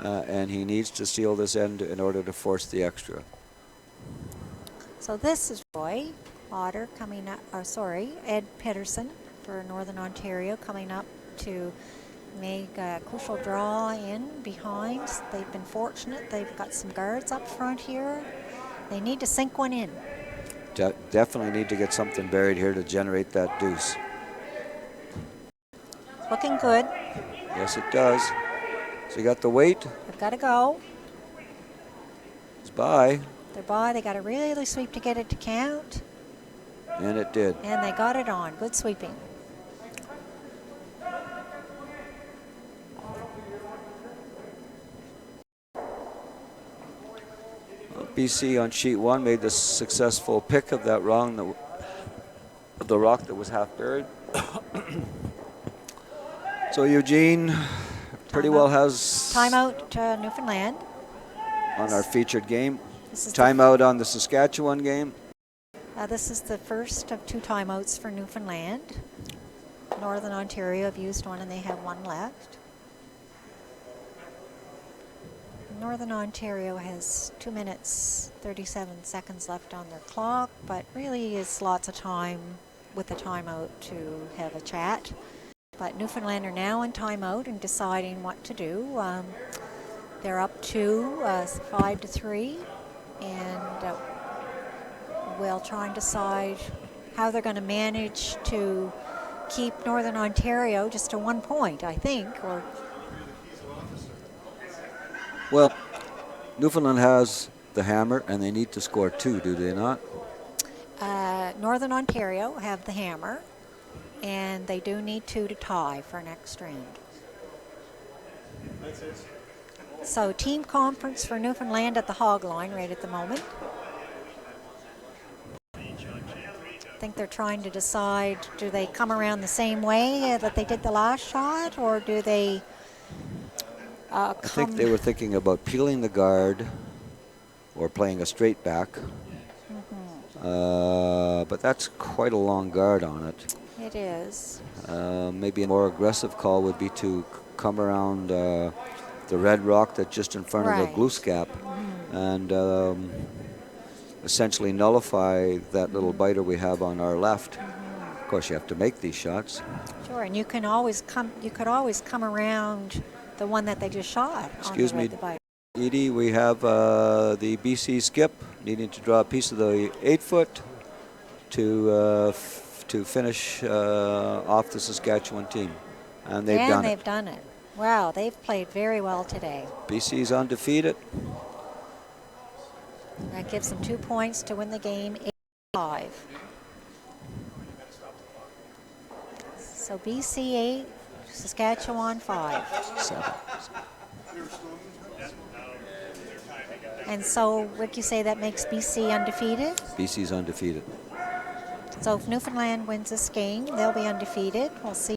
and he needs to seal this end in order to force the extra. So this is Roy Otter coming up, Ed Pedersen for Northern Ontario coming up to make a crucial draw in behind. They've been fortunate. They've got some guards up front here. They need to sink one in. Definitely need to get something buried here to generate that deuce. Looking good. Yes, it does. So you got the weight. They've got to go. It's by. They're by. They got to really sweep to get it to count. And it did. And they got it on. Good sweeping. BC on sheet 1 made the successful pick of that the rock that was half buried. So Eugene pretty well has timeout to Newfoundland on our featured game. This is timeout on the Saskatchewan game. This is the first of 2 timeouts for Newfoundland. Northern Ontario have used one and they have 1 left. Northern Ontario has 2 minutes, 37 seconds left on their clock, but really is lots of time with the timeout to have a chat. But Newfoundland are now in timeout and deciding what to do. They're up to 5-3, and we'll try and decide how they're going to manage to keep Northern Ontario just to 1 point, I think, or. Well, Newfoundland has the hammer, and they need to score 2, do they not? Northern Ontario have the hammer, and they do need 2 to tie for next round. So team conference for Newfoundland at the hog line right at the moment. I think they're trying to decide, do they come around the same way that they did the last shot, or do they I think they were thinking about peeling the guard or playing a straight back. But that's quite a long guard on it. It is. Maybe a more aggressive call would be to come around the red rock that's just in front of the Glooscap and essentially nullify that little biter we have on our left. Of course, you have to make these shots. Sure, and you could always come around the one that they just shot. Excuse me, Edie, we have the BC skip needing to draw a piece of the 8-foot to finish off the Saskatchewan team. And they've done it. And they've done it. Wow, they've played very well today. BC's undefeated. That gives them 2 points to win the game, 5. So BC 8, Saskatchewan 5. 7. And so, Rick, you say that makes BC undefeated? BC's undefeated. So if Newfoundland wins this game, they'll be undefeated. We'll see.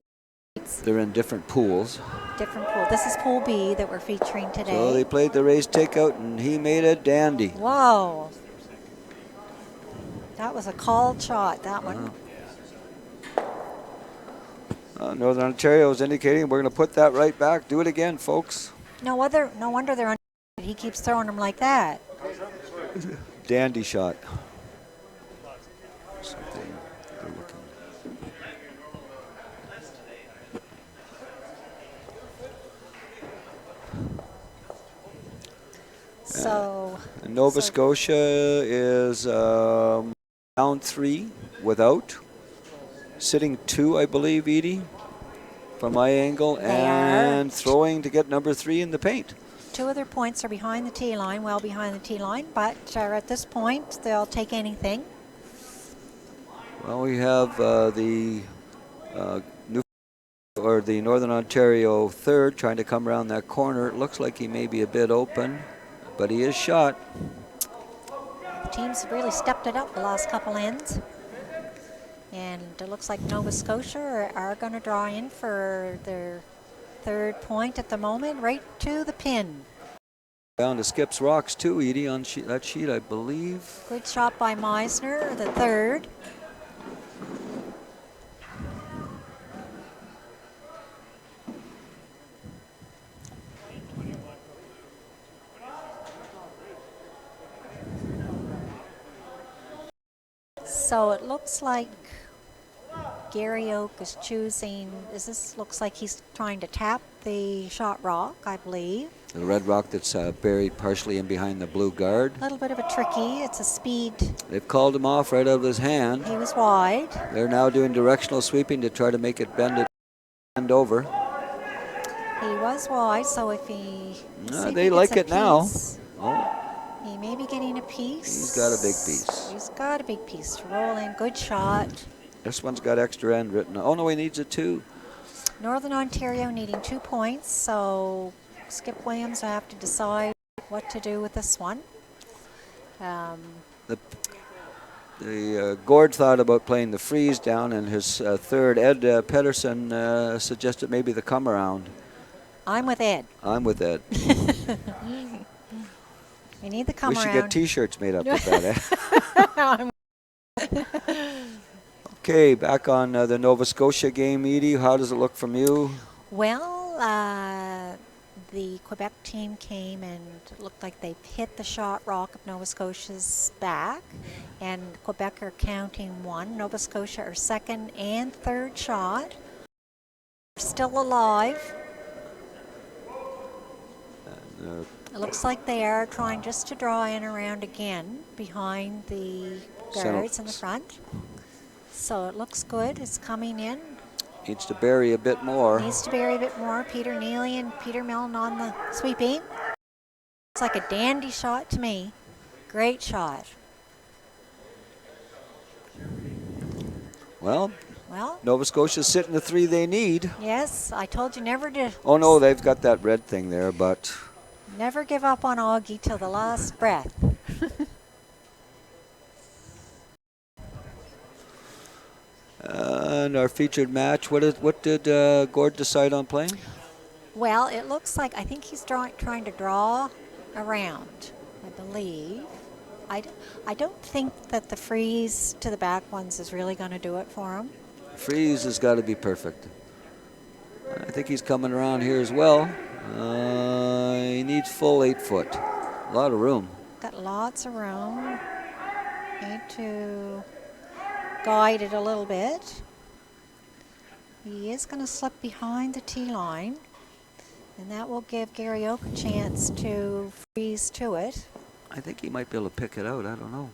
They're in different pools. Different pool. This is Pool B that we're featuring today. So they played the race takeout, and he made a dandy. Whoa. That was a called shot, that one. Northern Ontario is indicating we're going to put that right back. Do it again, folks. No wonder they're undefeated. He keeps throwing them like that. Dandy shot. Something they're looking. So Nova Scotia is down 3 without. Sitting 2, I believe, Edie, from my angle, and throwing to get number 3 in the paint. 2 of their points are behind the tee line, well behind the tee line, but at this point, they'll take anything. Well, we have the Northern Ontario third trying to come around that corner. It looks like he may be a bit open, but he is shot. The teams have really stepped it up the last couple ends. And it looks like Nova Scotia are going to draw in for their third point at the moment, right to the pin. Down to Skips Rocks too, Edie, on that sheet, I believe. Good shot by Meisner, the third. So it looks like Gary Oak is choosing, looks like he's trying to tap the shot rock, I believe. The red rock that's buried partially in behind the blue guard. A little bit of a tricky, it's a speed. They've called him off right out of his hand. He was wide. They're now doing directional sweeping to try to make it bend over. He was wide, so if he... they like it now. Oh. He may be getting a piece. He's got a big piece. He's got a big piece to roll in. Good shot. This one's got extra end written. Oh, no, he needs a 2. Northern Ontario needing 2 points, so Skip Williams will have to decide what to do with this one. The Gord thought about playing the freeze down, and his third, Ed Pedersen, suggested maybe the come around. I'm with Ed. I'm with Ed. We need the come around. We should get T-shirts made up with that. Okay, back on the Nova Scotia game, Edie. How does it look from you? Well, the Quebec team came and it looked like they hit the shot rock of Nova Scotia's back, and Quebec are counting 1. Nova Scotia are second and third shot. Still alive. It looks like they are trying just to draw in around again behind the guards in the front. So it looks good. It's coming in. Needs to bury a bit more. Needs to bury a bit more. Peter Neely and Peter Milne on the sweeping. It's like a dandy shot to me. Great shot. Well, Nova Scotia's sitting the 3 they need. Yes, I told you never to. Oh, no, they've got that red thing there, but... Never give up on Augie till the last breath. And our featured match, what did Gord decide on playing? Well, it looks like, I think he's trying to draw around, I believe. I don't think that the freeze to the back ones is really going to do it for him. Freeze has got to be perfect. I think he's coming around here as well. He needs full 8 foot. A lot of room. Got lots of room. Need to guide it a little bit. He is going to slip behind the tee line, and that will give Gary Oak a chance to freeze to it. I think he might be able to pick it out. I don't know.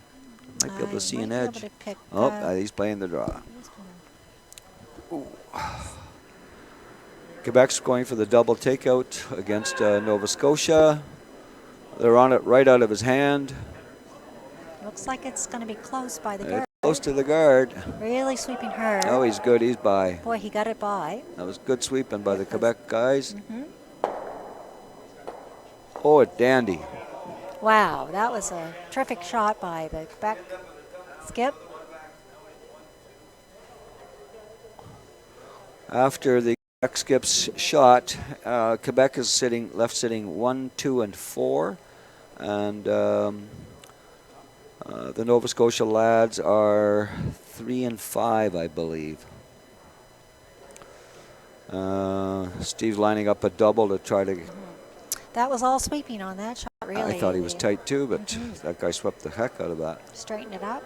Might be able to see an edge. edge. He's playing the draw. Ooh. Quebec's going for the double takeout against Nova Scotia. They're on it right out of his hand. Looks like it's going to be close by the guard. Close to the guard. Really sweeping hard. Oh, he's good. He's by. Boy, he got it by. That was good sweeping by the Quebec guys. Mm-hmm. Oh, a dandy. Wow, that was a terrific shot by the Quebec skip. After the Quebec skip's shot, Quebec is left sitting 1, 2, and 4. And the Nova Scotia lads are 3 and 5, I believe. Steve's lining up a double to try to... That was all sweeping on that shot, really. I thought he was tight too, but that guy swept the heck out of that. Straighten it up.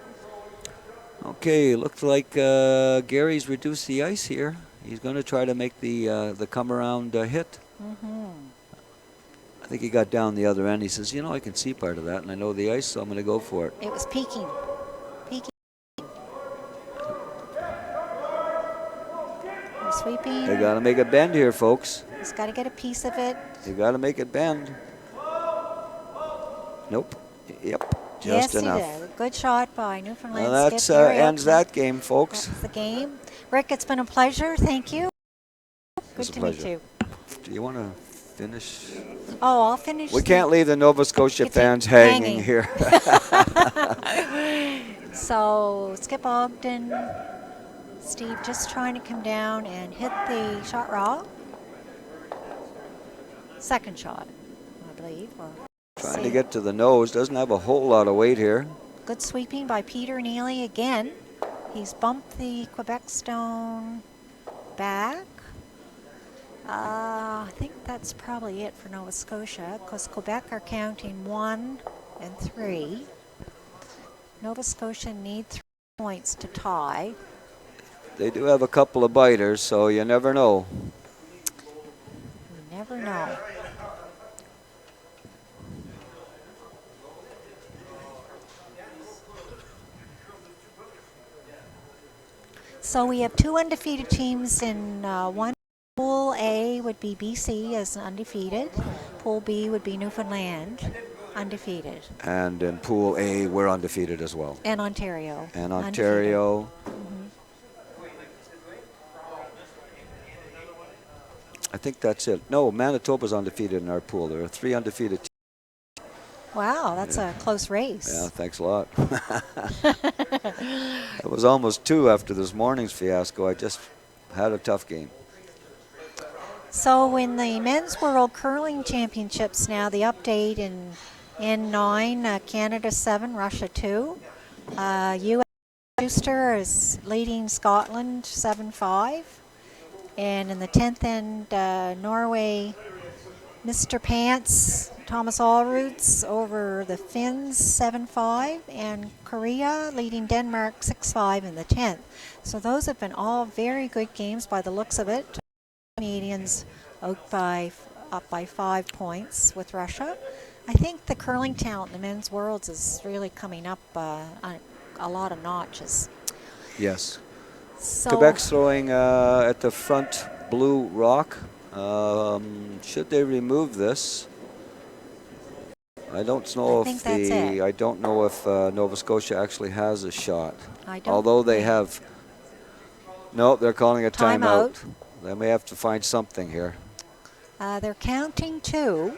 Okay, looks like Gary's reduced the ice here. He's going to try to make the come-around hit. I think he got down the other end. He says, you know, I can see part of that, and I know the ice, so I'm going to go for it. It was peaking. Sweeping. They got to make it bend here, folks. He's got to get a piece of it. You got to make it bend. Nope. Yep. Just yes, enough. He did. Good shot by Newfoundland. Well, that ends that game, folks. That's the game. Rick, it's been a pleasure. Thank you. Good to meet you. Do you want to finish? Oh, I'll finish. We can't leave the Nova Scotia fans hanging here. So, Skip Ogden, Steve just trying to come down and hit the shot raw. Second shot, I believe. Trying to get to the nose. Doesn't have a whole lot of weight here. Good sweeping by Peter Neely again. He's bumped the Quebec stone back. I think that's probably it for Nova Scotia, because Quebec are counting 1 and 3. Nova Scotia need 3 points to tie. They do have a couple of biters, so you never know. You never know. So we have 2 undefeated teams in one. Pool A would be BC as undefeated. Pool B would be Newfoundland, undefeated. And in Pool A, we're undefeated as well. And Ontario. And Ontario. I think that's it. No, Manitoba's undefeated in our pool. There are 3 undefeated teams. Wow, that's a close race. Yeah, thanks a lot. It was almost 2 after this morning's fiasco. I just had a tough game. So in the Men's World Curling Championships now, the update in N9, Canada 7, Russia 2. U.S. Schuster is leading Scotland 7-5. And in the 10th end, Norway, Mr. Pants, Thomas Allroots over the Finns 7-5. And Korea leading Denmark 6-5 in the 10th. So those have been all very good games by the looks of it. Canadians up by 5 points with Russia. I think the curling talent in the men's worlds is really coming up a lot of notches. Yes. So Quebec's throwing at the front blue rock. Should they remove this? I don't know I don't know if Nova Scotia actually has a shot. Although they have. No, they're calling a timeout. They may have to find something here. They're counting 2.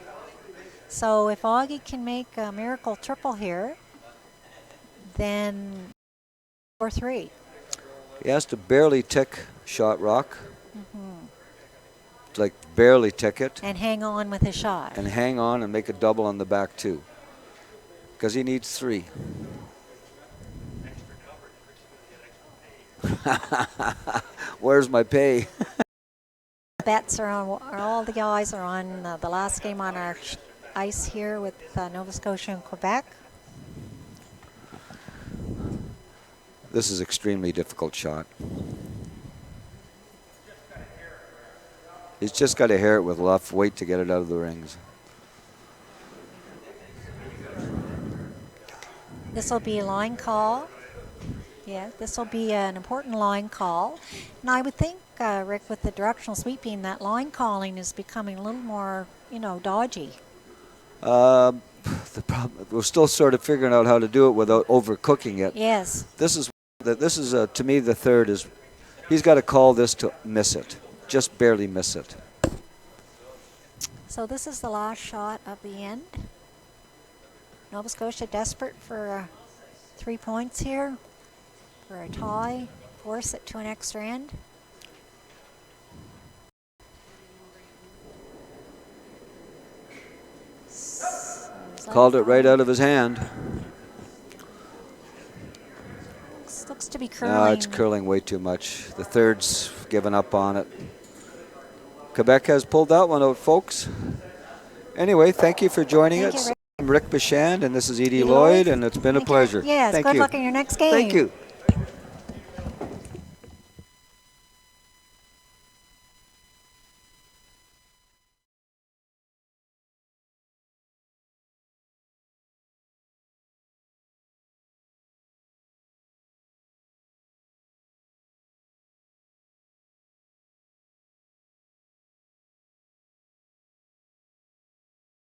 So if Augie can make a miracle triple here, then 4-3. He has to barely tick shot rock. Like barely tick it. And hang on with his shot. And hang on and make a double on the back too. Because he needs 3. Where's my pay? Bets are on. All the guys are on the last game on our ice here with Nova Scotia and Quebec. This is extremely difficult shot. He's just got to hair it with luff, wait to get it out of the rings. This will be a line call. Yeah, this will be an important line call. And I would think, Rick, with the directional sweeping, that line calling is becoming a little more, dodgy. The problem, we're still sort of figuring out how to do it without overcooking it. Yes. This is This is, to me, the third is, he's got to call this to miss it. Just barely miss it. So this is the last shot of the end. Nova Scotia desperate for 3 points here, for a tie, force it to an extra end. Called it right out of his hand. Looks to be curling. No, it's curling way too much. The third's given up on it. Quebec has pulled that one out, folks. Anyway, thank you for joining us. I'm Rick Bichand, and this is Edie Lloyd, and it's been a pleasure. Yes, thank good you. luck in your next game. Thank you.